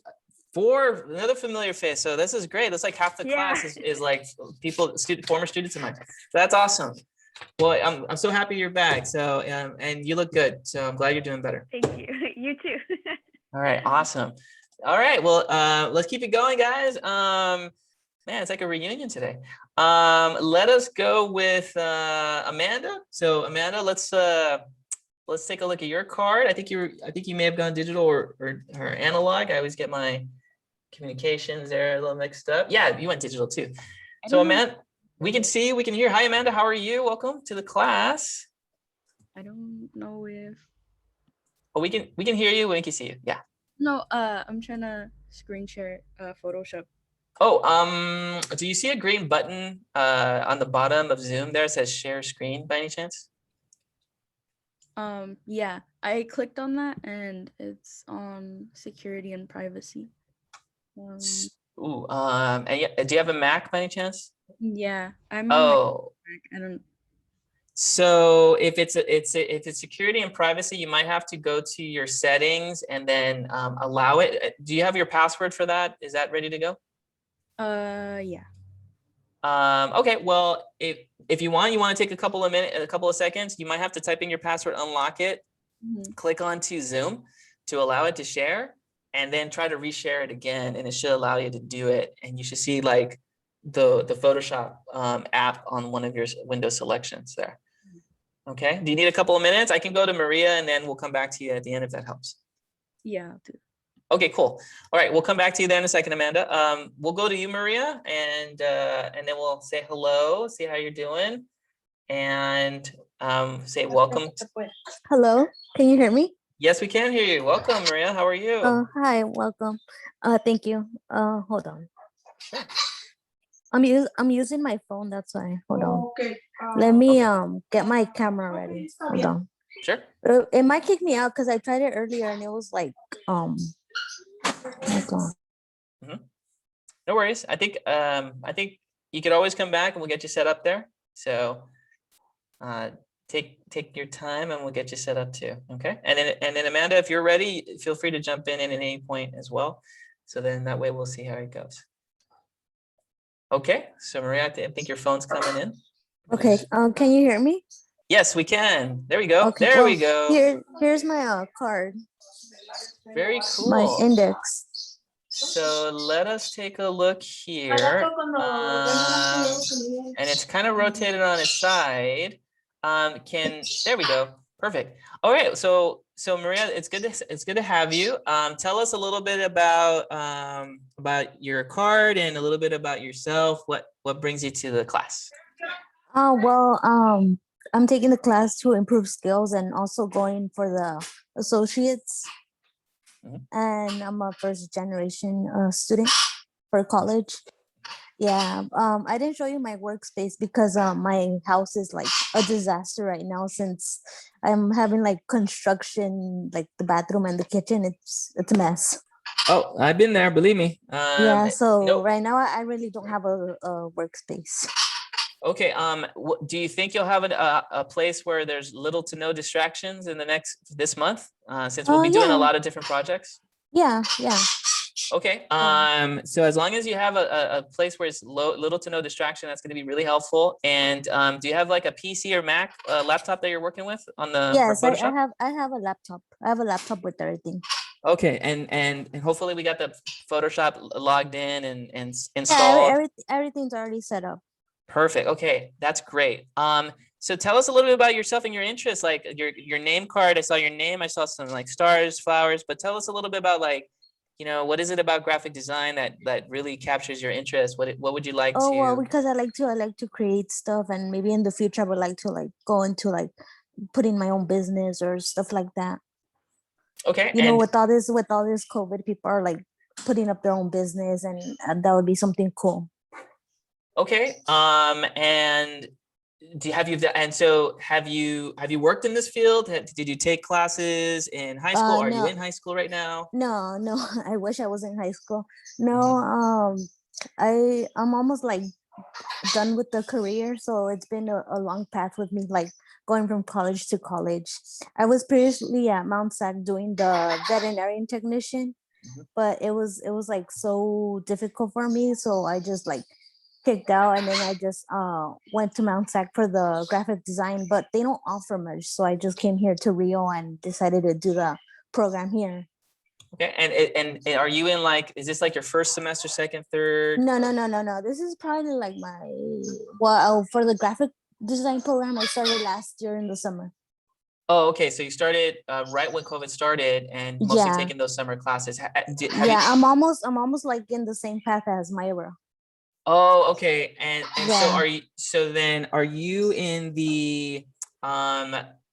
for another familiar face. So this is great. That's like half the Yeah. class is like former students of mine. So that's awesome. Well, I'm so happy you're back. So and you look good. So I'm glad you're doing better. Thank you. You too. All right, awesome. All right, well, let's keep it going, guys. Man, it's like a reunion today. Let us go with Amanda. So Amanda, let's take a look at your card. I think you may have gone digital or analog. I always get my communications there a little mixed up. Yeah, you went digital too. So Amanda, we can see, we can hear. Hi, Amanda. How are you? Welcome to the class. I don't know if. Oh, we can hear you. We can see you. Yeah. No, I'm trying to screen share Photoshop. Oh, do you see a green button on the bottom of Zoom there? It says share screen by any chance? Yeah, I clicked on that and it's on security and privacy. Ooh, and do you have a Mac by any chance? Yeah, I'm on Mac. I don't. So if it's security and privacy, you might have to go to your settings and then allow it. Do you have your password for that? Is that ready to go? Yeah. Okay, well, if you want to take a couple of seconds, you might have to type in your password, unlock it, click onto Zoom to allow it to share, and then try to reshare it again, and it should allow you to do it. And you should see like the Photoshop app on one of your window selections there. Okay, do you need a couple of minutes? I can go to Maria and then we'll come back to you at the end if that helps. Yeah. Okay, cool. All right, we'll come back to you then in a second, Amanda. We'll go to you, Maria, and then we'll say hello, see how you're doing, and say welcome. Hello, can you hear me? Yes, we can hear you. Welcome, Maria. How are you? Oh, hi, welcome. Thank you. Hold on. I'm using my phone, that's why. Hold on. Okay. Let me get my camera ready. Hold on. Sure. It might kick me out because I tried it earlier and it was like hold on. No worries. I think you could always come back and we'll get you set up there. So take your time and we'll get you set up too. Okay. And then Amanda, if you're ready, feel free to jump in at any point as well. So then that way we'll see how it goes. Okay. So Maria, I think your phone's coming in. Okay. Can you hear me? Yes, we can. There we go. Okay, there we go. Here's my card. Very cool. My index. So let us take a look here. And it's kind of rotated on its side. There we go. Perfect. All right. So Maria, it's good to have you. Tell us a little bit about your card and a little bit about yourself. What brings you to the class? I'm taking the class to improve skills and also going for the associates. And I'm a first generation student for college. Yeah, I didn't show you my workspace because my house is like a disaster right now since I'm having like construction, like the bathroom and the kitchen. It's a mess. Oh, I've been there, believe me. Yeah, so right now I really don't have a workspace. Okay. Do you think you'll have a place where there's little to no distractions in this month? Since we'll be doing a lot of different projects. Yeah. Okay. So as long as you have a place where it's little to no distraction, that's going to be really helpful. And do you have like a PC or Mac laptop that you're working with on the? Yes, I have a laptop. I have a laptop with everything. Okay, and hopefully we got the Photoshop logged in and installed. Yeah, everything's already set up. Perfect. Okay, that's great. So tell us a little bit about yourself and your interests, like your name card. I saw your name. I saw some like stars, flowers, but tell us a little bit about like, what is it about graphic design that really captures your interest? What would you like to? Well, because I like to create stuff, and maybe in the future I would like to like go into like putting my own business or stuff like that. Okay. With all this COVID, people are like putting up their own business, and that would be something cool. Okay. And have you worked in this field? Did you take classes in high school? Are you No, in high school right now? no. I wish I was in high school. No, Mhm. I'm almost like done with the career, so it's been a long path with me, like going from college to college. I was previously at Mount Sac doing the veterinarian technician, Mhm. but it was like so difficult for me, so I just like kicked out, and then I just went to Mount Sac for the graphic design, but they don't offer much, so I just came here to Rio and decided to do the program here. Okay. And are you in like, is this like your first semester, second, third? No. This is probably like my, well, for the graphic design program, I started last year in the summer. Oh, okay. So you started right when COVID started and mostly Yeah. taking those summer classes. Have Yeah, you? I'm almost like in the same path as Myra. Oh, okay. And so Yeah. are you in the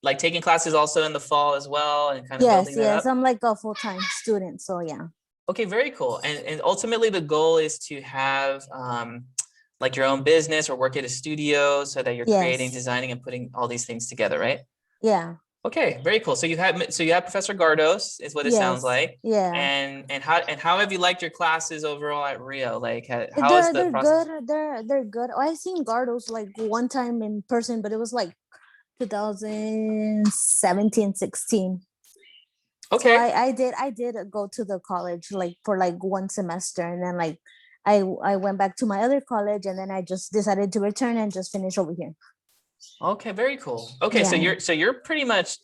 like taking classes also in the fall as well and kind of Yes, building that yes. up? I'm like a full-time student, so yeah. Okay, very cool. And ultimately the goal is to have like your own business or work at a studio so that you're creating, Yes. designing, and putting all these things together, right? Yeah. Okay, very cool. So you have Professor Gardos is what it sounds Yes. like. Yeah. And how have you liked your classes overall at Rio? Like how is They're the they're process? good. They're good. Oh, I've seen Gardos like one time in person, but it was like 2017, 16. So Okay. I did go to the college like for like one semester, and then like I went back to my other college, and then I just decided to return and just finish over here. Okay, very cool. Okay, so Yeah. you're pretty much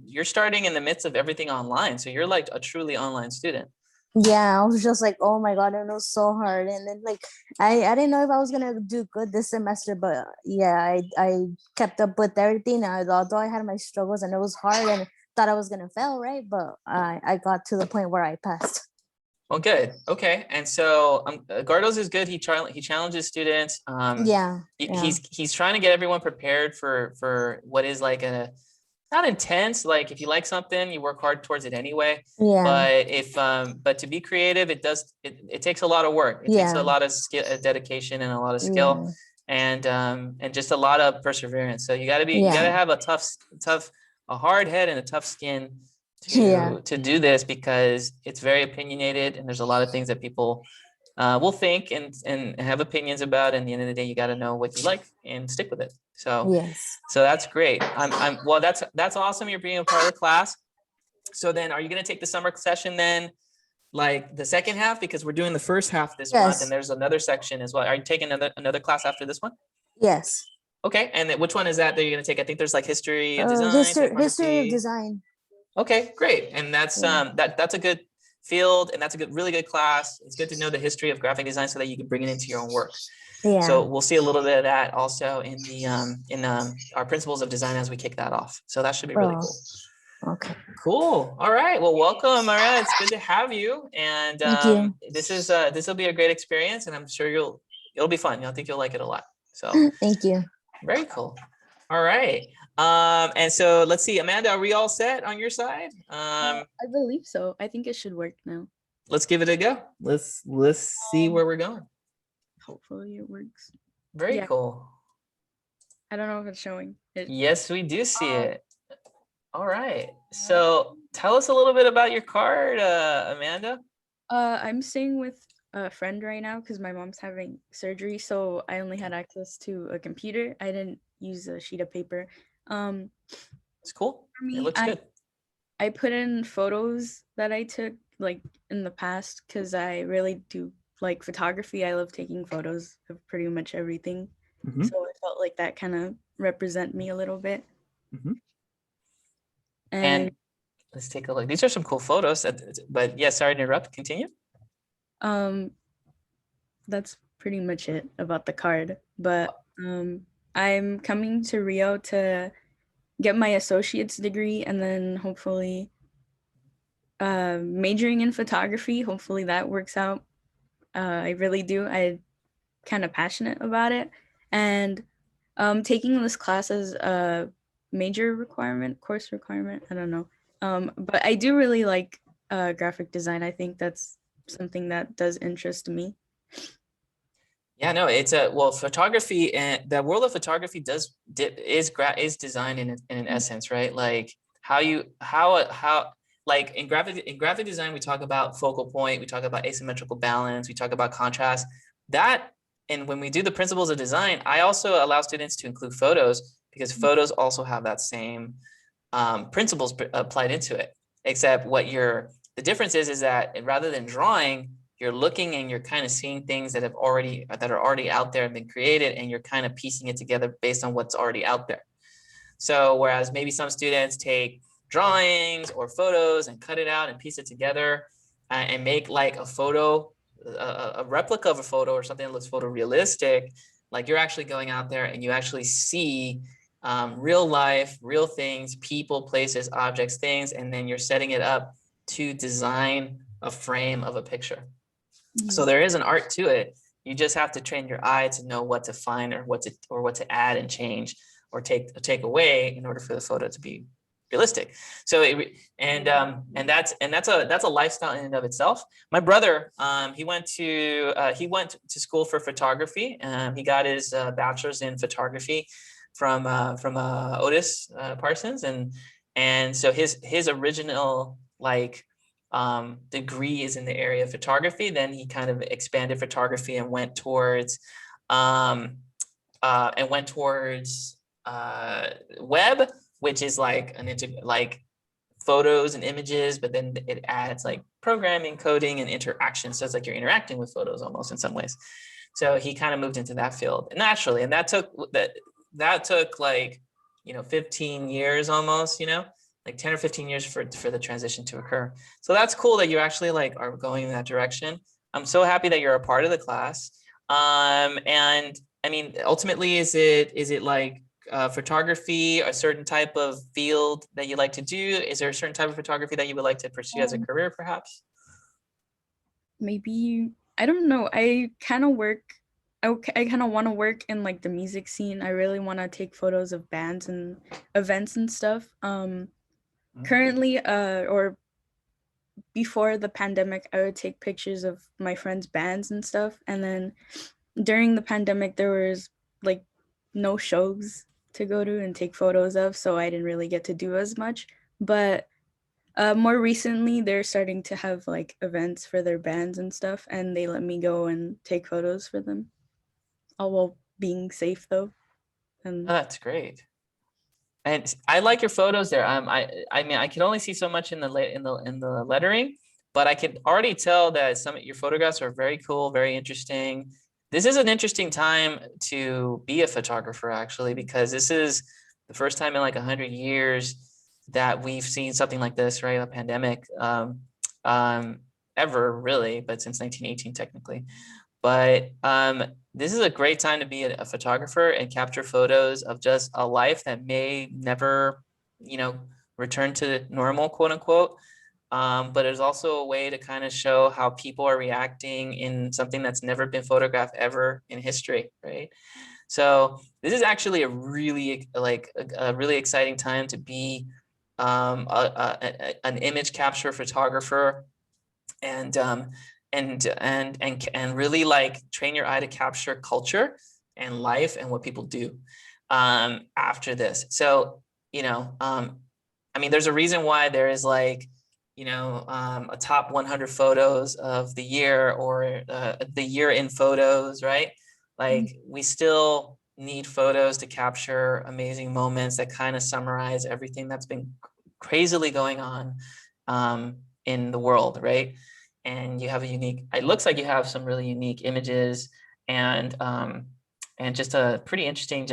you're starting in the midst of everything online. So you're like a truly online student. Yeah, I was just like, oh my god, it was so hard. And then like I didn't know if I was gonna do good this semester, but yeah, I kept up with everything. Although I had my struggles and it was hard and thought I was gonna fail, right? But I got to the point where I passed. Oh, good. Okay. And so Gardos is good. He challenges students. Yeah, yeah, He's trying to get everyone prepared for what is like a not intense. Like if you like something, you work hard towards it anyway. yeah, But to be creative, it takes a lot of work. It takes a yeah, lot of skill, dedication, and a lot of skill, yeah, and just a lot of perseverance. So you gotta yeah, have a hard head and a tough skin yeah, to do this because it's very opinionated and there's a lot of things that people will think and have opinions about. And at the end of the day, you got to know what you like and stick with it. yes. So that's great. Well, that's awesome. You're being a part of the class. So then are you going to take the summer session then? Like the second half, because we're doing the first half this month and Yes, there's another section as well. Are you taking another class after this one? yes. Okay. And then which one is that you're going to take? I think there's like history of design, History of typography. design. Okay, great. And that's Yeah. that's a good field and that's a really good class. It's good to know the history of graphic design so that you can bring it into your own work. Yeah. So we'll see a little bit of that also in our principles of design as we kick that off. So that should be really cool. Okay. Cool. All right. Well, welcome, Mara. It's good to have you. And Thank you. this will be a great experience, and I'm sure it'll be fun. I think you'll like it a lot. So Thank you. very cool. All right. And so let's see, Amanda, are we all set on your side? I believe so. I think it should work now. Let's give it a go. Let's see where we're going. Hopefully it works. Very Yeah. cool. I don't know if it's showing. Yes, we do see it. All right. So tell us a little bit about your card, Amanda. I'm staying with a friend right now because my mom's having surgery, so I only had access to a computer. I didn't use a sheet of paper. It's cool. For me, It looks good. I put in photos that I took like in the past because I really do like photography. I love taking photos of pretty much everything. Mhm. So I felt like that kind of represent me a little bit. Mhm. And And let's take a look. These are some cool photos. But yeah, sorry to interrupt. Continue. that's pretty much it about the card. But I'm coming to Rio to get my associate's degree and then hopefully majoring in photography. Hopefully that works out. I really do. I'm kind of passionate about it. And taking this class as a major requirement, course requirement, I don't know. But I do really like graphic design. I think that's something that does interest me. Yeah, no, it's well, photography and the world of photography is designed in an essence, right? Like how like in graphic design, we talk about focal point, we talk about asymmetrical balance, we talk about contrast. That, and when we do the principles of design, I also allow students to include photos because photos also have that same principles applied into it. Except the difference is that rather than drawing, you're looking and you're kind of seeing things that are already out there and been created, and you're kind of piecing it together based on what's already out there. So whereas maybe some students take drawings or photos and cut it out and piece it together and make like a photo, a replica of a photo or something that looks photorealistic, like you're actually going out there and you actually see real life, real things, people, places, objects, things, and then you're setting it up to design a frame of a picture. So there is an art to it. You just have to train your eye to know what to find or what to add and change or take away in order for the photo to be realistic. So that's a lifestyle in and of itself. My brother, he went to school for photography. He got his bachelor's in photography from Otis Parsons, and so his original degree is in the area of photography. Then he kind of expanded photography and went towards web, which is like photos and images, but then it adds like programming, coding, and interaction. So it's like you're interacting with photos almost in some ways. So he kind of moved into that field naturally, and that took like 15 years almost, like 10 or 15 years for the transition to occur. So that's cool that you actually are going in that direction. I'm so happy that you're a part of the class. And I mean, ultimately, is it like photography, a certain type of field that you like to do? Is there a certain type of photography that you would like to pursue as a career, perhaps? Maybe, I don't know. I kind of want to work in like the music scene. I really want to take photos of bands and events and stuff. Currently, or before the pandemic, I would take pictures of my friends' bands and stuff. And then during the pandemic, there was like no shows to go to and take photos of, so I didn't really get to do as much. But more recently, they're starting to have like events for their bands and stuff, and they let me go and take photos for them, all while being safe though. And Oh, that's great. And I like your photos there. I mean, I can only see so much in the lettering, but I can already tell that some of your photographs are very cool, very interesting. This is an interesting time to be a photographer, actually, because this is the first time in like 100 years that we've seen something like this, right? A pandemic, ever really, but since 1918 technically. But this is a great time to be a photographer and capture photos of just a life that may never, return to normal, quote unquote. But it's also a way to kind of show how people are reacting in something that's never been photographed ever in history, right? So this is actually a really really exciting time to be an image capture photographer, and really train your eye to capture culture and life and what people do after this. So I mean, there's a reason why there is a top 100 photos of the year, or the year in photos, right? Like we still need photos to capture amazing moments that kind of summarize everything that's been crazily going on in the world, right? And you have it looks like you have some really unique images, and just a pretty interesting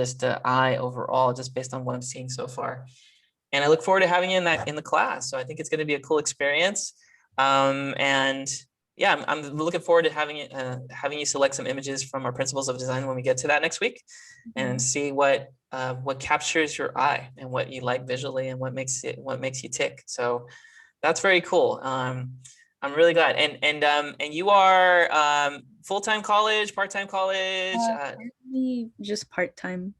eye overall, just based on what I'm seeing so far. And I look forward to having you in the class. So I think it's going to be a cool experience. And yeah, I'm looking forward to having you select some images from our principles of design when we get to that next week, and see what captures your eye and what you like visually and what makes you tick. So that's very cool. I'm really glad. And you are full-time college, part-time college? Just part-time.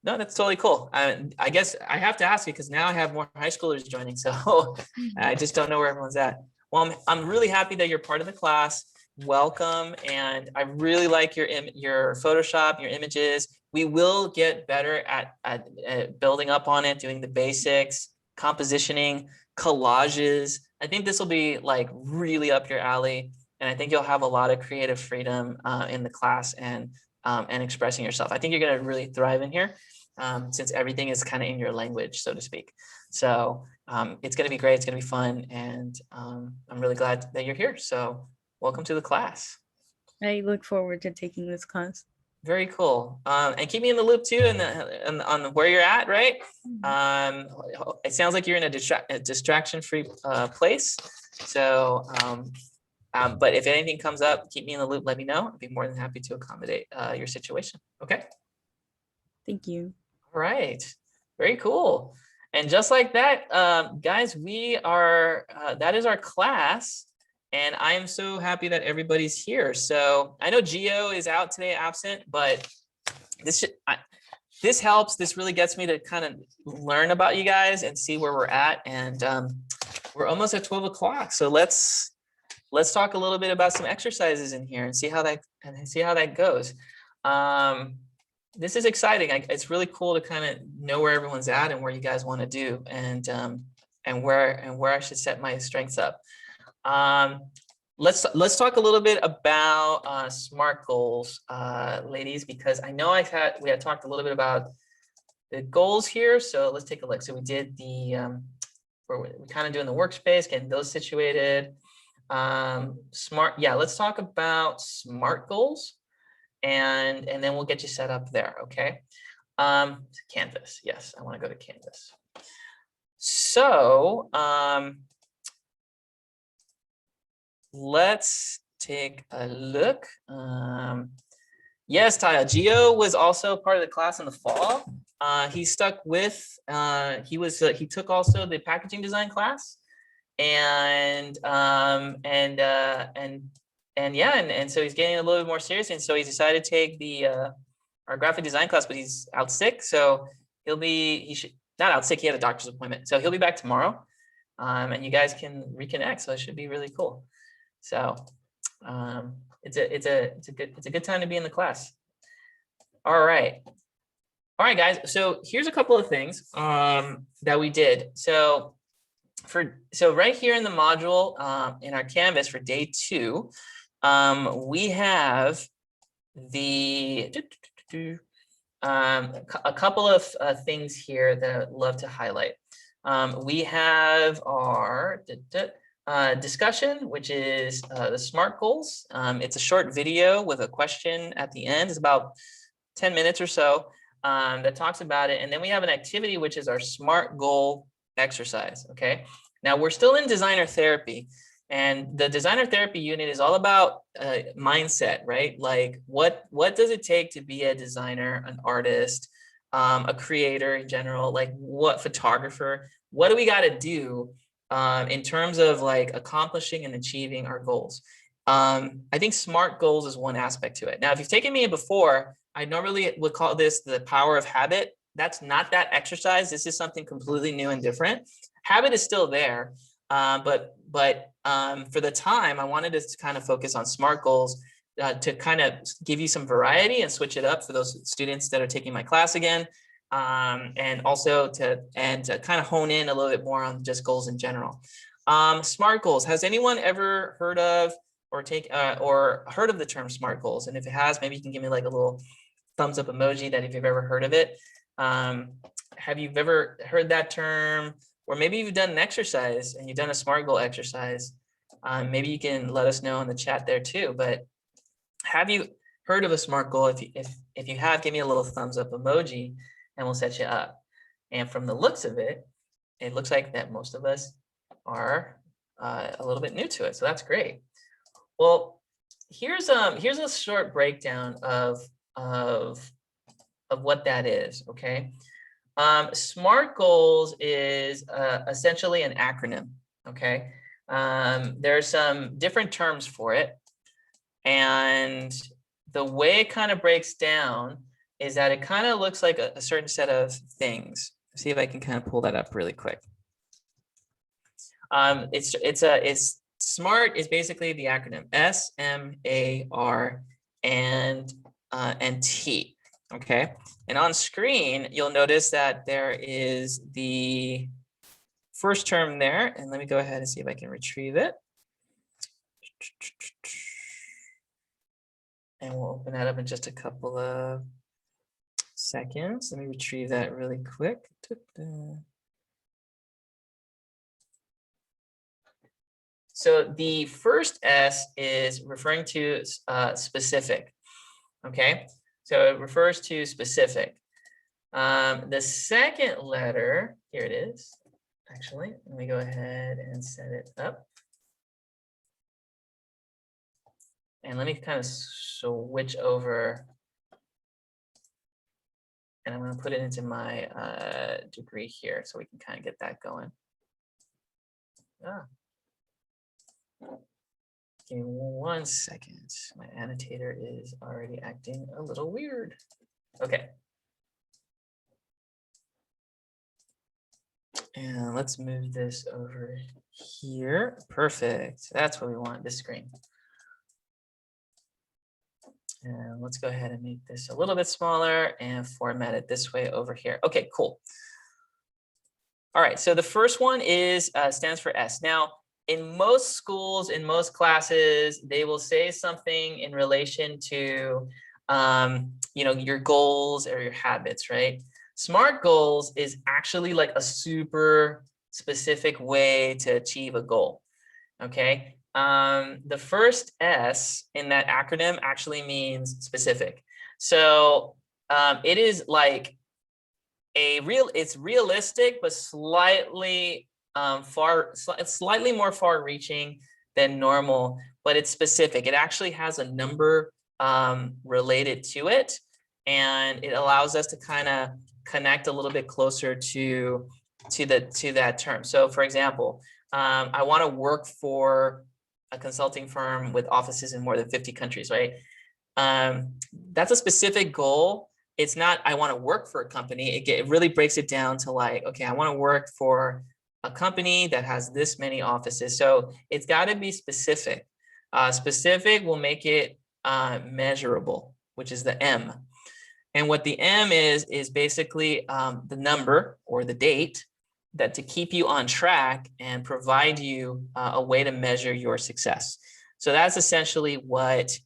No, that's totally cool. I guess I have to ask you because now I have more high schoolers joining, so I just don't know where everyone's at. Well, I'm really happy that you're part of the class. Welcome, and I really like your Photoshop, your images. We will get better at building up on it, doing the basics, compositioning, collages. I think this will be like really up your alley, and I think you'll have a lot of creative freedom in the class and expressing yourself. I think you're going to really thrive in here since everything is kind of in your language, so to speak. So it's going to be great. It's going to be fun, and I'm really glad that you're here. So welcome to the class. I look forward to taking this class. Very cool. And keep me in the loop too, and on where you're at, right? It sounds like you're in a distraction-free place. So, but if anything comes up, keep me in the loop. Let me know. I'd be more than happy to accommodate your situation. Okay. Thank you. All right. Very cool. And just like that, guys, we are. That is our class. And I am so happy that everybody's here. So I know Gio is out today, absent, but this helps. This really gets me to kind of learn about you guys and see where we're at. And we're almost at 12 o'clock. So let's talk a little bit about some exercises in here and see how that goes. This is exciting. It's really cool to kind of know where everyone's at and where you guys want to do, and where I should set my strengths up. Let's talk a little bit about SMART goals, ladies, because I know we had talked a little bit about the goals here. So let's take a look. So we did the we're kind of doing the workspace, getting those situated. SMART. Yeah, let's talk about SMART goals, and then we'll get you set up there. Okay. Canvas. Yes, I want to go to Canvas. So let's take a look. Yes, Taya. Gio was also part of the class in the fall. He stuck with. He took also the packaging design class, and so he's getting a little bit more serious, and so he decided to take our graphic design class, but he's out sick, so he should not out sick. He had a doctor's appointment, so he'll be back tomorrow, and you guys can reconnect. So it should be really cool. So it's a good time to be in the class. All right, guys. So here's a couple of things that we did. So right here in the module in our Canvas for day 2, we have a couple of things here that I'd love to highlight. We have our discussion, which is the SMART goals. It's a short video with a question at the end. It's about 10 minutes or so that talks about it. And then we have an activity, which is our SMART goal exercise. Okay. Now we're still in designer therapy, and the designer therapy unit is all about mindset, right? Like what does it take to be a designer, an artist, a creator in general? Like what photographer? What do we got to do in terms of like accomplishing and achieving our goals? I think SMART goals is one aspect to it. Now, if you've taken me before, I normally would call this the power of habit. That's not that exercise. This is something completely new and different. Habit is still there, but for the time, I wanted to kind of focus on SMART goals to kind of give you some variety and switch it up for those students that are taking my class again, and also to kind of hone in a little bit more on just goals in general. SMART goals. Has anyone ever heard of or heard of the term SMART goals? And if it has, maybe you can give me like a little thumbs up emoji that if you've ever heard of it. Have you ever heard that term? Or maybe you've done an exercise and you've done a SMART goal exercise. Maybe you can let us know in the chat there too. But have you heard of a SMART goal? If you have, give me a little thumbs up emoji and we'll set you up. And from the looks of it, it looks like that most of us are a little bit new to it. So that's great. Well, here's a short breakdown of what that is. Okay. SMART goals is essentially an acronym. Okay. There are some different terms for it. And the way it kind of breaks down is that it kind of looks like a certain set of things. See if I can kind of pull that up really quick. It's SMART is basically the acronym S-M-A-R and T. Okay, and on screen you'll notice that there is the first term there, and let me go ahead and see if I can retrieve it. And we'll open that up in just a couple of seconds. Let me retrieve that really quick. So the first S is referring to specific. Okay, so it refers to specific. The second letter, here it is. Actually, let me go ahead and set it up. And let me kind of switch over. And I'm going to put it into my degree here so we can kind of get that going. Give me 1 second. My annotator is already acting a little weird. Okay. And let's move this over here. Perfect. That's what we want, this screen. And let's go ahead and make this a little bit smaller and format it this way over here. Okay, cool. All right, so the first one is stands for S. Now, in most schools, in most classes, they will say something in relation to, your goals or your habits, right? SMART goals is actually like a super specific way to achieve a goal. Okay. The first S in that acronym actually means specific. So it is like it's realistic, but slightly slightly more far-reaching than normal, but it's specific. It actually has a number related to it, and it allows us to kind of connect a little bit closer to that term. So, for example, I want to work for a consulting firm with offices in more than 50 countries, right? That's a specific goal. It's not, I want to work for a company. It really breaks it down to like, okay, I want to work for a company that has this many offices. So it's got to be specific. Specific will make it measurable, which is the M. And what the M is basically the number or the date that to keep you on track and provide you a way to measure your success. So that's essentially what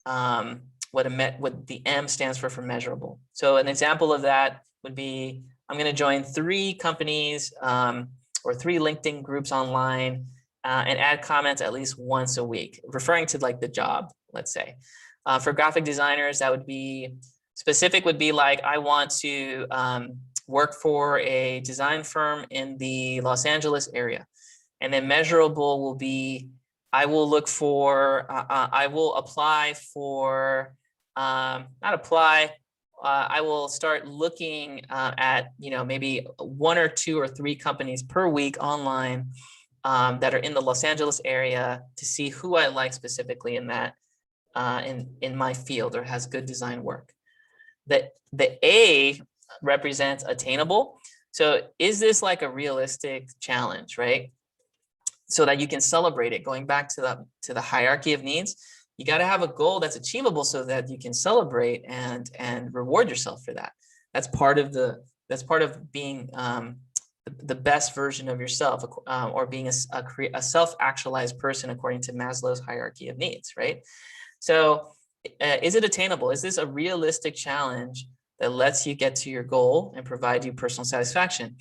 the M stands for measurable. So an example of that would be, I'm going to join 3 companies or 3 LinkedIn groups online and add comments at least once a week, referring to like the job, let's say. For graphic designers, that would be specific would be like, I want to work for a design firm in the Los Angeles area. And then measurable will be, I will look for, I will apply for, not apply, I will start looking at, maybe 1 or 2 or 3 companies per week online that are in the Los Angeles area to see who I like specifically in that, in my field or has good design work. The A represents attainable. So is this like a realistic challenge, right? So that you can celebrate it. Going back to the hierarchy of needs, you got to have a goal that's achievable so that you can celebrate and reward yourself for that. That's part of being the best version of yourself, or being a self-actualized person according to Maslow's hierarchy of needs, right? So is it attainable? Is this a realistic challenge that lets you get to your goal and provide you personal satisfaction?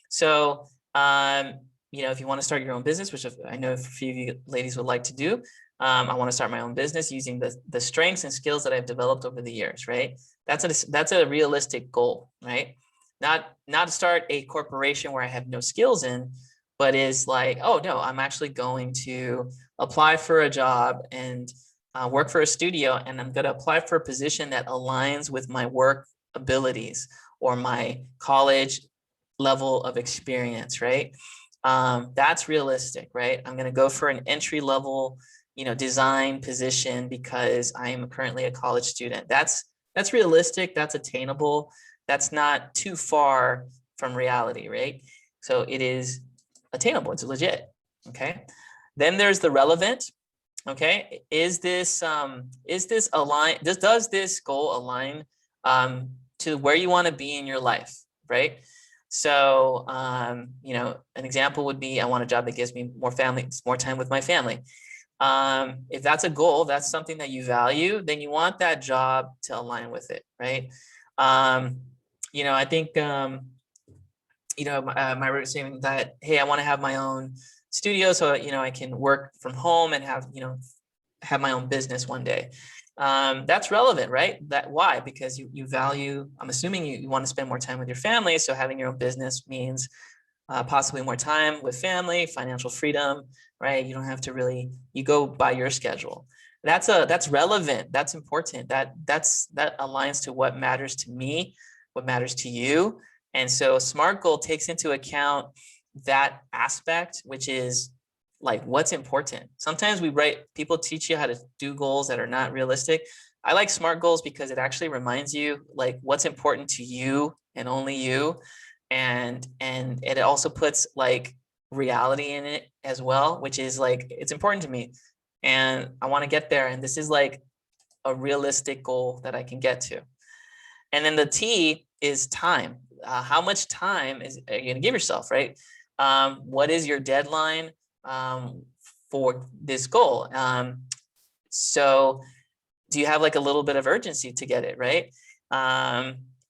So, if you want to start your own business, which I know a few of you ladies would like to do, I want to start my own business using the strengths and skills that I've developed over the years, right? That's a realistic goal, right? Not to start a corporation where I have no skills in, but is like, oh no, I'm actually going to apply for a job and work for a studio, and I'm going to apply for a position that aligns with my work abilities or my college level of experience, right? That's realistic, right? I'm going to go for an entry level, design position because I am currently a college student. That's realistic. That's attainable. That's not too far from reality, right? So it is attainable. It's legit. Okay. Then there's the relevant. Okay, is this align? Does this goal align to where you want to be in your life, right? So, you know, an example would be, I want a job that gives me more time with my family. If that's a goal, that's something that you value, then you want that job to align with it, right? You know, I think, you know, my root saying that, hey, I want to have my own studio so, you know, I can work from home and have, you know, have my own business one day. That's relevant, right? Why? Because you value, I'm assuming you want to spend more time with your family. So having your own business means possibly more time with family, financial freedom, right? You don't have to really, you go by your schedule. That's relevant. That's important. That aligns to what matters to me, what matters to you. And so SMART goal takes into account that aspect, which is like what's important. Sometimes people teach you how to do goals that are not realistic. I like SMART goals because it actually reminds you like what's important to you and only you. And it also puts like reality in it as well, which is like, it's important to me and I want to get there. And this is like a realistic goal that I can get to. And then the T is time. How much time are you going to give yourself, right? What is your deadline for this goal? So do you have like a little bit of urgency to get it, right?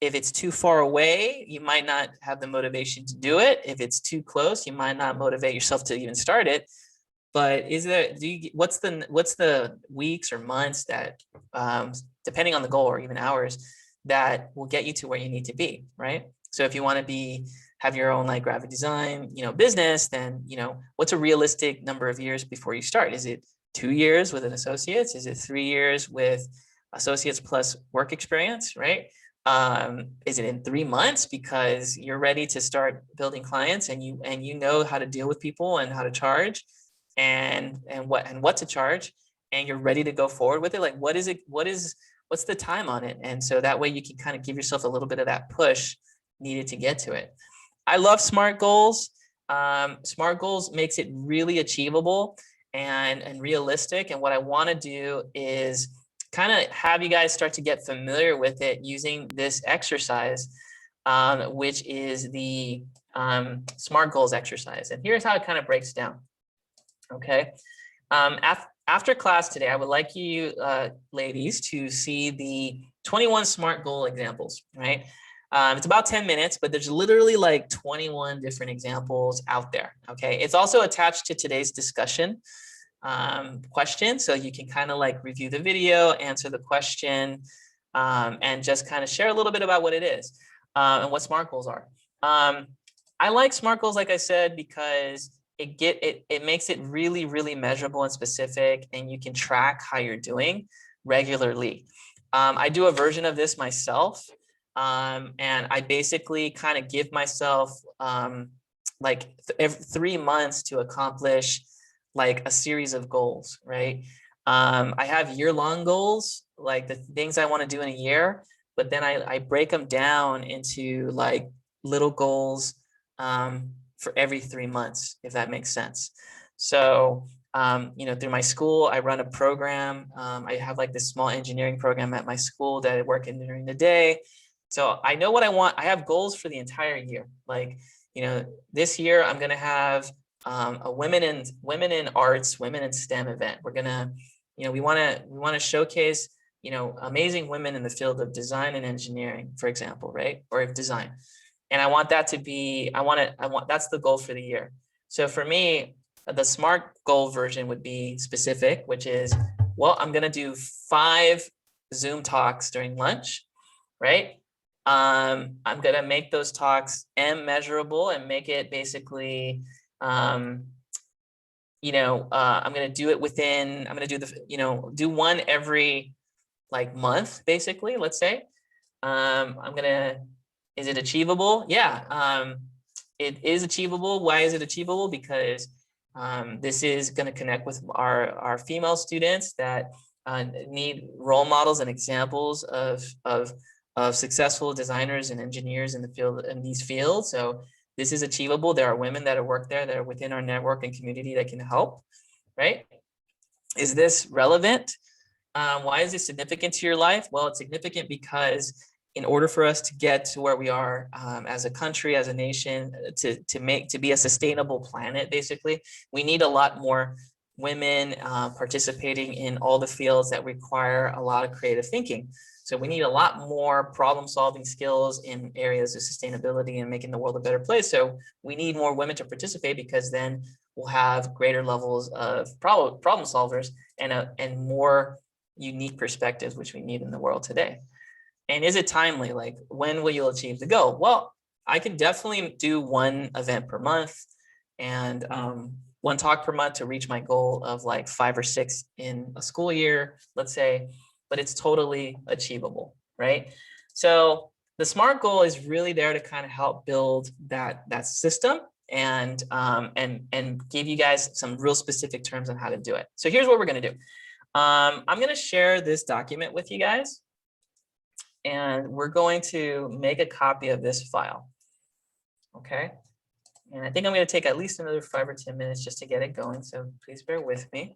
If it's too far away, you might not have the motivation to do it. If it's too close, you might not motivate yourself to even start it. But what's the weeks or months that, depending on the goal or even hours, that will get you to where you need to be, right? So if you want to have your own like graphic design, you know, business, then, you know, what's a realistic number of years before you start? Is it 2 years with an associate's? Is it 3 years with associates plus work experience, right? Is it in 3 months because you're ready to start building clients and you know how to deal with people and how to charge and what to charge, and you're ready to go forward with it? Like, what's the time on it? And so that way you can kind of give yourself a little bit of that push needed to get to it. I love SMART goals. SMART goals makes it really achievable and realistic. And what I want to do is kind of have you guys start to get familiar with it using this exercise, which is the SMART goals exercise. And here's how it kind of breaks down. Okay. After class today, I would like you ladies to see the 21 SMART goal examples, right? It's about 10 minutes, but there's literally like 21 different examples out there. Okay. It's also attached to today's discussion question. So you can kind of like review the video, answer the question, and just kind of share a little bit about what it is and what SMART goals are. I like SMART goals, like I said, because it makes it really, really measurable and specific, and you can track how you're doing regularly. I do a version of this myself. And I basically kind of give myself like every 3 months to accomplish like a series of goals, right? I have year-long goals, like the things I want to do in a year, but then I break them down into like little goals for every 3 months, if that makes sense. So, you know, through my school, I run a program. I have like this small engineering program at my school that I work in during the day. So I know what I want. I have goals for the entire year. Like, you know, this year I'm going to have a women in arts, women in STEM event. We're going to, you know, we want to showcase, you know, amazing women in the field of design and engineering, for example, right? Or design. And I want that to be, that's the goal for the year. So for me, the SMART goal version would be specific, which is, well, I'm going to do 5 Zoom talks during lunch, right? I'm going to make those talks measurable and make it basically, you know, I'm going to do it within, I'm going to do the, you know, do one every like month, basically, let's say. Is it achievable? Yeah, it is achievable. Why is it achievable? Because this is going to connect with our female students that need role models and examples of successful designers and engineers in the field, in these fields. So this is achievable. There are women that have worked there that are within our network and community that can help. right? Is this relevant? Why is this significant to your life? Well, it's significant because in order for us to get to where we are as a country, as a nation, to be a sustainable planet, basically, we need a lot more women participating in all the fields that require a lot of creative thinking. So we need a lot more problem solving skills in areas of sustainability and making the world a better place. So we need more women to participate, because then we'll have greater levels of problem solvers and more unique perspectives, which we need in the world today. And is it timely? Like, when will you achieve the goal? Well, I can definitely do one event per month and one talk per month to reach my goal of like 5 or 6 in a school year, let's say, but it's totally achievable, right? So the SMART goal is really there to kind of help build that system and give you guys some real specific terms on how to do it. So here's what we're going to do. I'm going to share this document with you guys, and we're going to make a copy of this file. Okay. And I think I'm going to take at least another 5 or 10 minutes just to get it going. So please bear with me.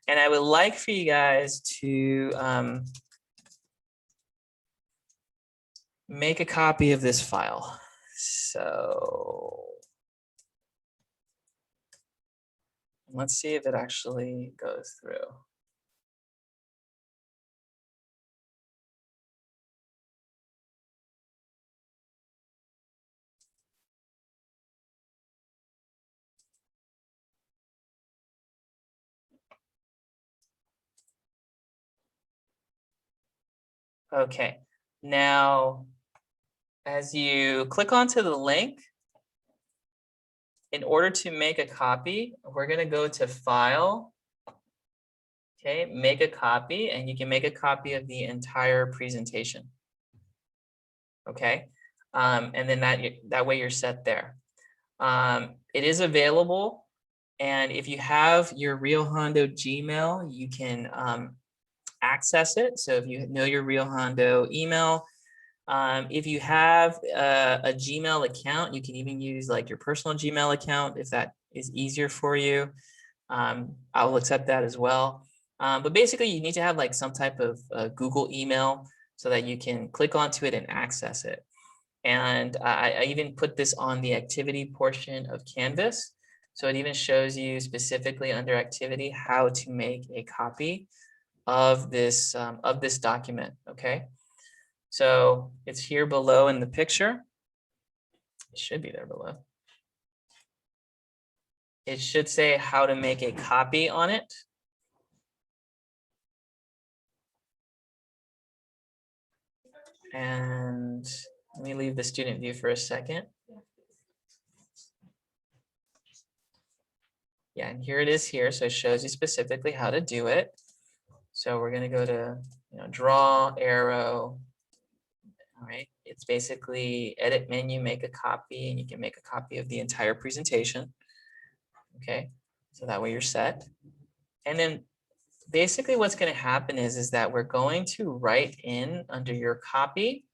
And I would like for you guys to make a copy of this file. So let's see if it actually goes through. Okay, now as you click onto the link, in order to make a copy, we're going to go to File. Okay, make a copy, and you can make a copy of the entire presentation. Okay, and then that way you're set there. It is available, and if you have your Rio Hondo Gmail, you can access it. So if you know your Rio Hondo email, if you have a Gmail account, you can even use like your personal Gmail account if that is easier for you. I will accept that as well. But basically, you need to have like some type of Google email so that you can click onto it and access it. And I even put this on the activity portion of Canvas. So it even shows you specifically under activity how to make a copy of this document. Okay. So it's here below in the picture. It should be there below. It should say how to make a copy on it. And let me leave the student view for a second. Yeah, and here it is here. So it shows you specifically how to do it. So we're going to go to draw, arrow. All right, it's basically edit menu, make a copy, and you can make a copy of the entire presentation. Okay, so that way you're set. And then basically what's going to happen is that we're going to write in under your copy,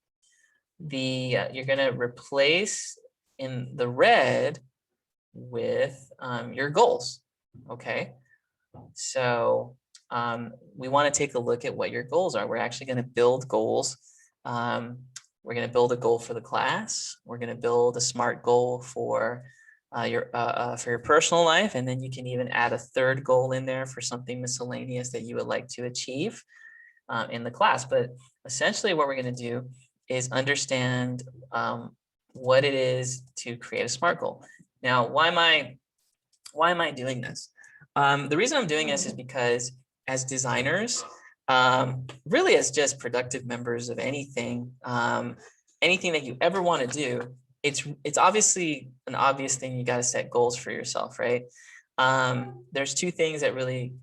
you're going to replace in the red with your goals. Okay, so we want to take a look at what your goals are. We're actually going to build goals. We're going to build a goal for the class. We're going to build a SMART goal for your personal life, and then you can even add a third goal in there for something miscellaneous that you would like to achieve in the class. But essentially, what we're going to do is understand what it is to create a SMART goal. Now, why am I doing this? The reason I'm doing this is because as designers, really as just productive members of anything, anything that you ever want to do, it's obviously an obvious thing. You got to set goals for yourself, right? There's 2 things that really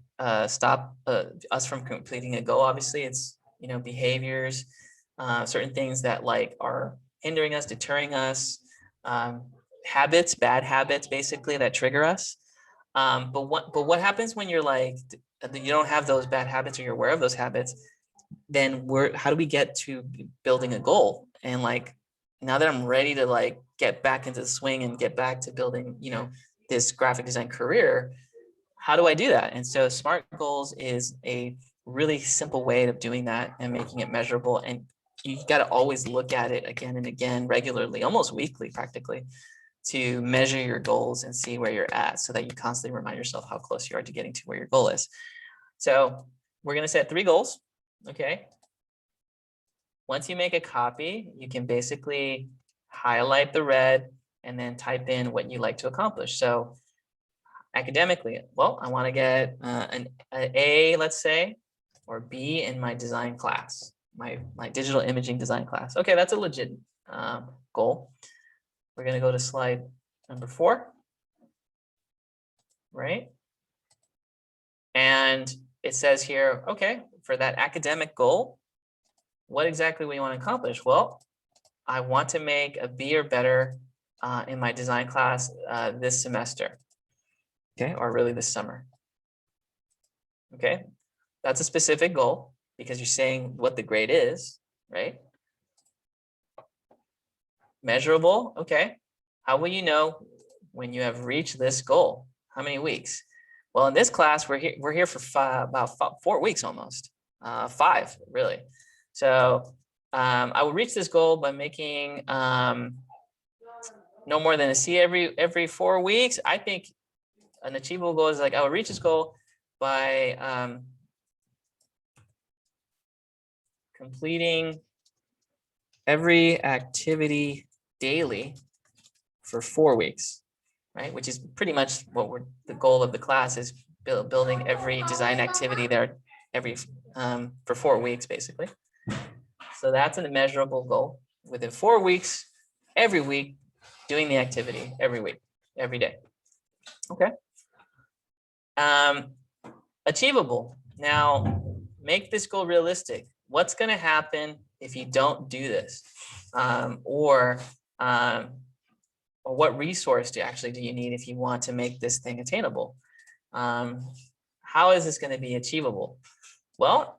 stop us from completing a goal. Obviously, it's behaviors, certain things that like are hindering us, deterring us, habits, bad habits, basically that trigger us. But what happens when you're like you don't have those bad habits or you're aware of those habits? Then how do we get to building a goal? And like, now that I'm ready to like get back into the swing and get back to building, this graphic design career, how do I do that? And so SMART goals is a really simple way of doing that and making it measurable. And you got to always look at it again and again, regularly, almost weekly practically, to measure your goals and see where you're at so that you constantly remind yourself how close you are to getting to where your goal is. So we're going to set 3 goals. Okay. Once you make a copy, you can basically highlight the red and then type in what you like to accomplish. So academically, well, I want to get an A, let's say, or B in my design class, my digital imaging design class. Okay, that's a legit goal. We're going to go to slide number 4, right? And it says here, okay, for that academic goal, what exactly we want to accomplish? Well, I want to make a B or better in my design class this semester, okay, or really this summer. Okay, that's a specific goal because you're saying what the grade is, right? Measurable, okay. How will you know when you have reached this goal? How many weeks? Well, in this class, we're here for about 4 weeks almost, 5 really. So I will reach this goal by making no more than a C every 4 weeks. I think an achievable goal is like I will reach this goal by completing every activity daily for 4 weeks, right? Which is pretty much what the goal of the class is, building every design activity there for 4 weeks, basically. So that's a measurable goal. Within 4 weeks, every week, doing the activity every week, every day. Okay. Achievable. Now, make this goal realistic. What's going to happen if you don't do this? Or what resource do you need if you want to make this thing attainable? How is this going to be achievable? Well,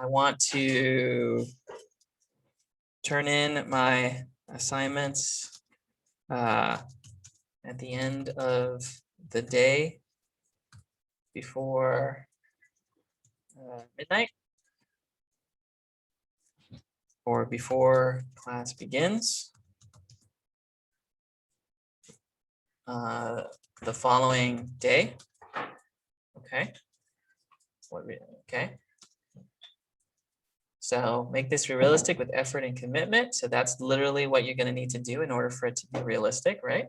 I want to turn in my assignments at the end of the day before midnight or before class begins the following day. Okay. Okay. So make this realistic with effort and commitment. So that's literally what you're going to need to do in order for it to be realistic, right?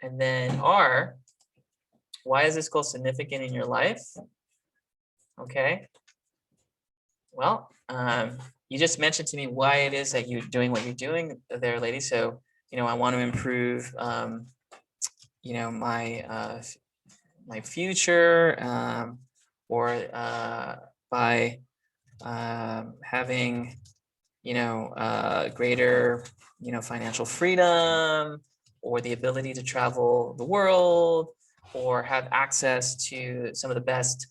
And then R, why is this goal significant in your life? Okay. Well, you just mentioned to me why it is that you're doing what you're doing there, lady. So, I want to improve, my future, or by having, greater, financial freedom, or the ability to travel the world, or have access to some of the best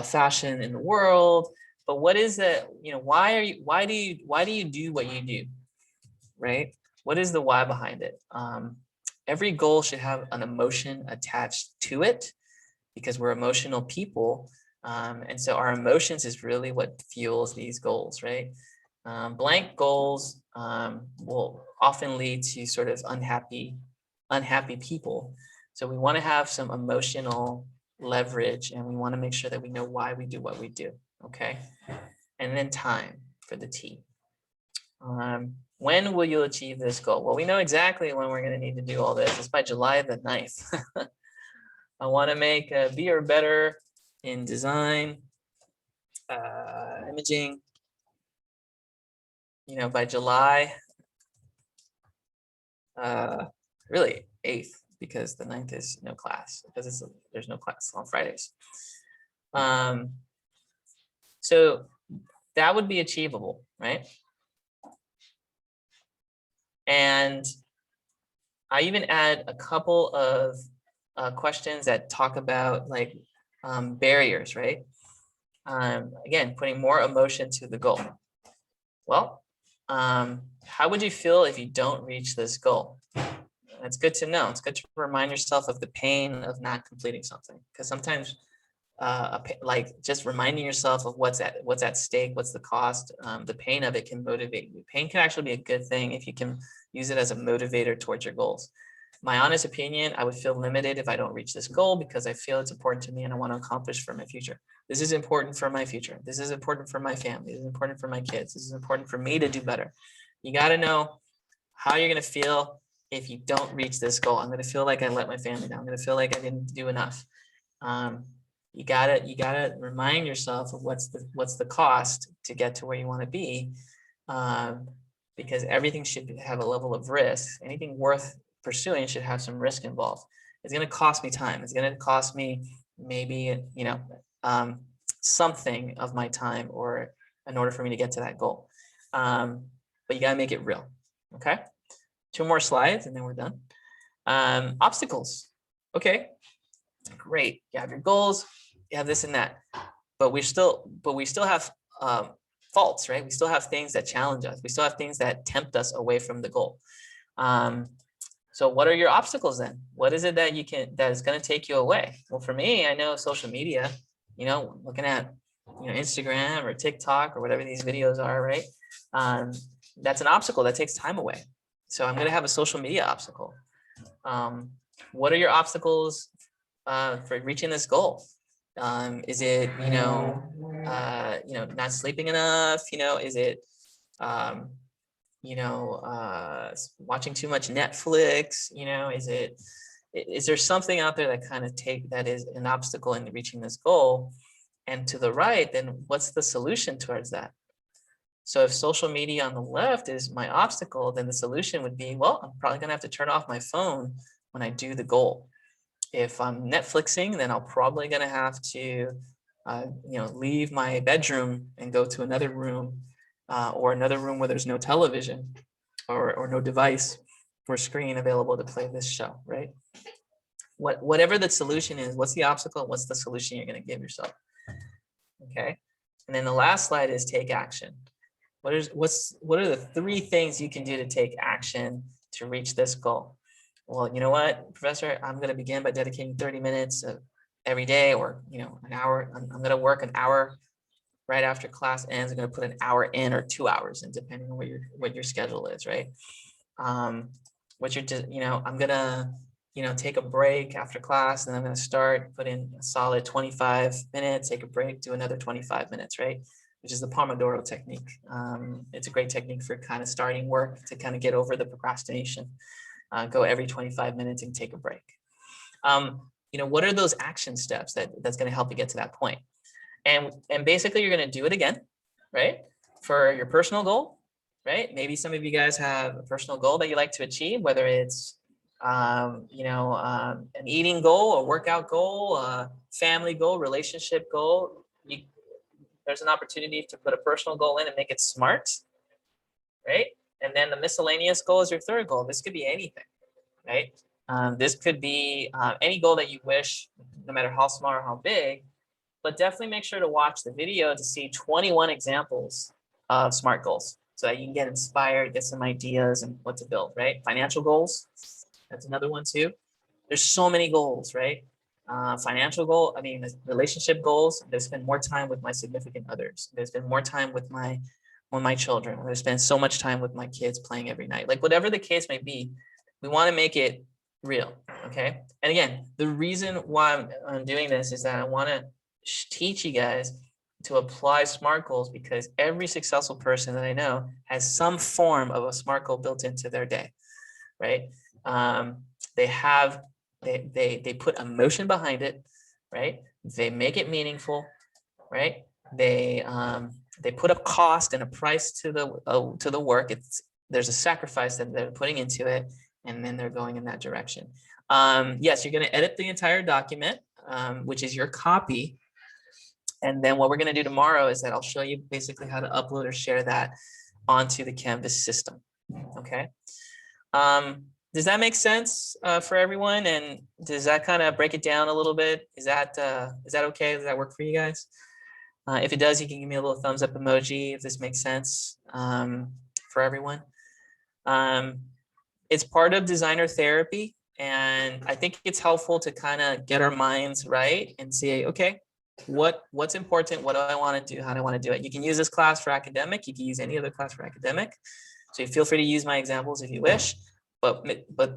fashion in the world. But what is that? Why do you do what you do, right? What is the why behind it? Every goal should have an emotion attached to it because we're emotional people. And so our emotions is really what fuels these goals, right? Blank goals will often lead to sort of unhappy people. So we want to have some emotional leverage, and we want to make sure that we know why we do what we do. Okay. And then time for the T. When will you achieve this goal? Well, we know exactly when we're going to need to do all this. It's by July the 9th. I want to make a B or better in design, imaging, by July, really 8th, because the 9th is no class, because there's no class on Fridays. So that would be achievable, right? And I even add a couple of questions that talk about like barriers, right? Again, putting more emotion to the goal. Well, How would you feel if you don't reach this goal? It's good to know. It's good to remind yourself of the pain of not completing something, because sometimes like just reminding yourself of what's at stake, what's the cost, the pain of it can motivate you. Pain can actually be a good thing if you can use it as a motivator towards your goals. My honest opinion, I would feel limited if I don't reach this goal because I feel it's important to me and I want to accomplish for my future. This is important for my future. This is important for my family. This is important for my kids. This is important for me to do better. You got to know how you're going to feel if you don't reach this goal. I'm going to feel like I let my family down. I'm going to feel like I didn't do enough. You gotta remind yourself of what's the cost to get to where you want to be, because everything should have a level of risk. Anything worth pursuing should have some risk involved. It's going to cost me time. It's going to cost me maybe, something of my time or in order for me to get to that goal. But you got to make it real. Okay. 2 more slides and then we're done. Obstacles. Okay, great. You have your goals, you have this and that, but we still have faults, right? We still have things that challenge us. We still have things that tempt us away from the goal. So what are your obstacles then? What is it that is going to take you away? Well, for me, I know social media, looking at, Instagram or TikTok or whatever these videos are, right? That's an obstacle that takes time away. So I'm going to have a social media obstacle. What are your obstacles for reaching this goal? Is it, not sleeping enough? Is it, watching too much Netflix? Is there something out there that is an obstacle in reaching this goal? And to the right, then what's the solution towards that? So if social media on the left is my obstacle, then the solution would be, well, I'm probably gonna have to turn off my phone when I do the goal. If I'm Netflixing, then I'm probably gonna have to, leave my bedroom and go to another room or another room where there's no television or no device or screen available to play this show, right? Whatever the solution is, what's the obstacle? What's the solution you're gonna give yourself? Okay, and then the last slide is take action. What are the 3 things you can do to take action to reach this goal? Well, you know what, Professor, I'm going to begin by dedicating 30 minutes every day, or an hour. I'm going to work an hour right after class ends. I'm going to put an hour in or 2 hours, and depending on what your schedule is, right? I'm going to take a break after class, and I'm going to put in a solid 25 minutes, take a break, do another 25 minutes, right? Which is the Pomodoro technique. It's a great technique for kind of starting work to kind of get over the procrastination. Go every 25 minutes and take a break. What are those action steps that's going to help you get to that point? And basically you're going to do it again, right? For your personal goal, right? Maybe some of you guys have a personal goal that you like to achieve, whether it's an eating goal, a workout goal, a family goal, relationship goal. There's an opportunity to put a personal goal in and make it SMART, right? And then the miscellaneous goal is your 3rd goal. This could be anything, right? This could be any goal that you wish, no matter how small or how big, but definitely make sure to watch the video to see 21 examples of SMART goals so that you can get inspired, get some ideas and what to build, right? Financial goals, that's another one too. There's so many goals, right? Financial goal, relationship goals. There's spend more time with my significant others. There's been more time with my children. There's spend so much time with my kids playing every night. Like whatever the case may be, we want to make it real, okay? And again, the reason why I'm doing this is that I want to teach you guys to apply SMART goals, because every successful person that I know has some form of a SMART goal built into their day, right? They put emotion behind it, right? They make it meaningful, right? They put a cost and a price to the work. There's a sacrifice that they're putting into it, and then they're going in that direction. Yes, you're going to edit the entire document, which is your copy. And then what we're going to do tomorrow is that I'll show you basically how to upload or share that onto the Canvas system. Okay. Does that make sense for everyone? And does that kind of break it down a little bit? Is that okay? Does that work for you guys? If it does, you can give me a little thumbs up emoji if this makes sense. for everyone. It's part of designer therapy. And I think it's helpful to kind of get our minds right and say, okay, what's important? What do I want to do? How do I want to do it? You can use this class for academic. You can use any other class for academic. So you feel free to use my examples if you wish, but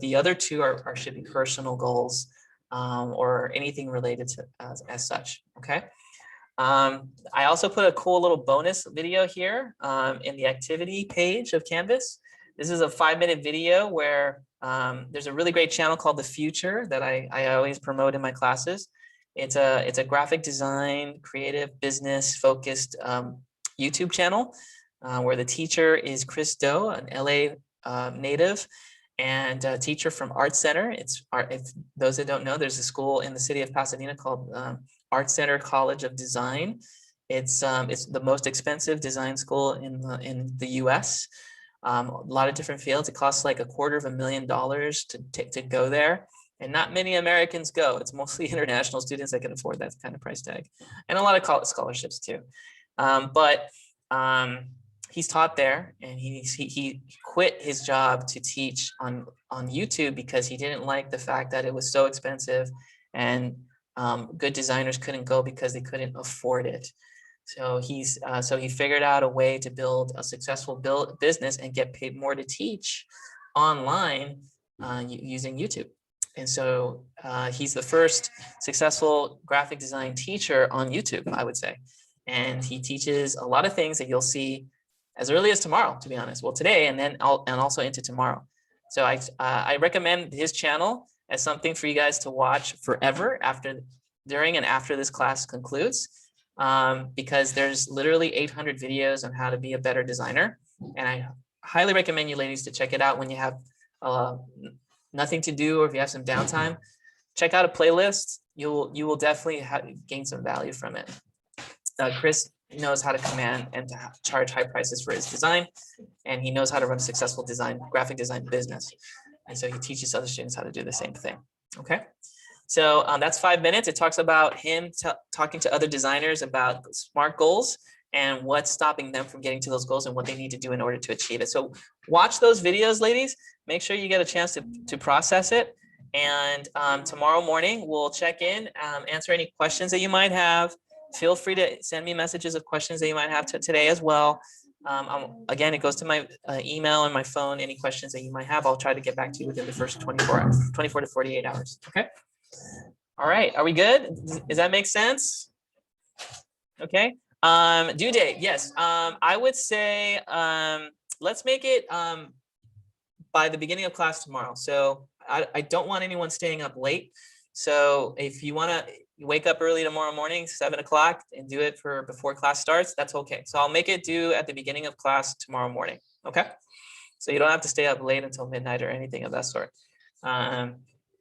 the other two should be personal goals or anything related to as such. Okay. I also put a cool little bonus video here in the activity page of Canvas. This is a 5-minute video where there's a really great channel called The Future that I always promote in my classes. It's a graphic design, creative, business focused YouTube channel where the teacher is Chris Do, an LA native and a teacher from Art Center. It's those that don't know, there's a school in the city of Pasadena called Art Center College of Design. It's the most expensive design school in the US. A lot of different fields. It costs like $250,000 to go there. And not many Americans go. It's mostly international students that can afford that kind of price tag. And a lot of college scholarships too. He's taught there, and he quit his job to teach on YouTube because he didn't like the fact that it was so expensive and good designers couldn't go because they couldn't afford it. So he figured out a way to build a successful business and get paid more to teach online using YouTube. And so he's the first successful graphic design teacher on YouTube, I would say. And he teaches a lot of things that you'll see as early as tomorrow, to be honest. Well, today and also into tomorrow. So I recommend his channel as something for you guys to watch forever during and after this class concludes. Because there's literally 800 videos on how to be a better designer. And I highly recommend you ladies to check it out when you have nothing to do or if you have some downtime. Check out a playlist. You will definitely gain some value from it. Chris knows how to command and to charge high prices for his design. And he knows how to run a successful graphic design business. And so he teaches other students how to do the same thing. Okay. So that's 5 minutes. It talks about him talking to other designers about SMART goals and what's stopping them from getting to those goals and what they need to do in order to achieve it. So watch those videos, ladies. Make sure you get a chance to process it. And tomorrow morning, we'll check in, answer any questions that you might have. Feel free to send me messages of questions that you might have today as well. Again, it goes to my email and my phone. Any questions that you might have, I'll try to get back to you within the first 24 to 48 hours. Okay. All right, are we good? Does that make sense? Okay. Due date, yes. I would say let's make it by the beginning of class tomorrow. So I don't want anyone staying up late. So if you want to wake up early tomorrow morning, 7 o'clock, and do it before class starts, that's okay. So I'll make it due at the beginning of class tomorrow morning. Okay. So you don't have to stay up late until midnight or anything of that sort.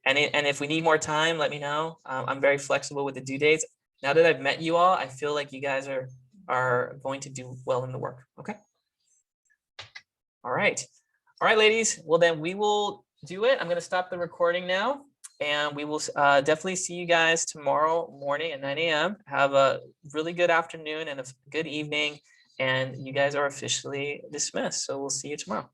And if we need more time, let me know. I'm very flexible with the due dates. Now that I've met you all, I feel like you guys are going to do well in the work. Okay. All right. All right, ladies. Well, then we will do it. I'm going to stop the recording now, and we will definitely see you guys tomorrow morning at 9 a.m. Have a really good afternoon and a good evening. And you guys are officially dismissed. So we'll see you tomorrow.